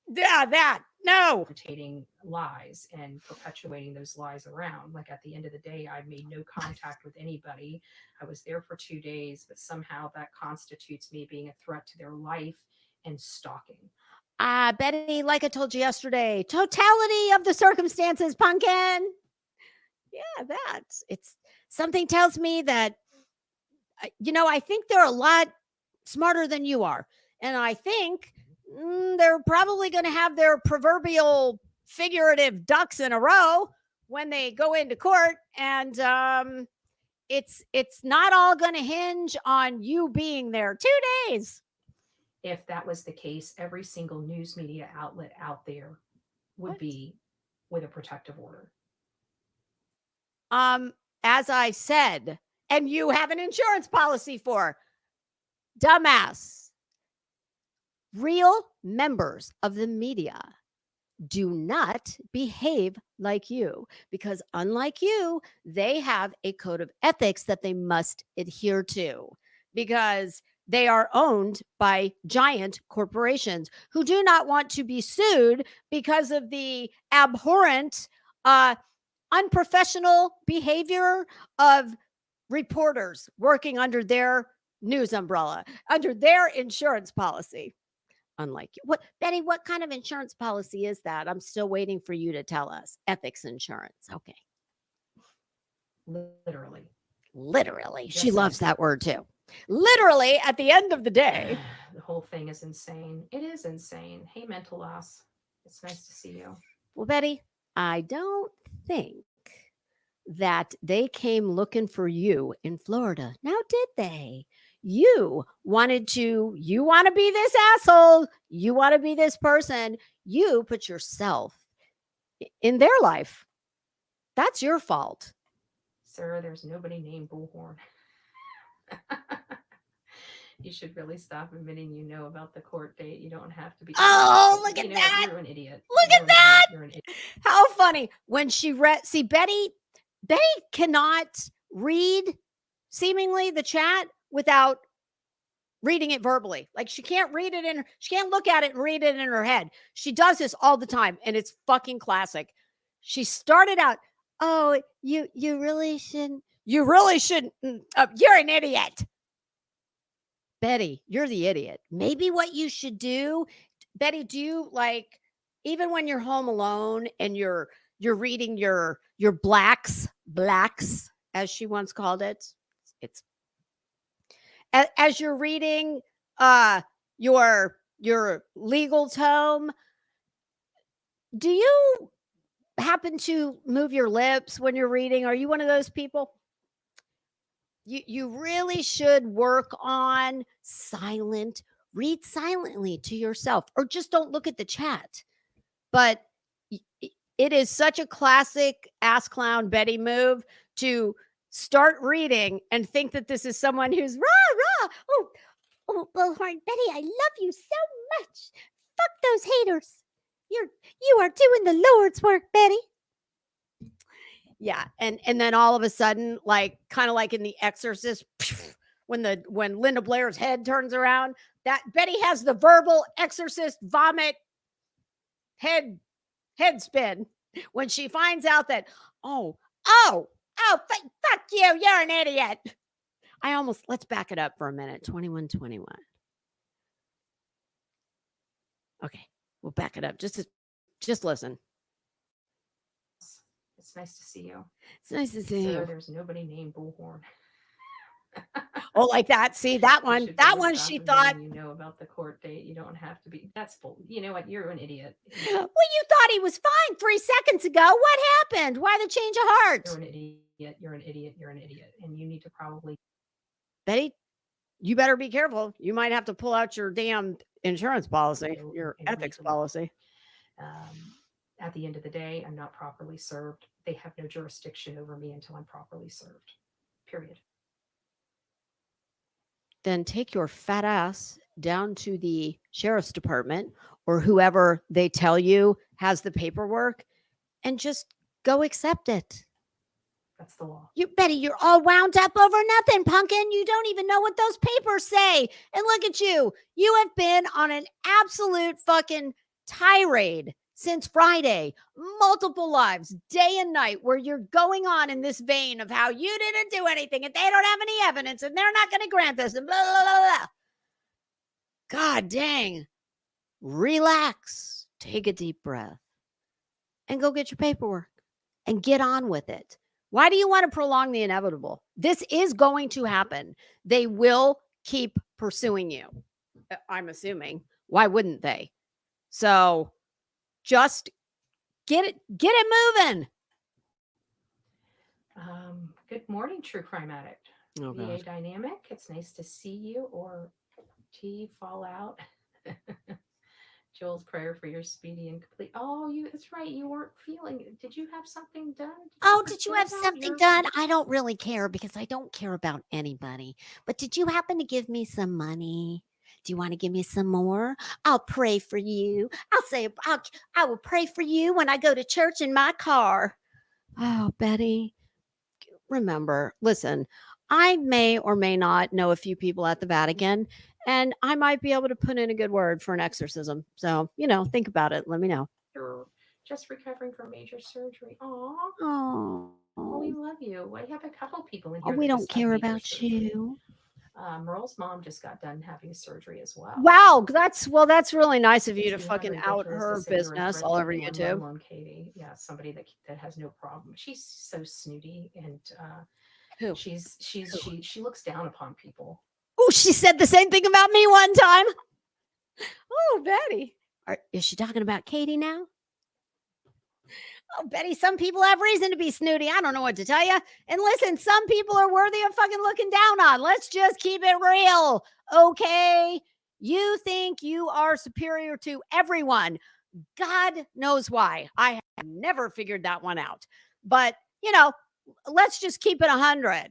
Yeah, that. No. Perpetuating lies and perpetuating those lies around. Like at the end of the day, I made no contact with anybody. I was there for 2 days, but somehow that constitutes me being a threat to their life and stalking. Betty, like I told you yesterday, totality of the circumstances, pumpkin. Yeah, it's something tells me that, I think they're a lot smarter than you are. And I think they're probably going to have their proverbial figurative ducks in a row when they go into court. And it's not all going to hinge on you being there 2 days. If that was the case, every single news media outlet out there would What? be with a protective order. As I said, and you have an insurance policy for, dumbass. Real members of the media do not behave like you, because unlike you, they have a code of ethics that they must adhere to, because they are owned by giant corporations who do not want to be sued because of the abhorrent, unprofessional behavior of reporters working under their news umbrella, under their insurance policy. Unlike you. What, Betty, what kind of insurance policy is that? I'm still waiting for you to tell us. Ethics insurance. Okay. Literally. Literally. She Just loves like that word too. Literally, at the end of the day. the whole thing is insane. It is insane. Hey, mental loss. It's nice to see you. Well, Betty, I don't think that they came looking for you in Florida. Now, did they? You want to be this asshole. You want to be this person. You put yourself in their life. That's your fault. Sir, there's nobody named Bullhorn. You should really stop admitting you know about the court date. You don't have to be. Oh, look at that. You're an idiot. Look at that. You're an idiot. How funny. When she read, see, Betty cannot read seemingly the chat without reading it verbally. Like she can't read it she can't look at it and read it in her head. She does this all the time, and it's fucking classic. She started out, oh, you really shouldn't. You really shouldn't. You're an idiot. Betty, you're the idiot. Maybe what you should do, Betty, do you like, even when you're home alone and you're reading your blacks, as she once called it. It's as you're reading your legal tome, do you happen to move your lips when you're reading? Are you one of those people? You really should work on read silently to yourself, or just don't look at the chat. But it is such a classic ass clown Betty move to start reading and think that this is someone who's rah. Oh, Bullhorn Betty, I love you so much. Fuck those haters. You are doing the Lord's work, Betty. Yeah, and then all of a sudden, like kind of like in The Exorcist, when Linda Blair's head turns around, that Betty has the verbal exorcist vomit head spin when she finds out that fuck you, you're an idiot. Let's back it up for a minute. 2121. Okay, we'll back it up. Just listen. It's nice to see you. It's nice to see Sir, you. there's nobody named Bullhorn. Oh, like that. See that one. That one she thought. You know about the court date. You don't have to be. That's bull. You know what? You're an idiot. Well, you thought he was fine 3 seconds ago. What happened? Why the change of heart? You're an idiot. You're an idiot. You're an idiot. And you need to probably. Betty, you better be careful. You might have to pull out your damn insurance policy, your ethics policy. At the end of the day, I'm not properly served. They have no jurisdiction over me until I'm properly served. Period. Then take your fat ass down to the sheriff's department or whoever they tell you has the paperwork and just go accept it. That's the law. Betty, you're all wound up over nothing, pumpkin. You don't even know what those papers say. And look at you. You have been on an absolute fucking tirade since Friday, multiple lives, day and night, where you're going on in this vein of how you didn't do anything and they don't have any evidence and they're not going to grant this and blah, blah, blah, blah. God dang. Relax. Take a deep breath and go get your paperwork and get on with it. Why do you want to prolong the inevitable? This is going to happen. They will keep pursuing you. I'm assuming. Why wouldn't they? So get it moving. Good Good morning, true crime addict. Oh VA God. dynamic. It's nice to see you. Or T fall out. Joel's prayer for your speedy and complete. Oh, you. That's right. You weren't feeling. Did you have something done? Did you Oh, did you forget have about something your? done? I don't really care because I don't care about anybody. But did you happen to give me some money? Do you want to give me some more? I'll pray for you. I will pray for you when I go to church in my car. Oh, Betty, remember, listen, I may or may not know a few people at the Vatican, and I might be able to put in a good word for an exorcism. So, think about it. Let me know. You're just recovering from major surgery. Aw. Oh, Well, we love you. I have a couple people in oh, here we that don't just had care major about surgery. you. Merle's mom just got done having surgery as well. Wow, that's really nice of you It's to beyond fucking out ridiculous to her say you're a business threat all to over anyone, let YouTube. alone Katie. Yeah, somebody that has no problem. She's so snooty, and Who? she looks down upon people. Oh, she said the same thing about me one time. Oh, Betty. Is she talking about Katie now? Oh, Betty, some people have reason to be snooty. I don't know what to tell you. And listen, some people are worthy of fucking looking down on. Let's just keep it real. Okay. You think you are superior to everyone. God knows why. I have never figured that one out. But, let's just keep it 100.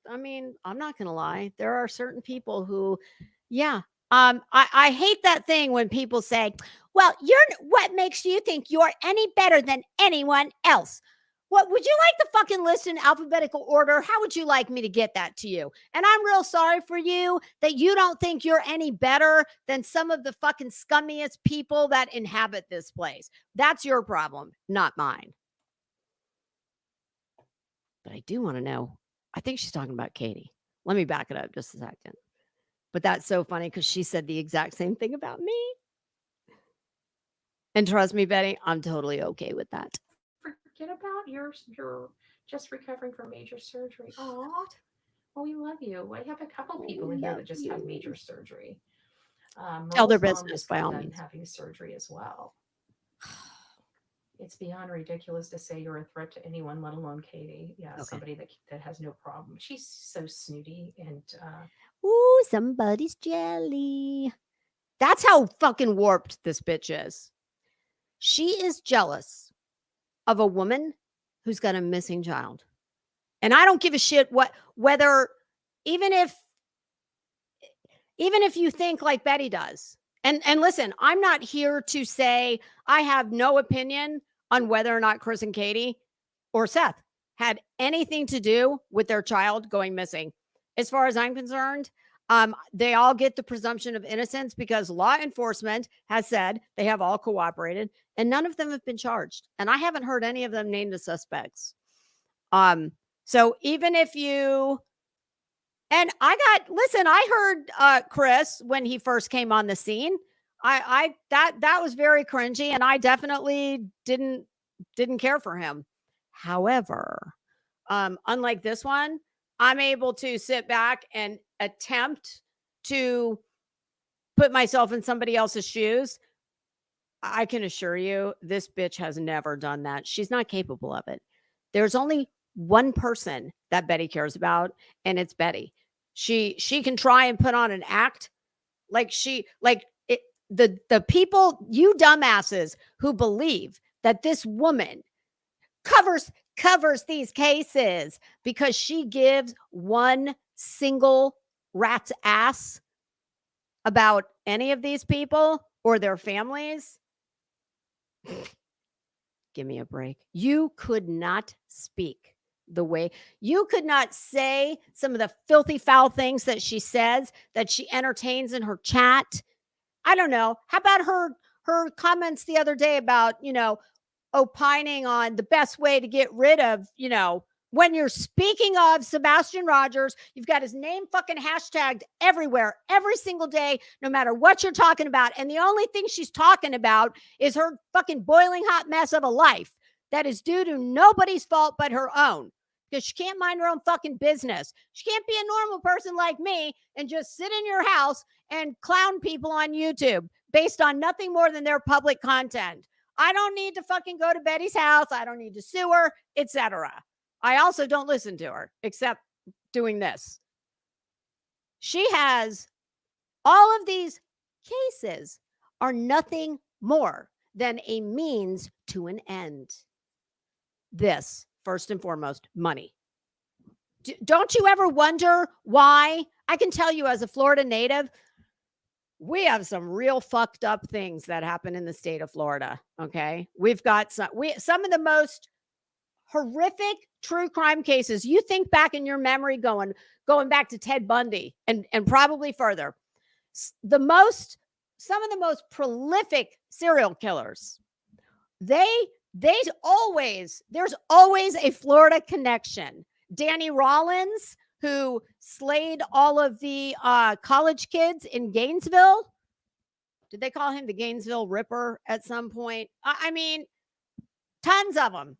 I mean, I'm not going to lie. There are certain people who, yeah. I hate that thing when people say, well, what makes you think you're any better than anyone else? What would you like to fucking list in alphabetical order? How would you like me to get that to you? And I'm real sorry for you that you don't think you're any better than some of the fucking scummiest people that inhabit this place. That's your problem, not mine. But I do want to know. I think she's talking about Katie. Let me back it up just a second. But that's so funny because she said the exact same thing about me. And trust me, Betty, I'm totally okay with that. Forget about you're just recovering from major surgery. Aw. Well, we love you. I have a couple people in here that just had major surgery. Tell their Merle's mom business just by got all done means. having surgery as well. It's beyond ridiculous to say you're a threat to anyone, let alone Katie. Yeah, Okay. somebody that has no problem. She's so snooty, and Ooh, somebody's jelly. That's how fucking warped this bitch is. She is jealous of a woman who's got a missing child. And I don't give a shit whether even if you think like Betty does. And listen, I'm not here to say I have no opinion on whether or not Chris and Katie or Seth had anything to do with their child going missing. As far as I'm concerned, they all get the presumption of innocence because law enforcement has said they have all cooperated and none of them have been charged. And I haven't heard any of them named as suspects. So even if you and I heard Chris when he first came on the scene. That was very cringy, and I definitely didn't care for him. However, unlike this one, I'm able to sit back and attempt to put myself in somebody else's shoes. I can assure you, this bitch has never done that. She's not capable of it. There's only one person that Betty cares about, and it's Betty. She can try and put on an act the people, you dumbasses who believe that this woman covers these cases because she gives one single rat's ass about any of these people or their families. Give me a break. You could not speak the way you could not say some of the filthy foul things that she says, that she entertains in her chat. I don't know. How about her comments the other day about, opining on the best way to get rid of, when you're speaking of Sebastian Rogers, you've got his name fucking hashtagged everywhere, every single day, no matter what you're talking about. And the only thing she's talking about is her fucking boiling hot mess of a life that is due to nobody's fault but her own. Because she can't mind her own fucking business. She can't be a normal person like me and just sit in your house and clown people on YouTube based on nothing more than their public content. I don't need to fucking go to Betty's house. I don't need to sue her, etc. I also don't listen to her except doing this. She has all of these cases are nothing more than a means to an end. This, first and foremost, money. Don't you ever wonder why? I can tell you as a Florida native, we have some real fucked up things that happen in the state of Florida. Okay. We've got some of the most horrific true crime cases. You think back in your memory going back to Ted Bundy and probably further. Some of the most prolific serial killers, there's always a Florida connection. Danny Rollins, who slayed all of the college kids in Gainesville. Did they call him the Gainesville Ripper at some point? I mean, tons of them.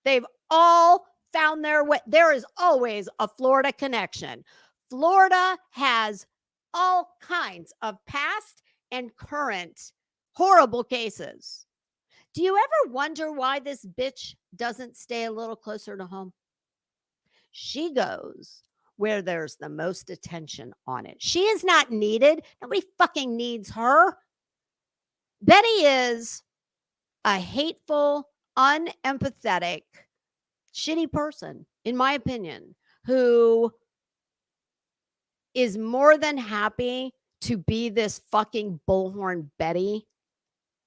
They've all found their way. There is always a Florida connection. Florida has all kinds of past and current horrible cases. Do you ever wonder why this bitch doesn't stay a little closer to home? She goes where there's the most attention on it. She is not needed. Nobody fucking needs her. Betty is a hateful, unempathetic, shitty person, in my opinion, who is more than happy to be this fucking bullhorn Betty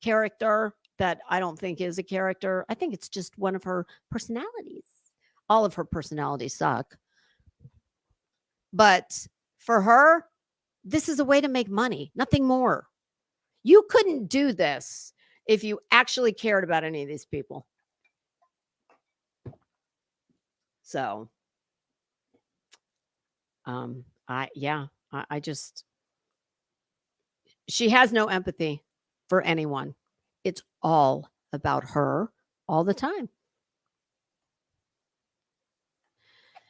character that I don't think is a character. I think it's just one of her personalities. All of her personalities suck. But for her, this is a way to make money, nothing more. You couldn't do this if you actually cared about any of these people. So, I just, she has no empathy for anyone. It's all about her all the time.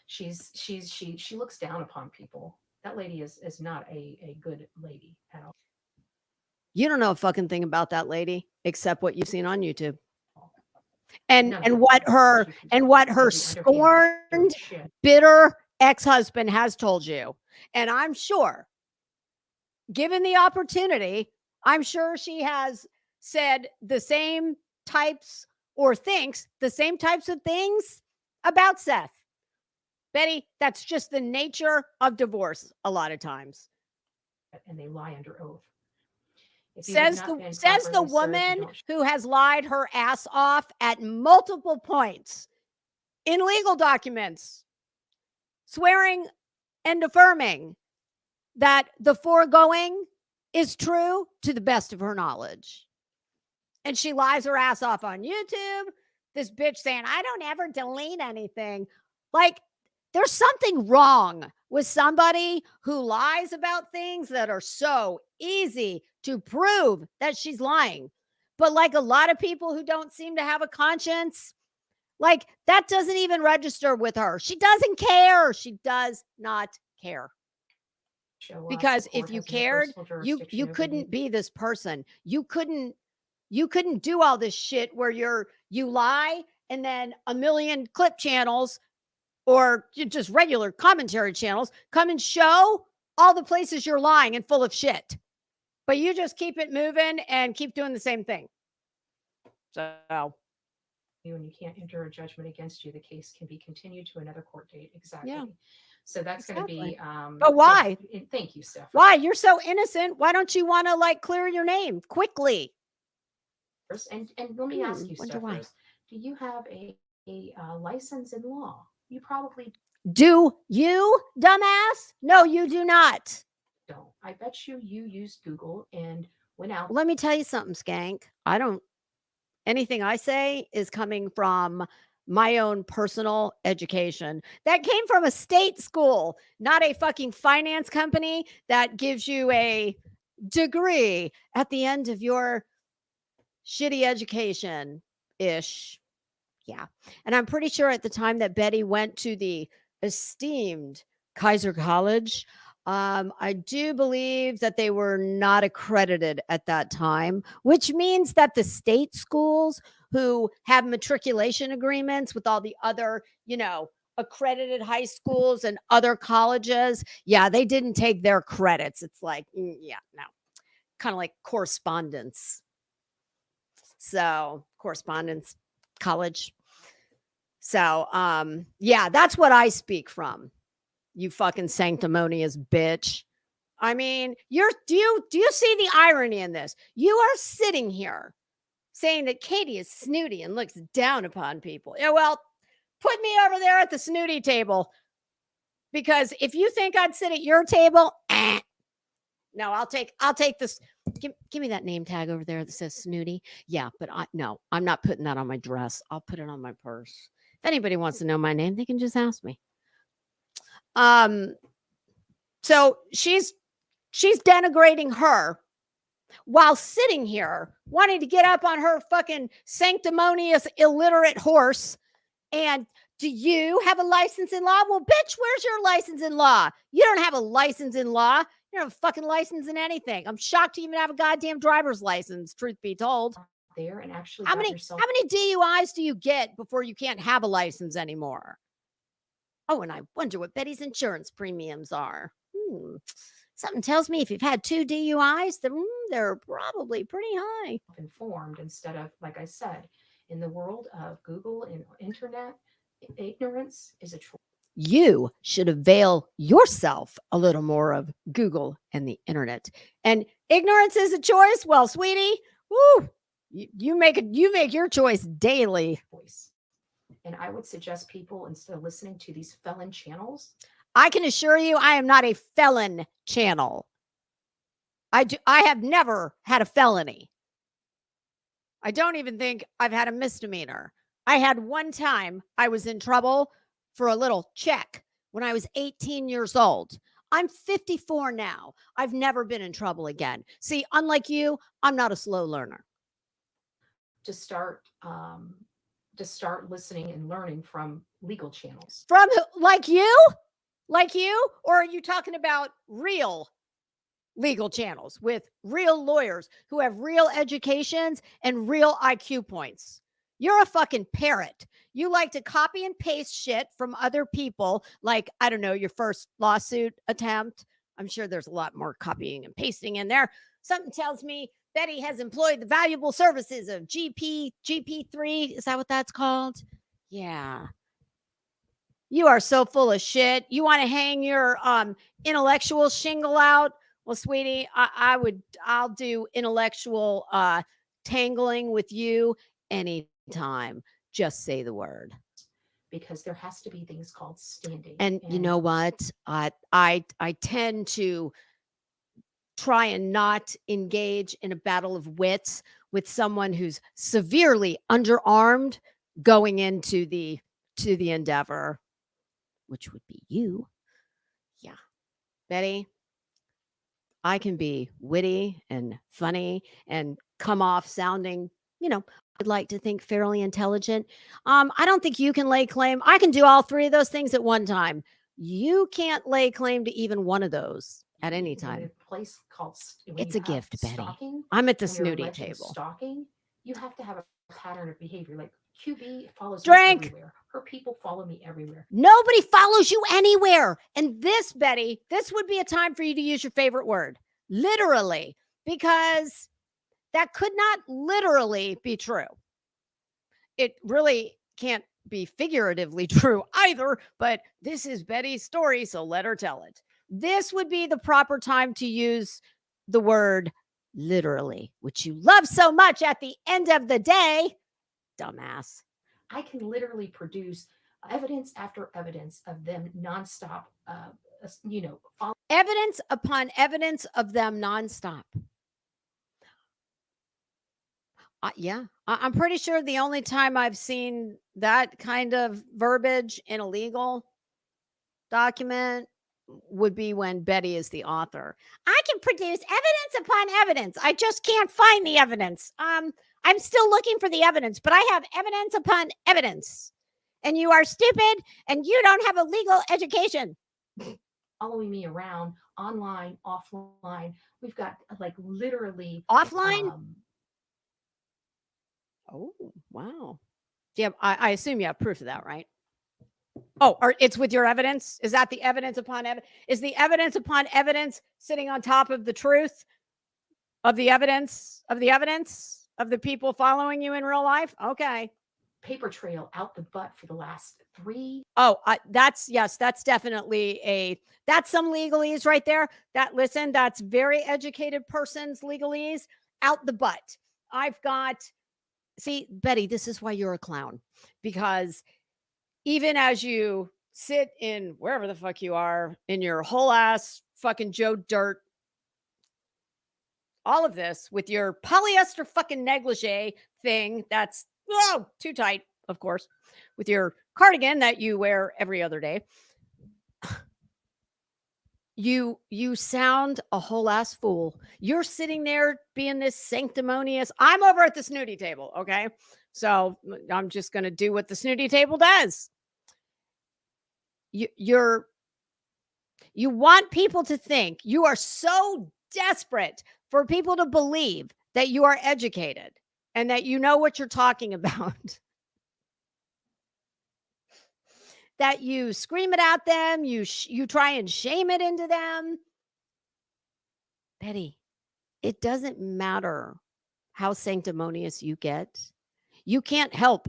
She looks down upon people. That lady is not a good lady at all. You don't know a fucking thing about that lady except what you've seen on YouTube. And what her scorned, bitter ex-husband has told you. And I'm sure, given the opportunity, I'm sure she has said the same types or thinks the same types of things about Seth. Betty, that's just the nature of divorce a lot of times. And they lie under oath. Says the woman who has lied her ass off at multiple points in legal documents, swearing and affirming that the foregoing is true to the best of her knowledge. And she lies her ass off on YouTube. This bitch saying, I don't ever delete anything. Like, there's something wrong with somebody who lies about things that are so easy to prove that she's lying. But like a lot of people who don't seem to have a conscience, like that doesn't even register with her. She doesn't care. She does not care. Because if you cared, you couldn't be this person. You couldn't do all this shit where you lie and then a million clip channels or just regular commentary channels come and show all the places you're lying and full of shit. But you just keep it moving and keep doing the same thing. So when you can't enter a judgment against you, the case can be continued to another court date. Exactly. Yeah. So that's going to be. But why? Yeah, thank you, Steph. Why? You're so innocent. Why don't you want to like clear your name quickly? And let me ask you, Steph, first, do you have a license in law? You probably do. You, dumbass? No, you do not. Don't. I bet you used Google and went out. Let me tell you something, skank. Anything I say is coming from my own personal education that came from a state school, not a fucking finance company that gives you a degree at the end of your shitty education-ish. Yeah. And I'm pretty sure at the time that Betty went to the esteemed Kaiser College, I do believe that they were not accredited at that time, which means that the state schools who have matriculation agreements with all the other, accredited high schools and other colleges, yeah, they didn't take their credits. It's like, yeah, no, kind of like correspondence. So, correspondence college. So, yeah, that's what I speak from. You fucking sanctimonious bitch. I mean, do you see the irony in this? You are sitting here saying that Katie is snooty and looks down upon people. Yeah, well, put me over there at the snooty table, because if you think I'd sit at your table, no, I'll take this. Give me that name tag over there that says snooty. Yeah, but no, I'm not putting that on my dress. I'll put it on my purse. If anybody wants to know my name, they can just ask me. So she's denigrating her while sitting here wanting to get up on her fucking sanctimonious illiterate horse. And do you have a license in law? Well, bitch, where's your license in law? You don't have a license in law. You don't have a fucking license in anything. I'm shocked to even have a goddamn driver's license, truth be told. There and actually how many DUIs do you get before you can't have a license anymore? Oh, and I wonder what Betty's insurance premiums are. Something tells me if you've had 2 DUIs, they're probably pretty high. Informed instead of, like I said, in the world of Google and internet, ignorance is a choice. You should avail yourself a little more of Google and the internet. And ignorance is a choice. Well, sweetie, woo, you make your choice daily. And I would suggest people, instead of listening to these felon channels, I can assure you I am not a felon channel. I have never had a felony. I don't even think I've had a misdemeanor. I had one time I was in trouble for a little check when I was 18 years old. I'm 54 now. I've never been in trouble again. See, unlike you, I'm not a slow learner. To start listening and learning from legal channels. From like you? Or are you talking about real legal channels with real lawyers who have real educations and real IQ points? You're a fucking parrot. You like to copy and paste shit from other people, like, I don't know, your first lawsuit attempt. I'm sure there's a lot more copying and pasting in there. Something tells me Betty has employed the valuable services of GP3. Is that what that's called? Yeah. You are so full of shit. You want to hang your intellectual shingle out? Well, sweetie, I'll do intellectual tangling with you anytime. Just say the word. Because there has to be things called standing. And you know what? I tend to try and not engage in a battle of wits with someone who's severely underarmed going into the endeavor, which would be you. Yeah. Betty, I can be witty and funny and come off sounding, I'd like to think fairly intelligent. I don't think you can lay claim. I can do all 3 of those things at one time. You can't lay claim to even one of those at any time. In a place called it's a gift, Betty. I'm at the snooty table. Stalking, you have to have a pattern of behavior. Like QB follows me everywhere. Her people follow me everywhere. Nobody follows you anywhere. And this, Betty, this would be a time for you to use your favorite word, literally, because that could not literally be true. It really can't be figuratively true either, but this is Betty's story, so let her tell it. This would be the proper time to use the word literally, which you love so much at the end of the day, dumbass. I can literally produce evidence after evidence of them nonstop, evidence upon evidence of them nonstop. Yeah, I'm pretty sure the only time I've seen that kind of verbiage in a legal document would be when Betty is the author. I can produce evidence upon evidence. I just can't find the evidence. I'm still looking for the evidence, but I have evidence upon evidence. And you are stupid and you don't have a legal education. Following me around online, offline. We've got like literally Offline? um, Oh, wow. Yeah, I assume you have proof of that, right? Oh, or it's with your evidence? Is that the evidence upon evidence? Is the evidence upon evidence sitting on top of the truth of the evidence of the evidence of the people following you in real life? Okay. paper trail out the butt for the last 3. Oh, that's yes, that's definitely that's some legalese right there. Listen, that's very educated person's legalese out the butt. I've got See, Betty, this is why you're a clown, because even as you sit in wherever the fuck you are in your whole ass fucking Joe Dirt, all of this with your polyester fucking negligee thing that's too tight, of course, with your cardigan that you wear every other day. You sound a whole ass fool. You're sitting there being this sanctimonious. I'm over at the snooty table, okay? So I'm just going to do what the snooty table does. You want people to think, you are so desperate for people to believe that you are educated and that you know what you're talking about. That you scream it at them, you try and shame it into them. Betty, it doesn't matter how sanctimonious you get. You can't help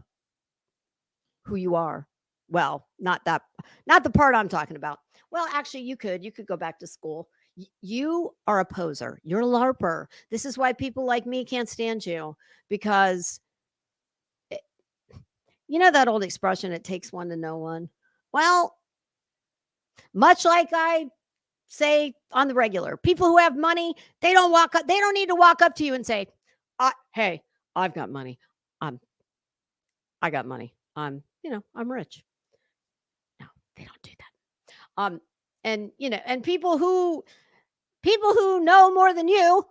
who you are. Well, not the part I'm talking about. Well, actually, you could go back to school. You are a poser. You're a LARPer. This is why people like me can't stand you, because you know that old expression, it takes one to know one. Well, much like I say on the regular, people who have money, they don't need to walk up to you and say, hey, I've got money. I got money. I'm rich. No, they don't do that. And and people who know more than you,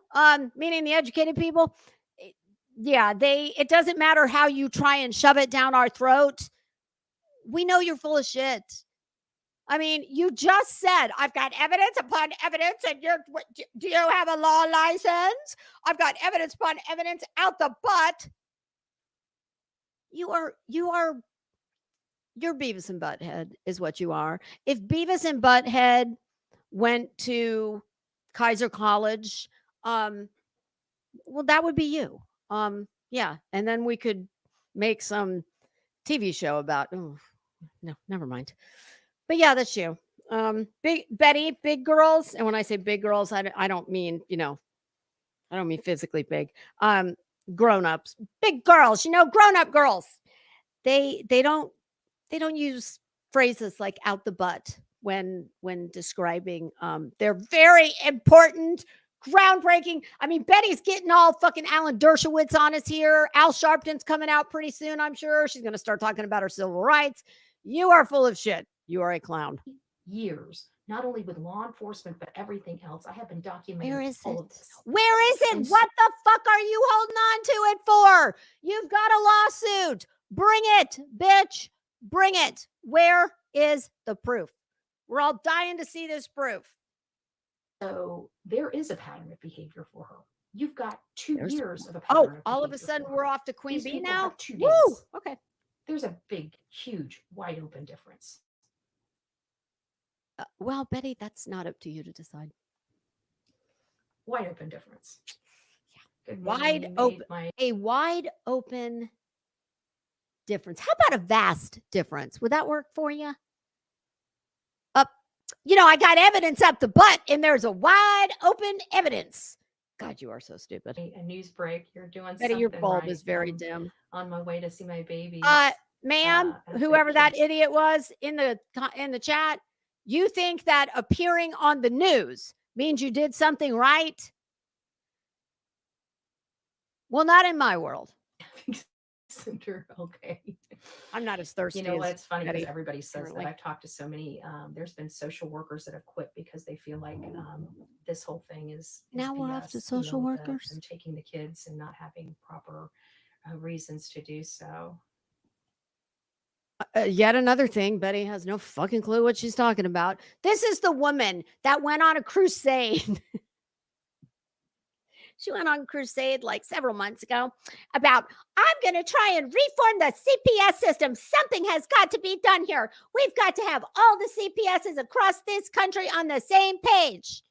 meaning the educated people, yeah, it doesn't matter how you try and shove it down our throat. We know you're full of shit. I mean, you just said, I've got evidence upon evidence, and do you have a law license? I've got evidence upon evidence out the butt. You're Beavis and Butthead is what you are. If Beavis and Butthead went to Kaiser College, well, that would be you. Yeah. And then we could make some TV show about, oh, no, never mind. But yeah, that's you. Big Betty, big girls. And when I say big girls, I don't mean, I don't mean physically big. Grown-ups, big girls, grown-up girls. They don't use phrases like out the butt when describing they're very important, groundbreaking. I mean, Betty's getting all fucking Alan Dershowitz on us here. Al Sharpton's coming out pretty soon, I'm sure. She's going to start talking about her civil rights. You are full of shit. You are a clown. Years, not only with law enforcement, but everything else. I have been documenting Where is all it? of this. Where is it? And What the fuck are you holding on to it for? You've got a lawsuit. Bring it, bitch. Bring it. Where is the proof? We're all dying to see this proof. So there is a pattern of behavior for her. You've got 2 There's- years of a pattern. all of a sudden we're off to Queen These Bee people now. have 2 Woo! days. Okay. There's a big, huge, wide open difference. Well, Betty, that's not up to you to decide. Wide open difference. Yeah. Good Wide morning, open. my A wide open difference. How about a vast difference? Would that work for you? I got evidence up the butt, and there's a wide open evidence. God, you are so stupid. a news break. You're doing Betty, something your bulb right. is very dim. On my way to see my baby. Ma'am, at whoever the that kids. idiot was in the chat, you think that appearing on the news means you did something right? Well, not in my world. Center. Okay. I'm not as thirsty. You know what? as It's funny because Betty, everybody says apparently. that. I've talked to so many. There's been social workers that have quit because they feel like this whole thing is Now we're off to BS, social workers. and taking the kids and not having proper reasons to do so. Yet another thing, Betty has no fucking clue what she's talking about. This is the woman that went on a crusade. She went on a crusade like several months ago about, I'm going to try and reform the CPS system. Something has got to be done here. We've got to have all the CPSs across this country on the same page.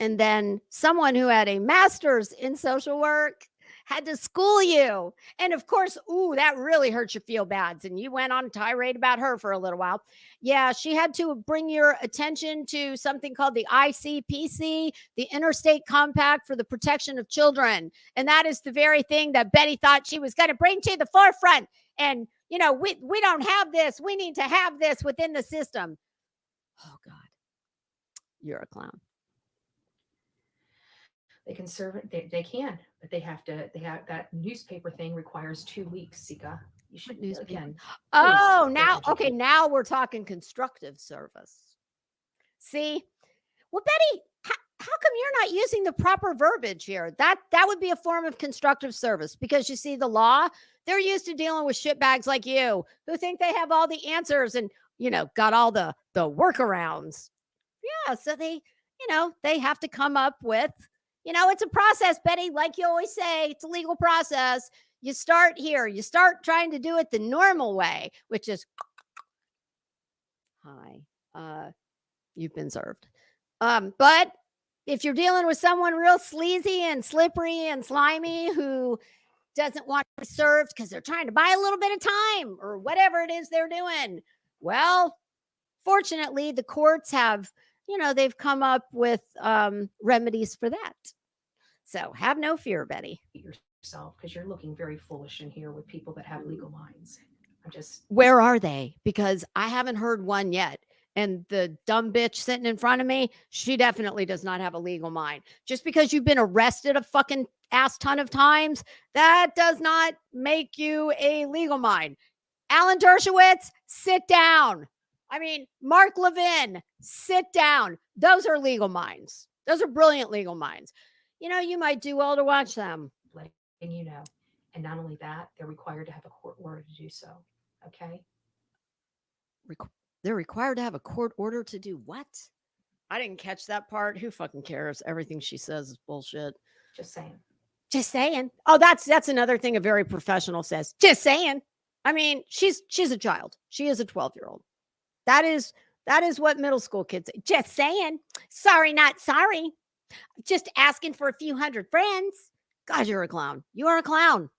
And then someone who had a master's in social work had to school you. And of course, that really hurt your feel bads. And you went on a tirade about her for a little while. Yeah, she had to bring your attention to something called the ICPC, the Interstate Compact for the Protection of Children. And that is the very thing that Betty thought she was going to bring to the forefront. And, we don't have this. We need to have this within the system. Oh, God. You're a clown. They can serve it. They can, but they have that newspaper thing requires 2 weeks, Sika. You should again. Oh, now we're talking constructive service. See? Well, Betty, how come you're not using the proper verbiage here? That would be a form of constructive service, because you see, the law, they're used to dealing with shitbags like you who think they have all the answers and, got all the workarounds. Yeah, so they have to come up with, it's a process, Betty. Like you always say, it's a legal process. You start here. You start trying to do it the normal way, which is, hi, you've been served. But if you're dealing with someone real sleazy and slippery and slimy who doesn't want to be served because they're trying to buy a little bit of time or whatever it is they're doing, well, fortunately, the courts have, they've come up with remedies for that. So have no fear, Betty. Yourself, because you're looking very foolish in here with people that have legal minds. Where are they? Because I haven't heard one yet. And the dumb bitch sitting in front of me, she definitely does not have a legal mind. Just because you've been arrested a fucking ass ton of times, that does not make you a legal mind. Alan Dershowitz, sit down. I mean, Mark Levin, sit down. Those are legal minds. Those are brilliant legal minds. You might do well to watch them. And not only that, they're required to have a court order to do so. Okay? They're required to have a court order to do what? I didn't catch that part. Who fucking cares? Everything she says is bullshit. Just saying. Just saying. Oh, that's another thing a very professional says. Just saying. I mean, she's a child. She is a 12-year-old. That is what middle school kids say. Just saying. Sorry, not sorry. Just asking for a few hundred friends. God, you're a clown. You are a clown.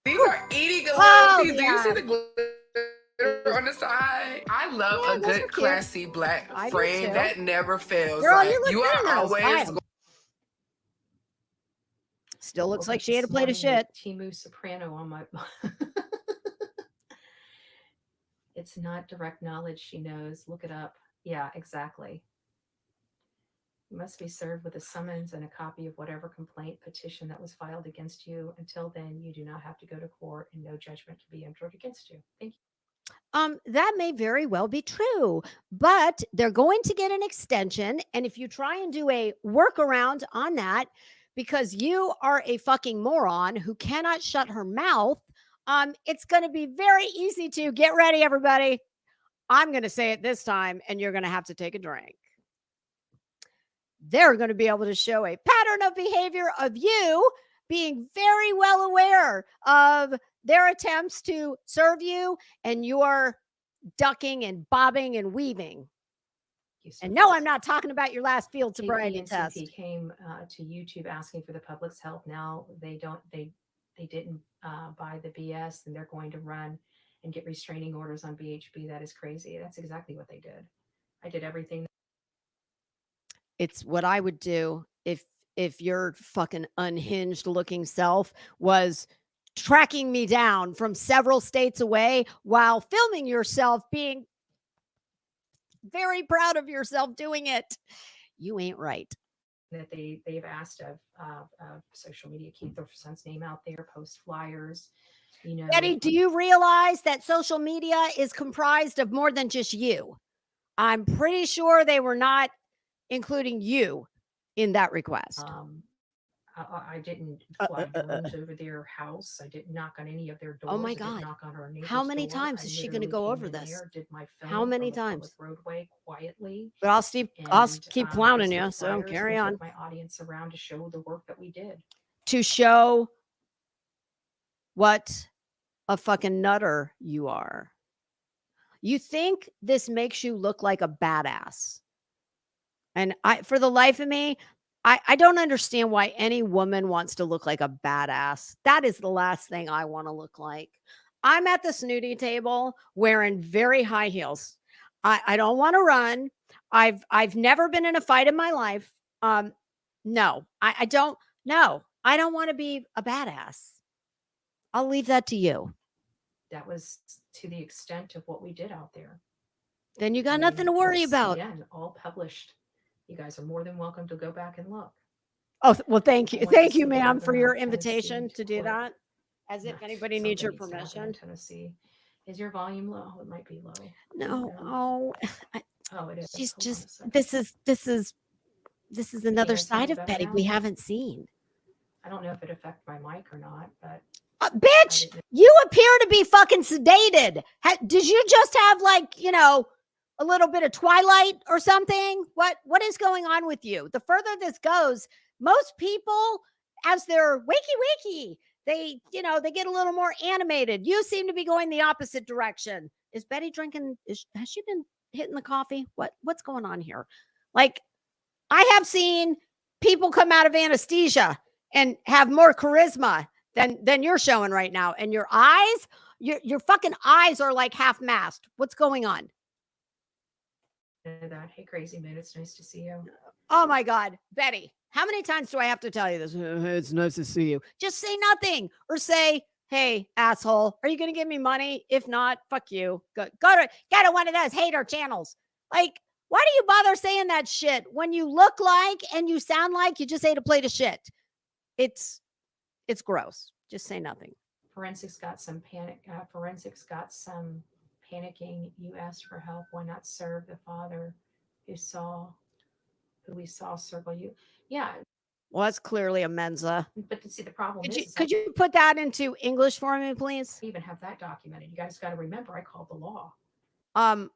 These are eating emojis. Do you see the glitter on the side? I love a good, classy black frame that never fails. Girl, you are always. Still looks like she ate a plate of shit. Timu Soprano on my. It's not direct knowledge. She knows. Look it up. Yeah, exactly. You must be served with a summons and a copy of whatever complaint petition that was filed against you. Until then, you do not have to go to court, and no judgment can be entered against you. Thank you. That may very well be true, but they're going to get an extension. And if you try and do a workaround on that, because you are a fucking moron who cannot shut her mouth, it's going to be very easy to get ready, everybody. I'm going to say it this time, and you're going to have to take a drink. They're going to be able to show a pattern of behavior of you being very well aware of their attempts to serve you, and you're ducking and bobbing and weaving. And no, I'm not talking about your last field sobriety test. He came to YouTube asking for the public's help. Now they didn't buy the BS, and they're going to run and get restraining orders on BHB. That is crazy. That's exactly what they did. I did everything. It's what I would do if your fucking unhinged looking self was tracking me down from several states away while filming yourself being very proud of yourself doing it. You ain't right. That they've asked of social media, keep their son's name out there, post flyers. Betty, do you realize that social media is comprised of more than just you? I'm pretty sure they were not including you in that request. I didn't fly drones over their house. I didn't knock on any of their doors. Oh my I didn't God. knock on our neighbor's How many door. times I is she going to literally go came over in this? there, did my film How many from a public times? roadway quietly. But I'll keep And keep clowning posted you, so flyers carry and on. took my audience around to show the work that we did. To show what a fucking nutter you are. You think this makes you look like a badass. And for the life of me, I don't understand why any woman wants to look like a badass. That is the last thing I want to look like. I'm at the snooty table wearing very high heels. I don't want to run. I've never been in a fight in my life. No, I don't. No, I don't want to be a badass. I'll leave that to you. That was to the extent of what we did out there. Then you got nothing to worry about. Again, all published. You guys are more than welcome to go back and look. Oh, well, thank you. Thank you, ma'am, Governor for your of invitation Tennessee to do quit. that. As if anybody needs your permission. Tennessee. Is your volume low? It might be low. No. Oh, oh, it is. She's Hold just, on a this is another guys hear me side of better Betty now? we haven't seen. I don't know if it affected my mic or not, but Bitch, you appear to be fucking sedated. Did you just have like, a little bit of Twilight or something? What is going on with you? The further this goes, most people, as they're wakey, they get a little more animated. You seem to be going the opposite direction. Is Betty drinking? Has she been hitting the coffee? What's going on here? Like, I have seen people come out of anesthesia and have more charisma than you're showing right now. And your eyes, your fucking eyes are like half masked. What's going on? That. Hey, Crazy Moon, it's nice to see you. Oh my God, Betty, how many times do I have to tell you this? It's nice to see you. Just say nothing or say, hey, asshole, are you going to give me money? If not, fuck you. Go to one of those hater channels. Like, why do you bother saying that shit when you look like and you sound like you just ate a plate of shit? It's gross. Just say nothing. Forensics got some panicking. You asked for help. Why not serve the father who we saw circle you? Yeah. Well, that's clearly a Mensa. But to see, the problem could you put that into English for me, please? I even have that documented. You guys got to remember, I called the law. I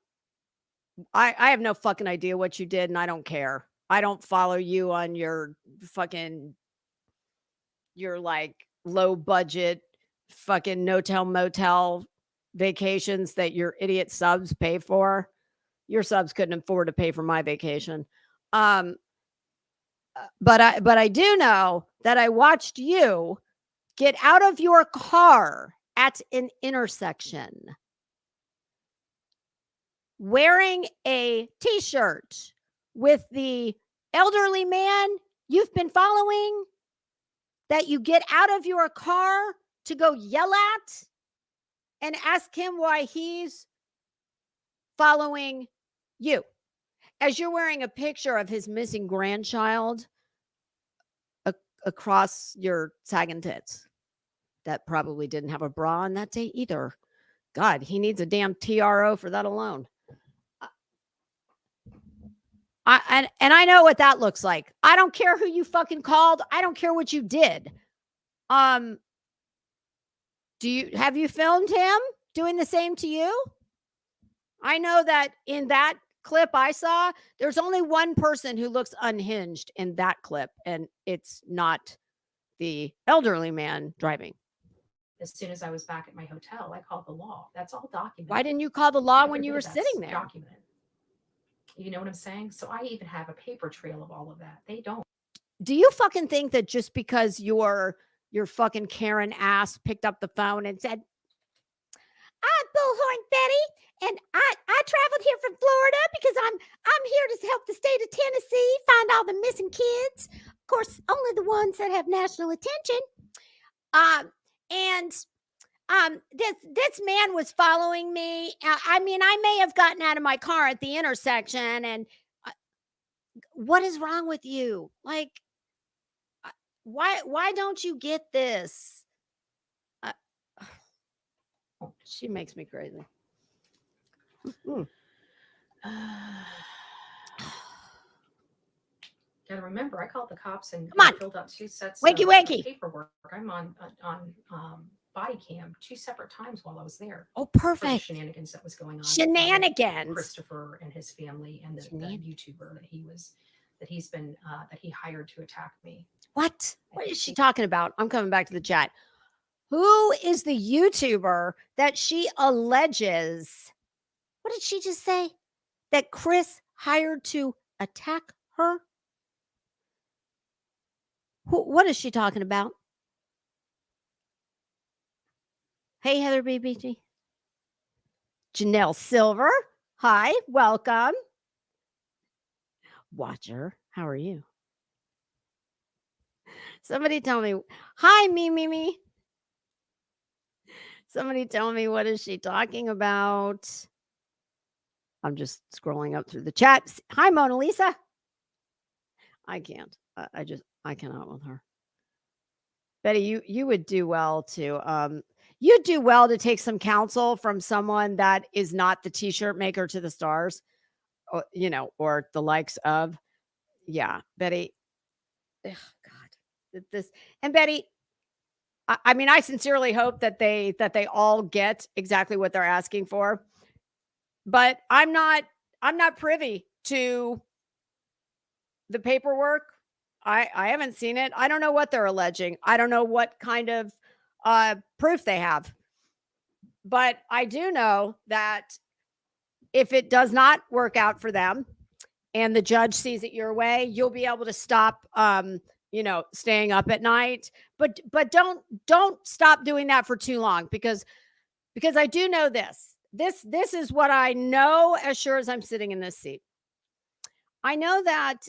have no fucking idea what you did, and I don't care. I don't follow you on your like low budget fucking no-tell motel vacations that your idiot subs pay for. Your subs couldn't afford to pay for my vacation. But I do know that I watched you get out of your car at an intersection wearing a t-shirt with the elderly man you've been following, that you get out of your car to go yell at and ask him why he's following you, as you're wearing a picture of his missing grandchild across your sagging tits that probably didn't have a bra on that day either. God, he needs a damn TRO for that alone. And I know what that looks like. I don't care who you fucking called. I don't care what you did. Have you filmed him doing the same to you? I know that in that clip I saw, there's only one person who looks unhinged in that clip, and it's not the elderly man driving. As soon as I was back at my hotel, I called the law. That's all documented. Why didn't you call the law when you were sitting there? Documented. You know what I'm saying? So I even have a paper trail of all of that. They don't. Do you fucking think that just because your fucking Karen ass picked up the phone and said, I'm Bullhorn Betty, and I traveled here from Florida because I'm here to help the state of Tennessee find all the missing kids. Of course, only the ones that have national attention. This man was following me. I mean, I may have gotten out of my car at the intersection, and what is wrong with you? Like, why don't you get this? She makes me crazy. Yeah, remember, I called the cops and Come on. filled out 2 sets Wakey, of wakey. paperwork. I'm on body cam 2 separate times while I was there Oh, for the perfect. shenanigans that was going on with Shenanigans. Christopher and his family and the YouTuber that he hired to attack me. What? What is she talking about? I'm coming back to the chat. Who is the YouTuber that she alleges? What did she just say? That Chris hired to attack her? What is she talking about? Hey, Heather BBG. Janelle Silver. Hi, welcome. Watcher, how are you? Somebody tell me. Hi, me. Somebody tell me, what is she talking about? I'm just scrolling up through the chat. Hi, Mona Lisa. I can't. I cannot with her. Betty, you would do well to you'd do well to take some counsel from someone that is not the t-shirt maker to the stars, or, or the likes of. Yeah, Betty. Ugh, God, this and Betty. I mean, I sincerely hope that they all get exactly what they're asking for, but I'm not privy to the paperwork. I haven't seen it. I don't know what they're alleging. I don't know what kind of proof they have. But I do know that if it does not work out for them and the judge sees it your way, you'll be able to stop staying up at night. But don't stop doing that for too long, because I do know this. This is what I know as sure as I'm sitting in this seat. I know that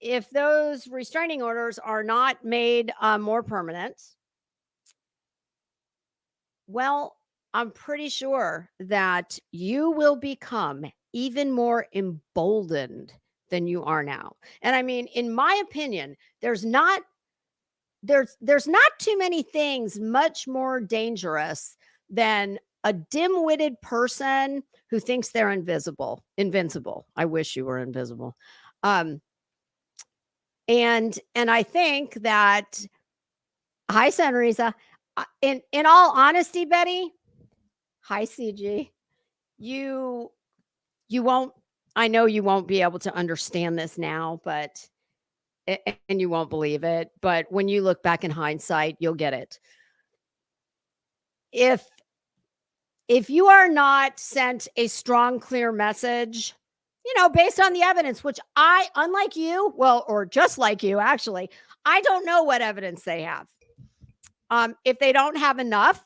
if those restraining orders are not made more permanent, well, I'm pretty sure that you will become even more emboldened than you are now. And I mean, in my opinion, there's not too many things much more dangerous than a dim-witted person who thinks they're invincible. I wish you were invisible. And I think that, hi, Senrisa, in all honesty, Betty, hi, CG, you won't, I know you won't be able to understand this now, but, and you won't believe it, but when you look back in hindsight, you'll get it. If you are not sent a strong, clear message, based on the evidence, which I, unlike you, well, or just like you, actually, I don't know what evidence they have. If they don't have enough,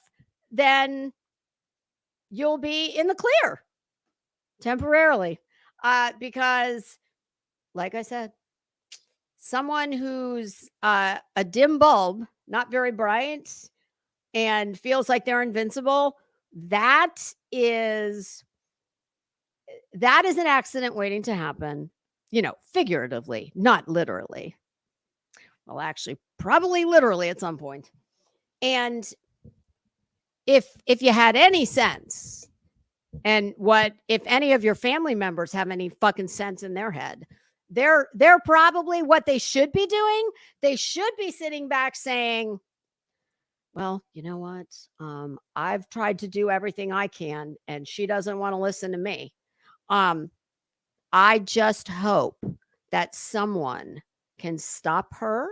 then you'll be in the clear temporarily. Because, like I said, someone who's a dim bulb, not very bright, and feels like they're invincible, that is an accident waiting to happen, figuratively, not literally. Well, actually, probably literally at some point. And if you had any sense, and what if any of your family members have any fucking sense in their head, they're probably, what they should be doing, they should be sitting back saying, well, you know what? I've tried to do everything I can, and she doesn't want to listen to me. I just hope that someone can stop her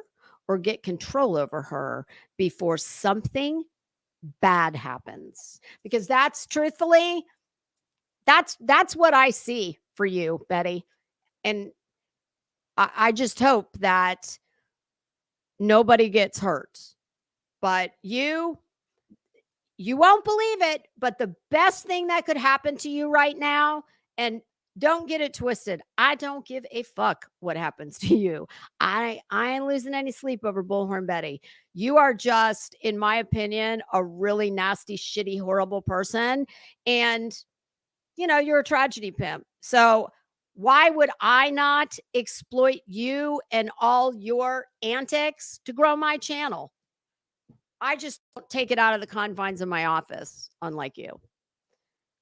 or get control over her before something bad happens. Because that's, truthfully, that's what I see for you, Betty. And I just hope that nobody gets hurt. But you won't believe it, but the best thing that could happen to you right now, and don't get it twisted, I don't give a fuck what happens to you. I ain't losing any sleep over Bullhorn Betty. You are just, in my opinion, a really nasty, shitty, horrible person. And, you're a tragedy pimp. So why would I not exploit you and all your antics to grow my channel? I just don't take it out of the confines of my office, unlike you.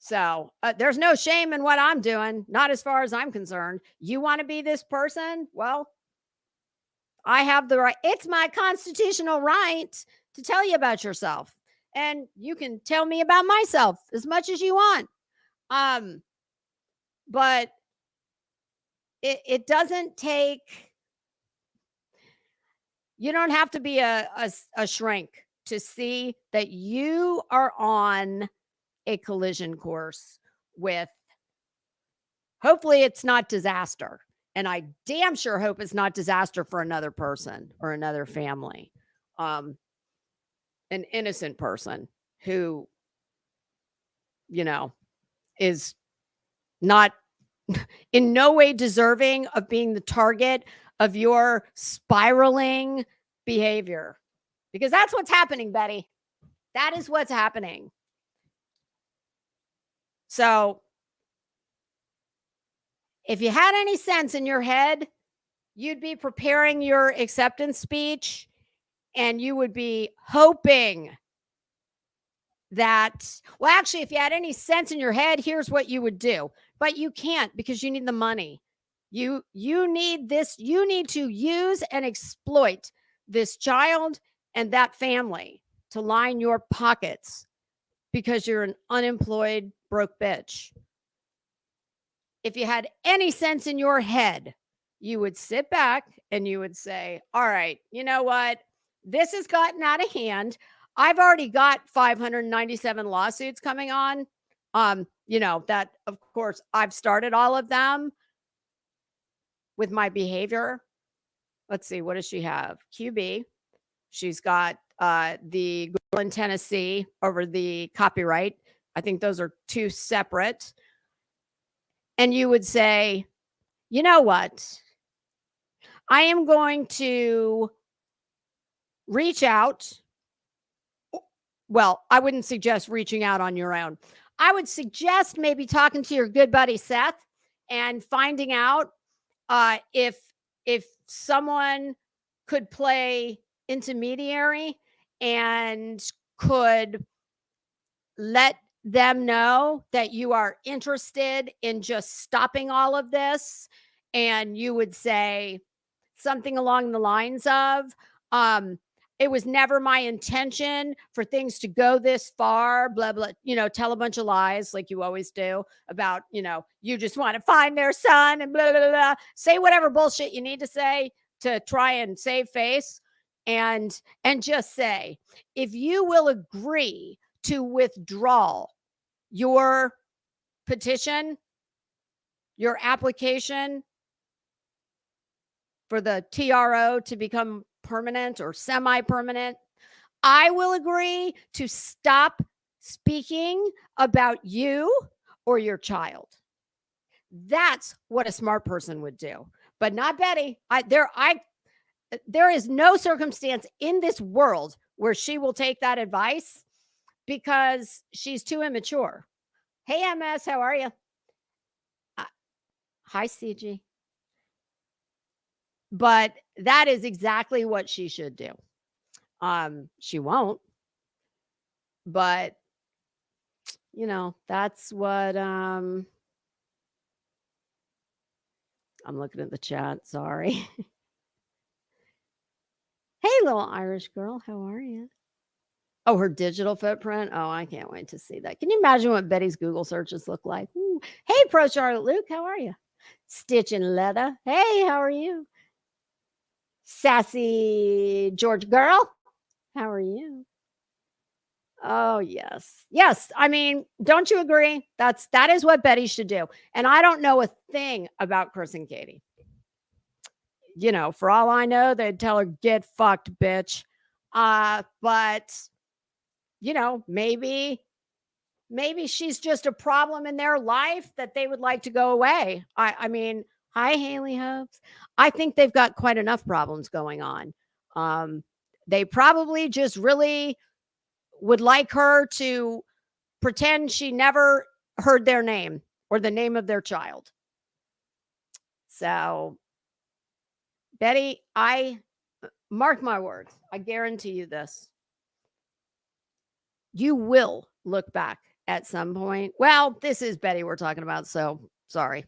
So there's no shame in what I'm doing, not as far as I'm concerned. You want to be this person? Well, I have the right. It's my constitutional right to tell you about yourself. And you can tell me about myself as much as you want. But it doesn't take, you don't have to be a shrink to see that you are on a collision course with, hopefully it's not disaster. And I damn sure hope it's not disaster for another person or another family. An innocent person who, is not in no way deserving of being the target of your spiraling behavior. Because that's what's happening, Betty. That is what's happening. So, if you had any sense in your head, you'd be preparing your acceptance speech and you would be hoping that, well, actually, if you had any sense in your head, here's what you would do. But you can't because you need the money. You need this. You need to use and exploit this child and that family to line your pockets because you're an unemployed, broke bitch. If you had any sense in your head, you would sit back and you would say, all right, you know what? This has gotten out of hand. I've already got 597 lawsuits coming on. That, of course, I've started all of them with my behavior. Let's see, what does she have? QB. She's got the girl in Tennessee over the copyright. I think those are two separate. And you would say, you know what? I am going to reach out. Well, I wouldn't suggest reaching out on your own. I would suggest maybe talking to your good buddy Seth and finding out if someone could play intermediary and could let them know that you are interested in just stopping all of this. And you would say something along the lines of, it was never my intention for things to go this far, blah, blah, tell a bunch of lies like you always do about, you just want to find their son and blah, blah, blah. Say whatever bullshit you need to say to try and save face, and just say, if you will agree to withdraw your petition, your application for the TRO to become permanent or semi-permanent, I will agree to stop speaking about you or your child. That's what a smart person would do, but not Betty. There is no circumstance in this world where she will take that advice because she's too immature. Hey, MS, how are you? Hi, CG. But that is exactly what she should do. She won't, but that's what I'm looking at the chat. Sorry. Hey, little Irish girl, how are you? Oh, her digital footprint. Oh, I can't wait to see that. Can you imagine what Betty's Google searches look like? Ooh. Hey, Pro Charlotte Luke, how are you? Stitch and Leather. Hey, how are you? Sassy George girl, how are you? Oh, yes. Yes. I mean, don't you agree? That is what Betty should do. And I don't know a thing about Chris and Katie. For all I know, they'd tell her, get fucked, bitch. But maybe she's just a problem in their life that they would like to go away. I mean, hi, Haley Hopes. I think they've got quite enough problems going on. They probably just really would like her to pretend she never heard their name or the name of their child. So, Betty, I mark my words. I guarantee you this. You will look back at some point. Well, this is Betty we're talking about, so sorry.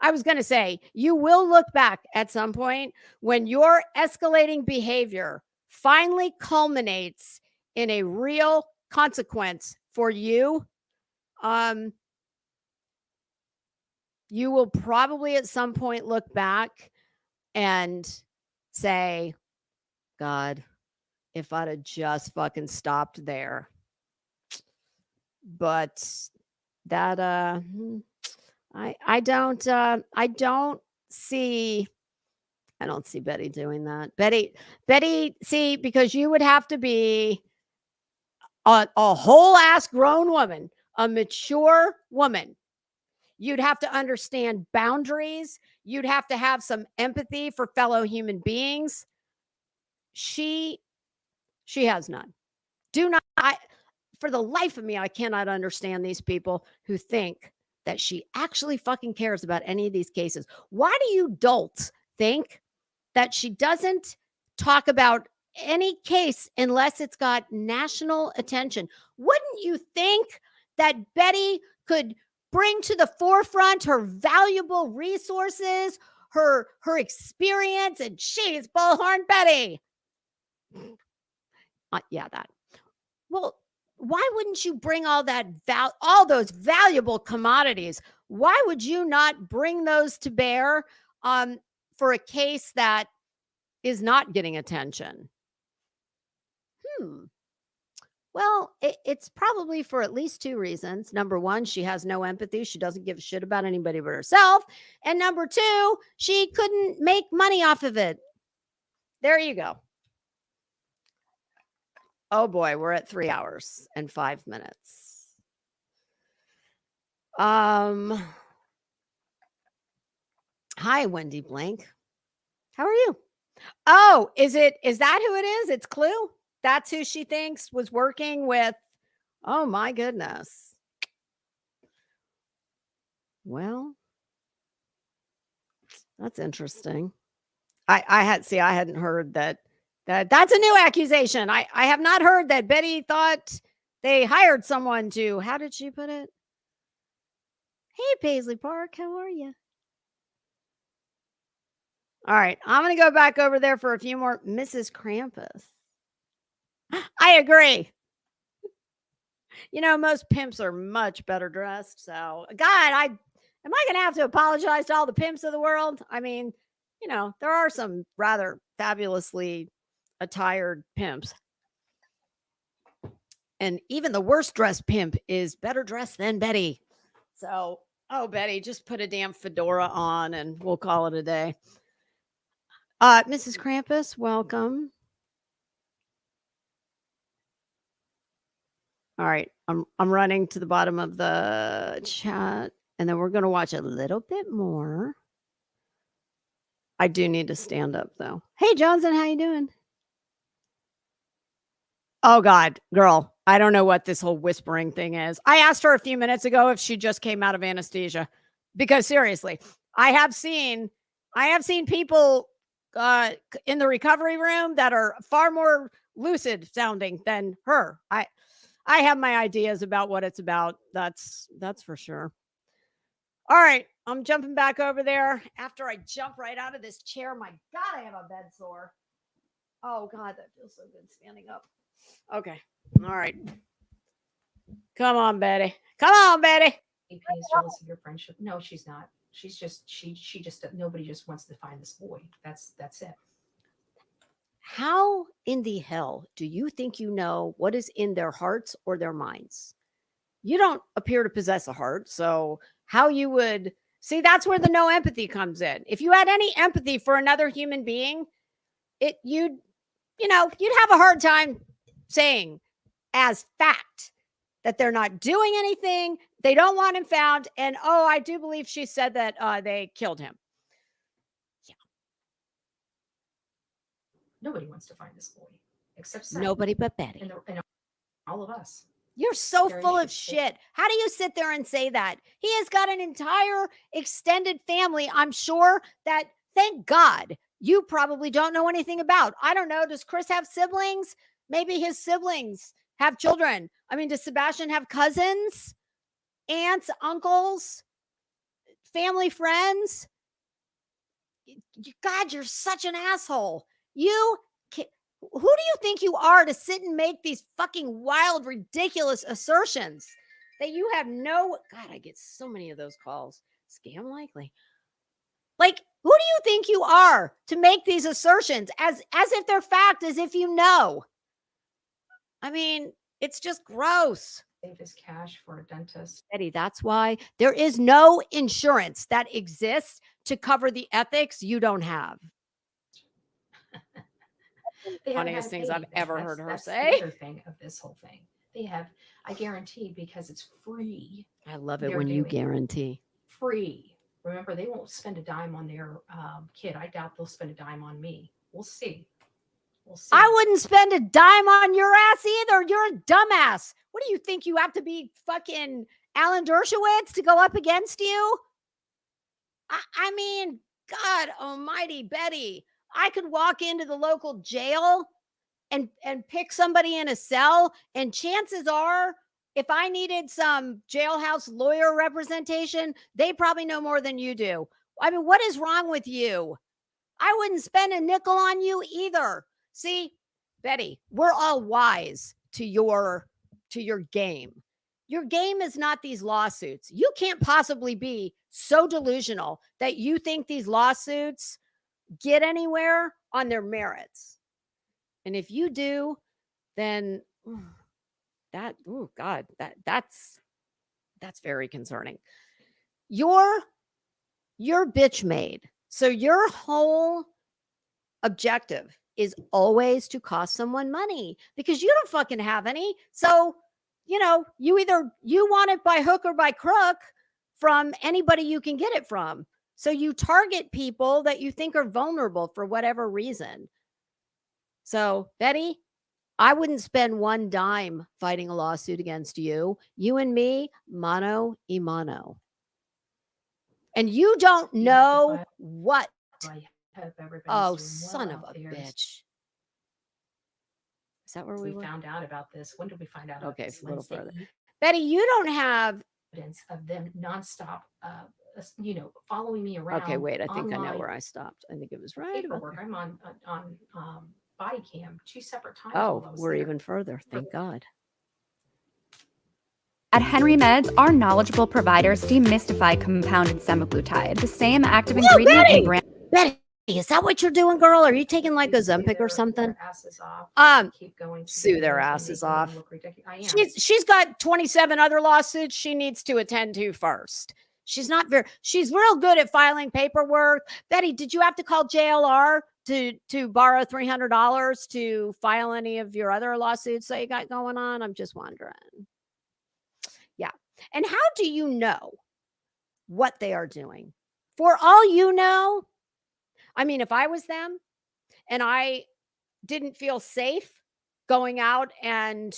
I was going to say, you will look back at some point when your escalating behavior finally culminates in a real consequence for you. You will probably at some point look back and say, God, if I'd have just fucking stopped there. But that I don't see Betty doing that. Betty, see, because you would have to be a whole ass grown woman, a mature woman. You'd have to understand boundaries. You'd have to have some empathy for fellow human beings. She has none. For the life of me, I cannot understand these people who think that she actually fucking cares about any of these cases. Why do you dolts think that she doesn't talk about any case unless it's got national attention? Wouldn't you think that Betty could bring to the forefront her valuable resources, her experience, and she's Bullhorn Betty? Yeah, that. Well, why wouldn't you bring all those valuable commodities? Why would you not bring those to bear for a case that is not getting attention? Well, it's probably for at least two reasons. Number one, she has no empathy. She doesn't give a shit about anybody but herself. And number two, she couldn't make money off of it. There you go. Oh boy, we're at 3 hours and 5 minutes. Hi, Wendy Blank. How are you? Oh, is that who it is? It's Clue? That's who she thinks was working with. Oh my goodness. Well, that's interesting. I hadn't heard that. That's a new accusation. I have not heard that Betty thought they hired someone to. How did she put it? Hey, Paisley Park, how are you? All right, I'm going to go back over there for a few more. Mrs. Krampus. I agree. You know, most pimps are much better dressed. So, God, am I going to have to apologize to all the pimps of the world? I mean, you know, there are some rather fabulously attired pimps. And even the worst dressed pimp is better dressed than Betty. So, oh, Betty, just put a damn fedora on and we'll call it a day. Mrs. Krampus, welcome. All right, I'm running to the bottom of the chat, and then we're going to watch a little bit more. I do need to stand up, though. Hey, Johnson, how you doing? Oh, God, girl, I don't know what this whole whispering thing is. I asked her a few minutes ago if she just came out of anesthesia, because seriously, I have seen people in the recovery room that are far more lucid sounding than her. I have my ideas about what it's about. That's for sure. All right, I'm jumping back over there after I jump right out of this chair. My God, I have a bed sore. Oh God, that feels so good standing up. Okay, all right. Come on, Betty. Come on, Betty. AP is jealous of your friendship. No, she's not. She's just she just nobody just wants to find this boy. That's it. How in the hell do you think you know what is in their hearts or their minds? You don't appear to possess a heart, so how you would see, that's where the no empathy comes in. If you had any empathy for another human being, you'd have a hard time saying as fact that they're not doing anything, they don't want him found, and oh, I do believe she said that they killed him. Nobody wants to find this boy except Seth. Nobody but Betty. And all of us. You're so full of shit. How do you sit there and say that? He has got an entire extended family, I'm sure, that, thank God, you probably don't know anything about. I don't know. Does Chris have siblings? Maybe his siblings have children. I mean, does Sebastian have cousins, aunts, uncles, family, friends. God, you're such an asshole. You can, who do you think you are to sit and make these fucking wild, ridiculous assertions that you have no, God, I get so many of those calls. Scam likely. Like, who do you think you are to make these assertions as if they're fact, as if you know? I mean, it's just gross. Save his cash for a dentist. Eddie, that's why there is no insurance that exists to cover the ethics you don't have. They haven't Funniest had to things pay I've anything. ever heard her That's say. the other thing of this whole thing. They have, I guarantee, because it's free. I love it they're when you doing guarantee. Free. Remember, they won't spend a dime on their kid. I doubt they'll spend a dime on me. We'll see. We'll see. I wouldn't spend a dime on your ass either. You're a dumbass. What do you think? You have to be fucking Alan Dershowitz to go up against you? I mean, God almighty, Betty. I could walk into the local jail and pick somebody in a cell, and chances are, if I needed some jailhouse lawyer representation, they probably know more than you do. I mean, what is wrong with you? I wouldn't spend a nickel on you either. See, Betty, we're all wise to your game. Your game is not these lawsuits. You can't possibly be so delusional that you think these lawsuits get anywhere on their merits. And if you do, then that's very concerning. You're bitch made. So your whole objective is always to cost someone money because you don't fucking have any. So, you want it by hook or by crook from anybody you can get it from. So you target people that you think are vulnerable for whatever reason. So, Betty, I wouldn't spend one dime fighting a lawsuit against you. You and me, mano y mano. And you don't know what. Oh, son of a bitch. Is that where we found out about this? When did we find out? Okay, a little further. Betty, you don't have evidence of them nonstop, following me around. Okay, wait. I think I know where I stopped. I think it was right about there. I'm on body cam 2 separate times. Oh, we're even further. Thank God. At Henry Meds, our knowledgeable providers demystify compounded semaglutide, the same active ingredient in brand. Betty, is that what you're doing, girl? Are you taking like Ozempic or something? Keep going. Sue their asses off. She's got 27 other lawsuits she needs to attend to first. She's real good at filing paperwork. Betty, did you have to call JLR to borrow $300 to file any of your other lawsuits that you got going on? I'm just wondering. Yeah. And how do you know what they are doing? For all you know, I mean, if I was them and I didn't feel safe going out and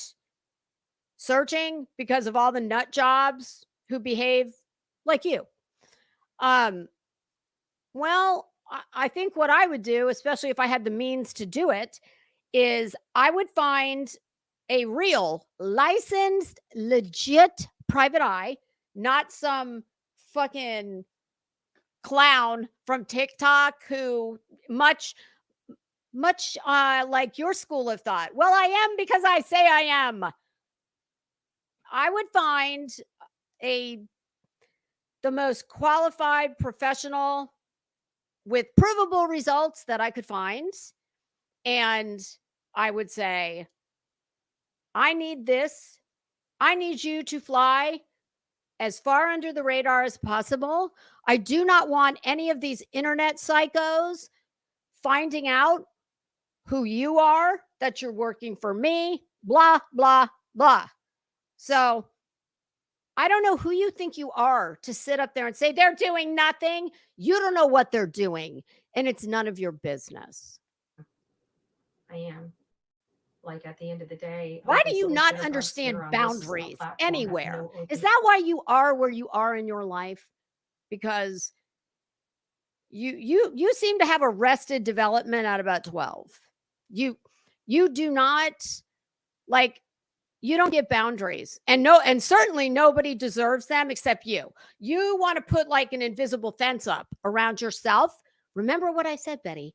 searching because of all the nut jobs who behave like you, well, I think what I would do, especially if I had the means to do it, is I would find a real licensed, legit private eye, not some fucking clown from TikTok who much like your school of thought. Well, I am because I say I am. I would find the most qualified professional with provable results that I could find. And I would say, I need this. I need you to fly as far under the radar as possible. I do not want any of these internet psychos finding out who you are, that you're working for me, blah, blah, blah. So I don't know who you think you are to sit up there and say they're doing nothing. You don't know what they're doing, and it's none of your business. I am. Like at the end of the day, why do you not understand boundaries anywhere? Is that why you are where you are in your life? Because you seem to have arrested development at about 12. You do not, like, you don't get boundaries, and certainly nobody deserves them except you. You want to put like an invisible fence up around yourself. Remember what I said, Betty.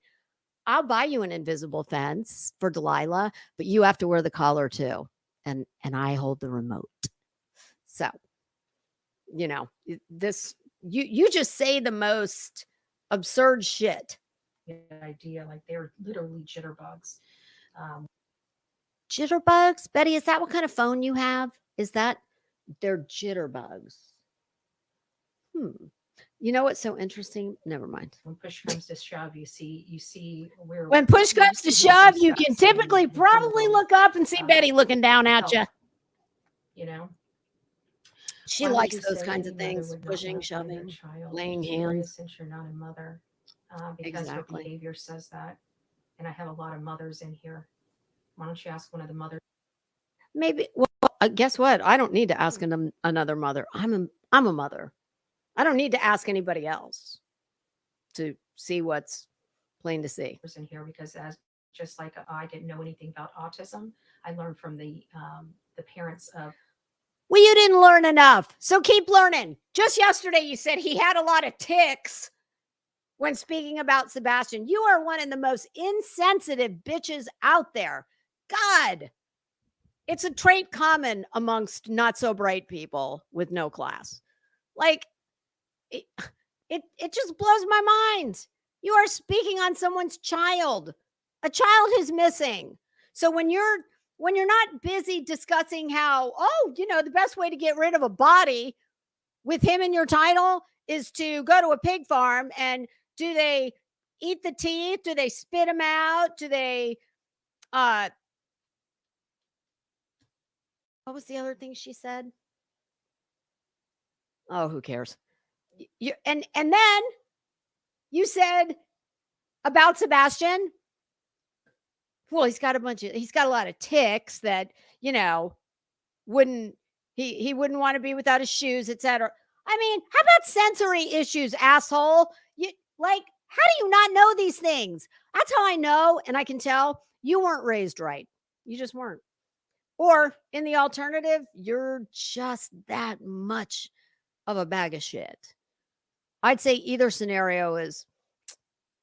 I'll buy you an invisible fence for Delilah, but you have to wear the collar too. And I hold the remote. So, this, you just say the most absurd shit. Idea, like they're literally jitterbugs. Jitterbugs? Betty, is that what kind of phone you have? Is that they're jitterbugs? You know what's so interesting? Never mind. When push comes to shove, you see where. When push comes to shove, you can typically probably look up and see Betty looking down at you. She likes those kinds of things: pushing, shoving, laying hands. Since you're not a mother, because your behavior says that. And I have a lot of mothers in here. Why don't you ask one of the mothers? Maybe. Well, guess what? I don't need to ask another mother. I'm a mother. I don't need to ask anybody else to see what's plain to see. In here, because just like I didn't know anything about autism, I learned from the parents of. Well, you didn't learn enough, so keep learning. Just yesterday, you said he had a lot of tics when speaking about Sebastian. You are one of the most insensitive bitches out there. God, it's a trait common amongst not so bright people with no class. Like, it just blows my mind. You are speaking on someone's child, a child who's missing. So when you're not busy discussing how, the best way to get rid of a body with him in your title is to go to a pig farm, and do they eat the teeth? Do they spit them out? Do they, what was the other thing she said? Oh, who cares? And then you said about Sebastian, well, he's got a lot of tics that, wouldn't want to be without his shoes, etc. I mean, how about sensory issues, asshole? How do you not know these things? That's how I know, and I can tell you weren't raised right. You just weren't. Or in the alternative, you're just that much of a bag of shit. I'd say either scenario is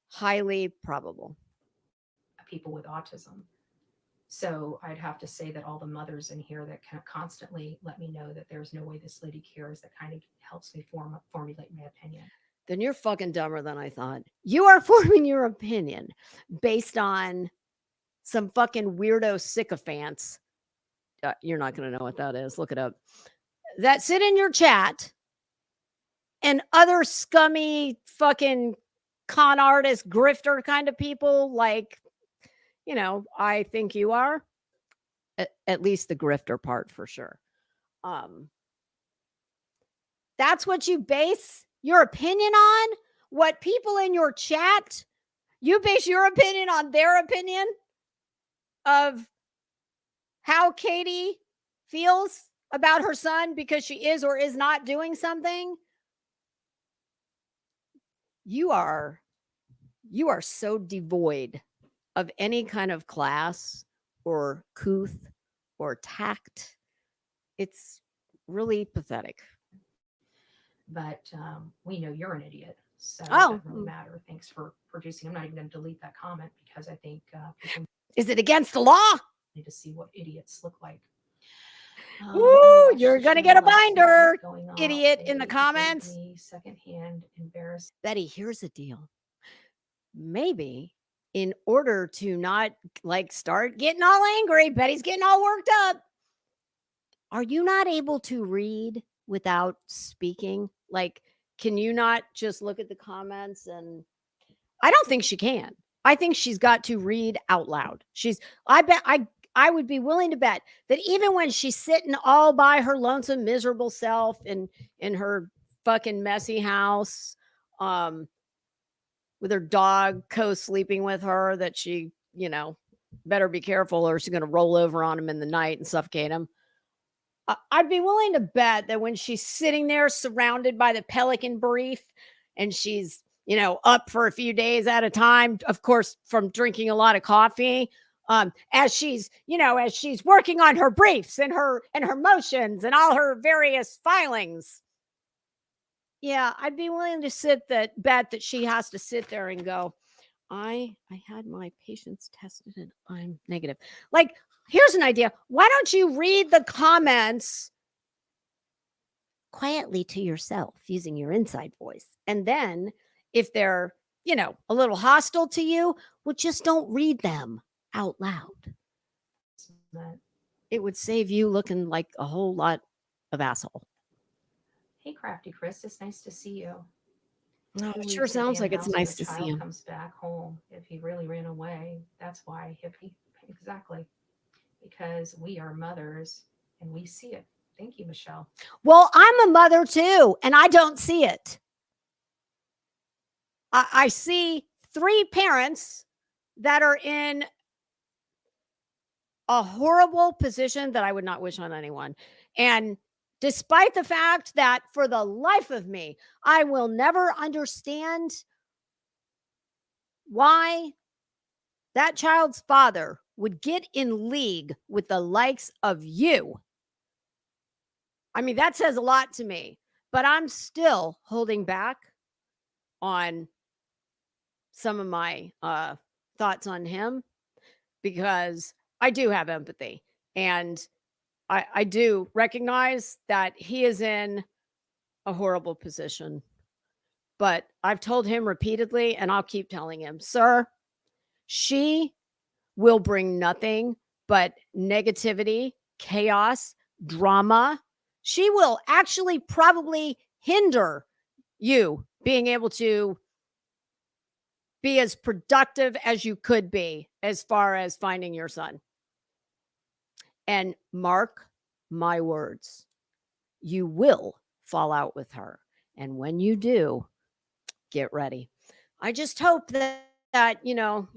highly probable. People with autism. So I'd have to say that all the mothers in here that can constantly let me know that there's no way this lady cares, that kind of helps me formulate my opinion. Then you're fucking dumber than I thought. You are forming your opinion based on some fucking weirdo sycophants. You're not going to know what that is. Look it up. That sit in your chat, and other scummy fucking con artist, grifter kind of people, like, I think you are. At least the grifter part for sure. That's what you base your opinion on? What people in your chat, you base your opinion on their opinion of how Katie feels about her son because she is or is not doing something? You are so devoid of any kind of class or couth or tact. It's really pathetic. But we know you're an idiot, so it doesn't really matter. Thanks for producing. I'm not even going to delete that comment because I think people is it against the law? Need to see what idiots look like. Ooh, you're going to get a binder, idiot, in the comments. Secondhand embarrassed. Betty, here's the deal. Maybe in order to not start getting all angry, Betty's getting all worked up. Are you not able to read without speaking? Can you not just look at the comments? And I don't think she can. I think she's got to read out loud. I would be willing to bet that even when she's sitting all by her lonesome, miserable self in her fucking messy house, with her dog co-sleeping with her, that she, better be careful or she's going to roll over on him in the night and suffocate him. I'd be willing to bet that when she's sitting there surrounded by the pelican brief and she's, up for a few days at a time, of course, from drinking a lot of coffee, as she's working on her briefs and her motions and all her various filings. Yeah, I'd be willing to bet that she has to sit there and go, I had my patients tested and I'm negative. Like, here's an idea. Why don't you read the comments quietly to yourself using your inside voice? And then if they're, a little hostile to you, well, just don't read them out loud. It would save you looking like a whole lot of asshole. Hey, Crafty Chris, it's nice to see you. No, it sure sounds like it's nice to see him. Comes back home if he really ran away. That's why, hippie. Exactly. Because we are mothers and we see it. Thank you, Michelle. Well, I'm a mother too, and I don't see it. I see 3 parents that are in a horrible position that I would not wish on anyone. And despite the fact that for the life of me, I will never understand why that child's father would get in league with the likes of you. I mean, that says a lot to me, but I'm still holding back on some of my thoughts on him because I do have empathy and I do recognize that he is in a horrible position. But I've told him repeatedly, and I'll keep telling him, sir, she will bring nothing but negativity, chaos, drama. She will actually probably hinder you being able to be as productive as you could be as far as finding your son. And mark my words, you will fall out with her. And when you do, get ready. I just hope that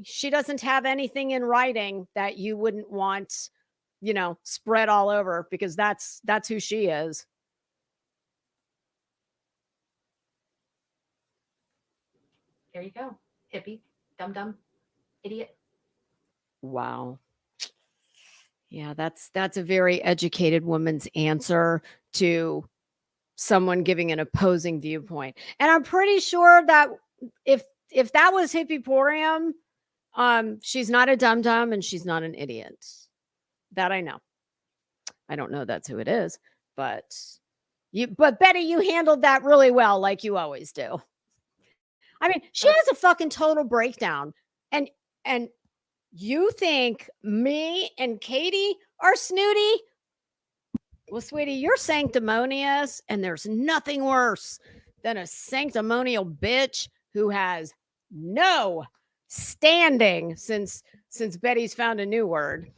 she doesn't have anything in writing that you wouldn't want, spread all over, because that's who she is. There you go. Hippie, dum-dum, idiot. Wow. Yeah, that's a very educated woman's answer to someone giving an opposing viewpoint. And I'm pretty sure that if that was Hippiporium, she's not a dum-dum and she's not an idiot. That I know. I don't know that's who it is, but Betty, you handled that really well, like you always do. I mean, she has a fucking total breakdown. And you think me and Katie are snooty? Well, sweetie, you're sanctimonious, and there's nothing worse than a sanctimonial bitch who has no standing since Betty's found a new word.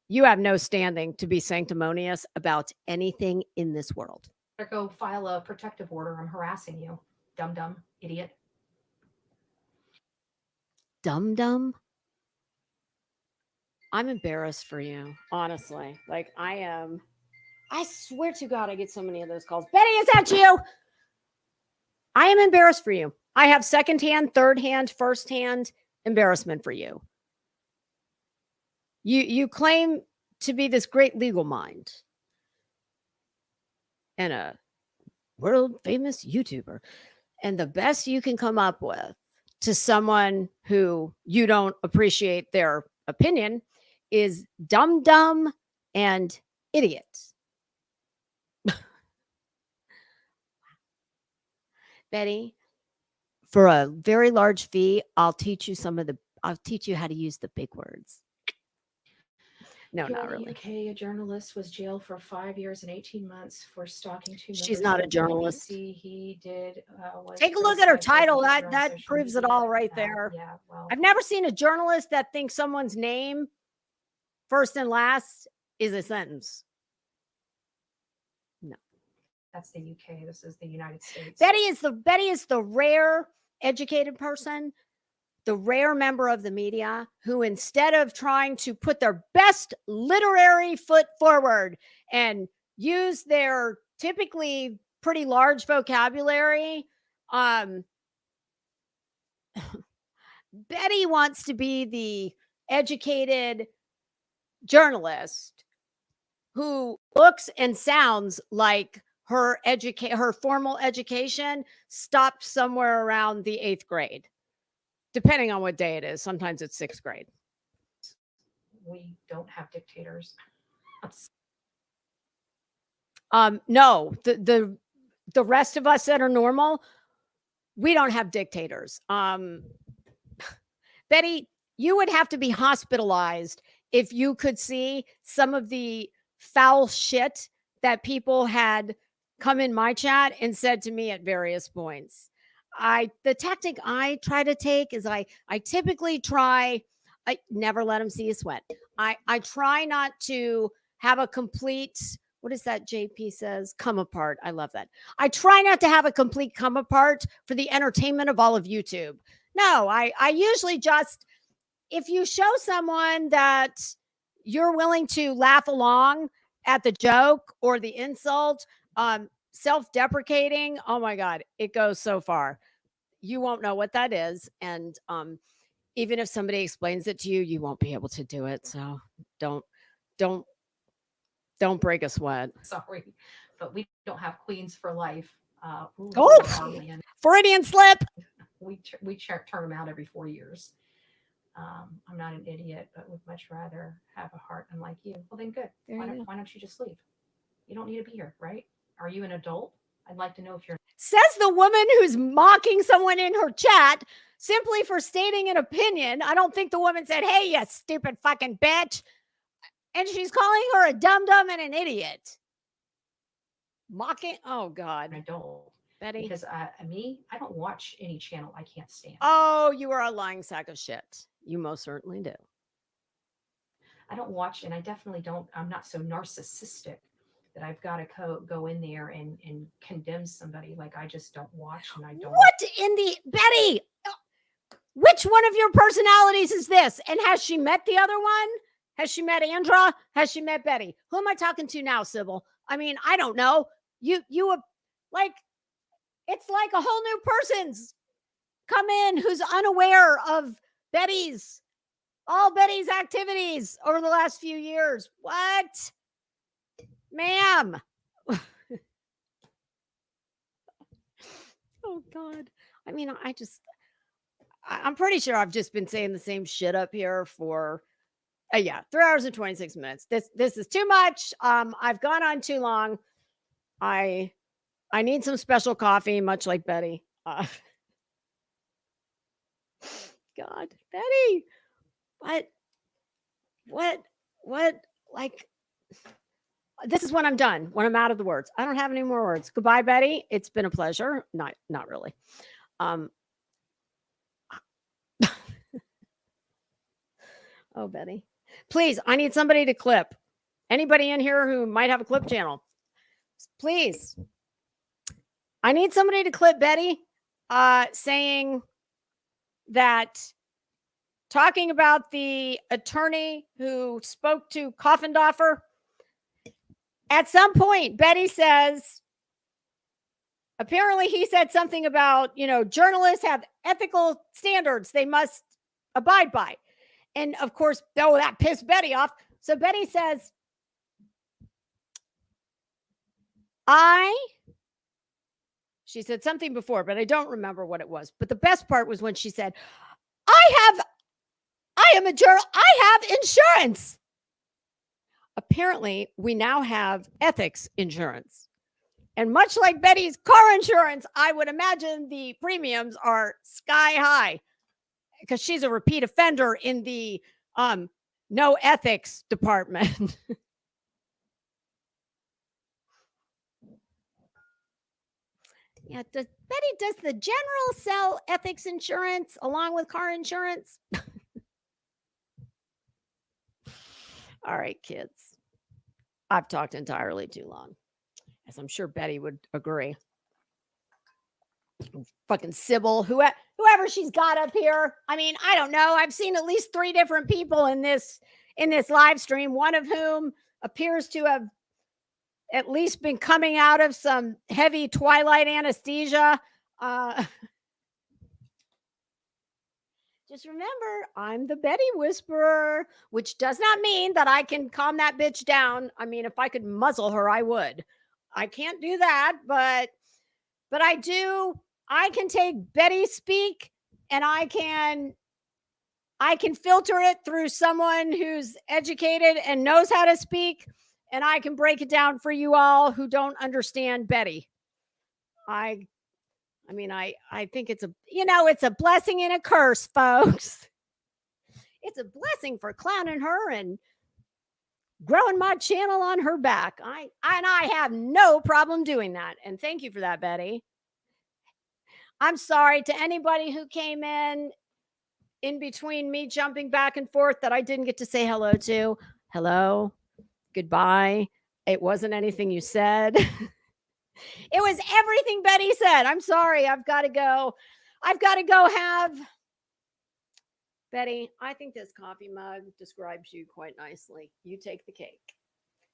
You have no standing to be sanctimonious about anything in this world. Better go file a protective order. I'm harassing you, dum-dum, idiot. Dum-dum? I'm embarrassed for you, honestly. Like, I am. I swear to God, I get so many of those calls. Betty, is that you? I am embarrassed for you. I have secondhand, third-hand, first-hand embarrassment for you. You claim to be this great legal mind and a world-famous YouTuber. And the best you can come up with to someone who you don't appreciate their opinion is dum-dum and idiot. Betty, for a very large fee, I'll teach you how to use the big words. No, not really. Okay, a journalist was jailed for 5 years and 18 months for stalking 2 members. She's not a journalist. He did. Take a look at her title. That proves it all right there. Yeah, well, I've never seen a journalist that thinks someone's name, first and last, is a sentence. No. That's the UK. This is the United States. Betty is the rare educated person, the rare member of the media who, instead of trying to put their best literary foot forward and use their typically pretty large vocabulary, Betty wants to be the educated journalist who looks and sounds like her formal education stopped somewhere around the 8th grade, depending on what day it is. Sometimes it's 6th grade. We don't have dictators. No, the rest of us that are normal, we don't have dictators. Betty, you would have to be hospitalized if you could see some of the foul shit that people had come in my chat and said to me at various points. The tactic I try to take is I typically try, I never let them see you sweat. I try not to have a complete, what is that JP says? Come apart. I love that. I try not to have a complete come apart for the entertainment of all of YouTube. No, I usually just, if you show someone that you're willing to laugh along at the joke or the insult, self-deprecating, oh my God, it goes so far. You won't know what that is. And even if somebody explains it to you, you won't be able to do it. So don't break a sweat. Sorry, but we don't have queens for life. Freudian slip. We turn them out every 4 years. I'm not an idiot, but would much rather have a heart unlike you. Well, then good. Why don't you just leave? You don't need to be here, right? Are you an adult? I'd like to know if you're. Says the woman who's mocking someone in her chat simply for stating an opinion. I don't think the woman said, "Hey, you stupid fucking bitch," and she's calling her a dum-dum and an idiot. Mocking. Oh God. An adult. Betty. Because me, I don't watch any channel I can't stand. Oh, you are a lying sack of shit. You most certainly do. I don't watch, and I definitely don't. I'm not so narcissistic that I've got to go in there and condemn somebody. Like, I just don't watch, and I don't. What in the Betty? Which one of your personalities is this? And has she met the other one? Has she met Andra? Has she met Betty? Who am I talking to now, Sybil? I mean, I don't know. You like. It's like a whole new person's come in who's unaware of all Betty's activities over the last few years. What? Ma'am. Oh, God. I mean, I'm pretty sure I've just been saying the same shit up here for, 3 hours and 26 minutes. This is too much. I've gone on too long. I need some special coffee, much like Betty. God, Betty, what, like, this is when I'm done, when I'm out of the words. I don't have any more words. Goodbye, Betty. It's been a pleasure. Not really. Oh, Betty, please, I need somebody to clip. Anybody in here who might have a clip channel, please. I need somebody to clip Betty saying that, talking about the attorney who spoke to Coffendorfer. At some point, Betty says, apparently he said something about, journalists have ethical standards they must abide by. And of course, that pissed Betty off. So Betty says, she said something before, but I don't remember what it was. But the best part was when she said, I have insurance. Apparently, we now have ethics insurance. And much like Betty's car insurance, I would imagine the premiums are sky high because she's a repeat offender in the no ethics department. Yeah, does the general sell ethics insurance along with car insurance? All right, kids. I've talked entirely too long, as I'm sure Betty would agree. Fucking Sybil, whoever she's got up here. I mean, I don't know. I've seen at least 3 different people in this live stream, one of whom appears to have at least been coming out of some heavy twilight anesthesia. Just remember, I'm the Betty Whisperer, which does not mean that I can calm that bitch down. I mean, if I could muzzle her, I would. I can't do that, but I do. I can take Betty speak and I can filter it through someone who's educated and knows how to speak, and I can break it down for you all who don't understand Betty. I mean, I think it's it's a blessing and a curse, folks. It's a blessing for clowning her and growing my channel on her back. I have no problem doing that. And thank you for that, Betty. I'm sorry to anybody who came in between me jumping back and forth that I didn't get to say hello to. Hello, goodbye. It wasn't anything you said. It was everything Betty said. I'm sorry. I've got to go. I've got to go have. Betty, I think this coffee mug describes you quite nicely. You take the cake,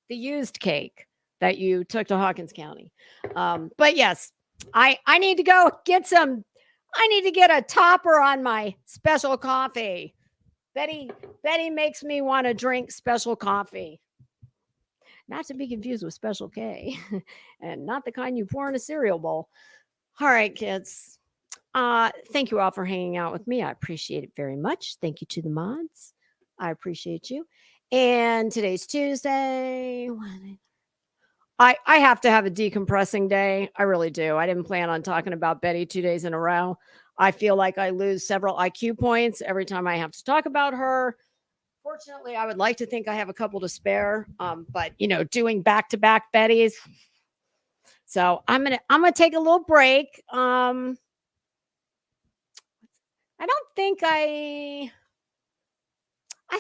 the used cake that you took to Hawkins County. But yes, I need to go get some. I need to get a topper on my special coffee. Betty makes me want to drink special coffee. Not to be confused with Special K, and not the kind you pour in a cereal bowl. All right, kids. Thank you all for hanging out with me. I appreciate it very much. Thank you to the mods. I appreciate you. And today's Tuesday. I have to have a decompressing day. I really do. I didn't plan on talking about Betty 2 days in a row. I feel like I lose several IQ points every time I have to talk about her. Fortunately, I would like to think I have a couple to spare. But doing back-to-back Bettys. So I'm gonna take a little break. I don't think I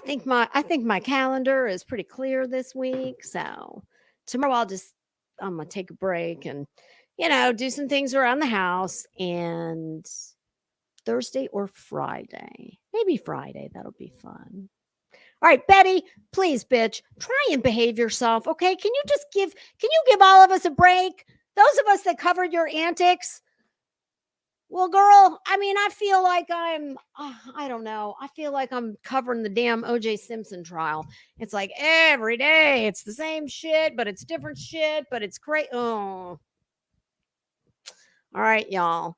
think my calendar is pretty clear this week. So tomorrow I'm gonna take a break and do some things around the house. And Thursday or Friday, maybe Friday, that'll be fun. All right, Betty, please, bitch, try and behave yourself. Okay, can you give all of us a break? Those of us that covered your antics. Well, girl, I mean, I feel like I don't know. I feel like I'm covering the damn O.J. Simpson trial. It's like every day it's the same shit, but it's different shit, but it's great. Oh. All right, y'all.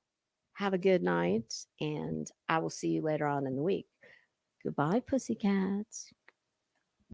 Have a good night, and I will see you later on in the week. Goodbye, pussycats.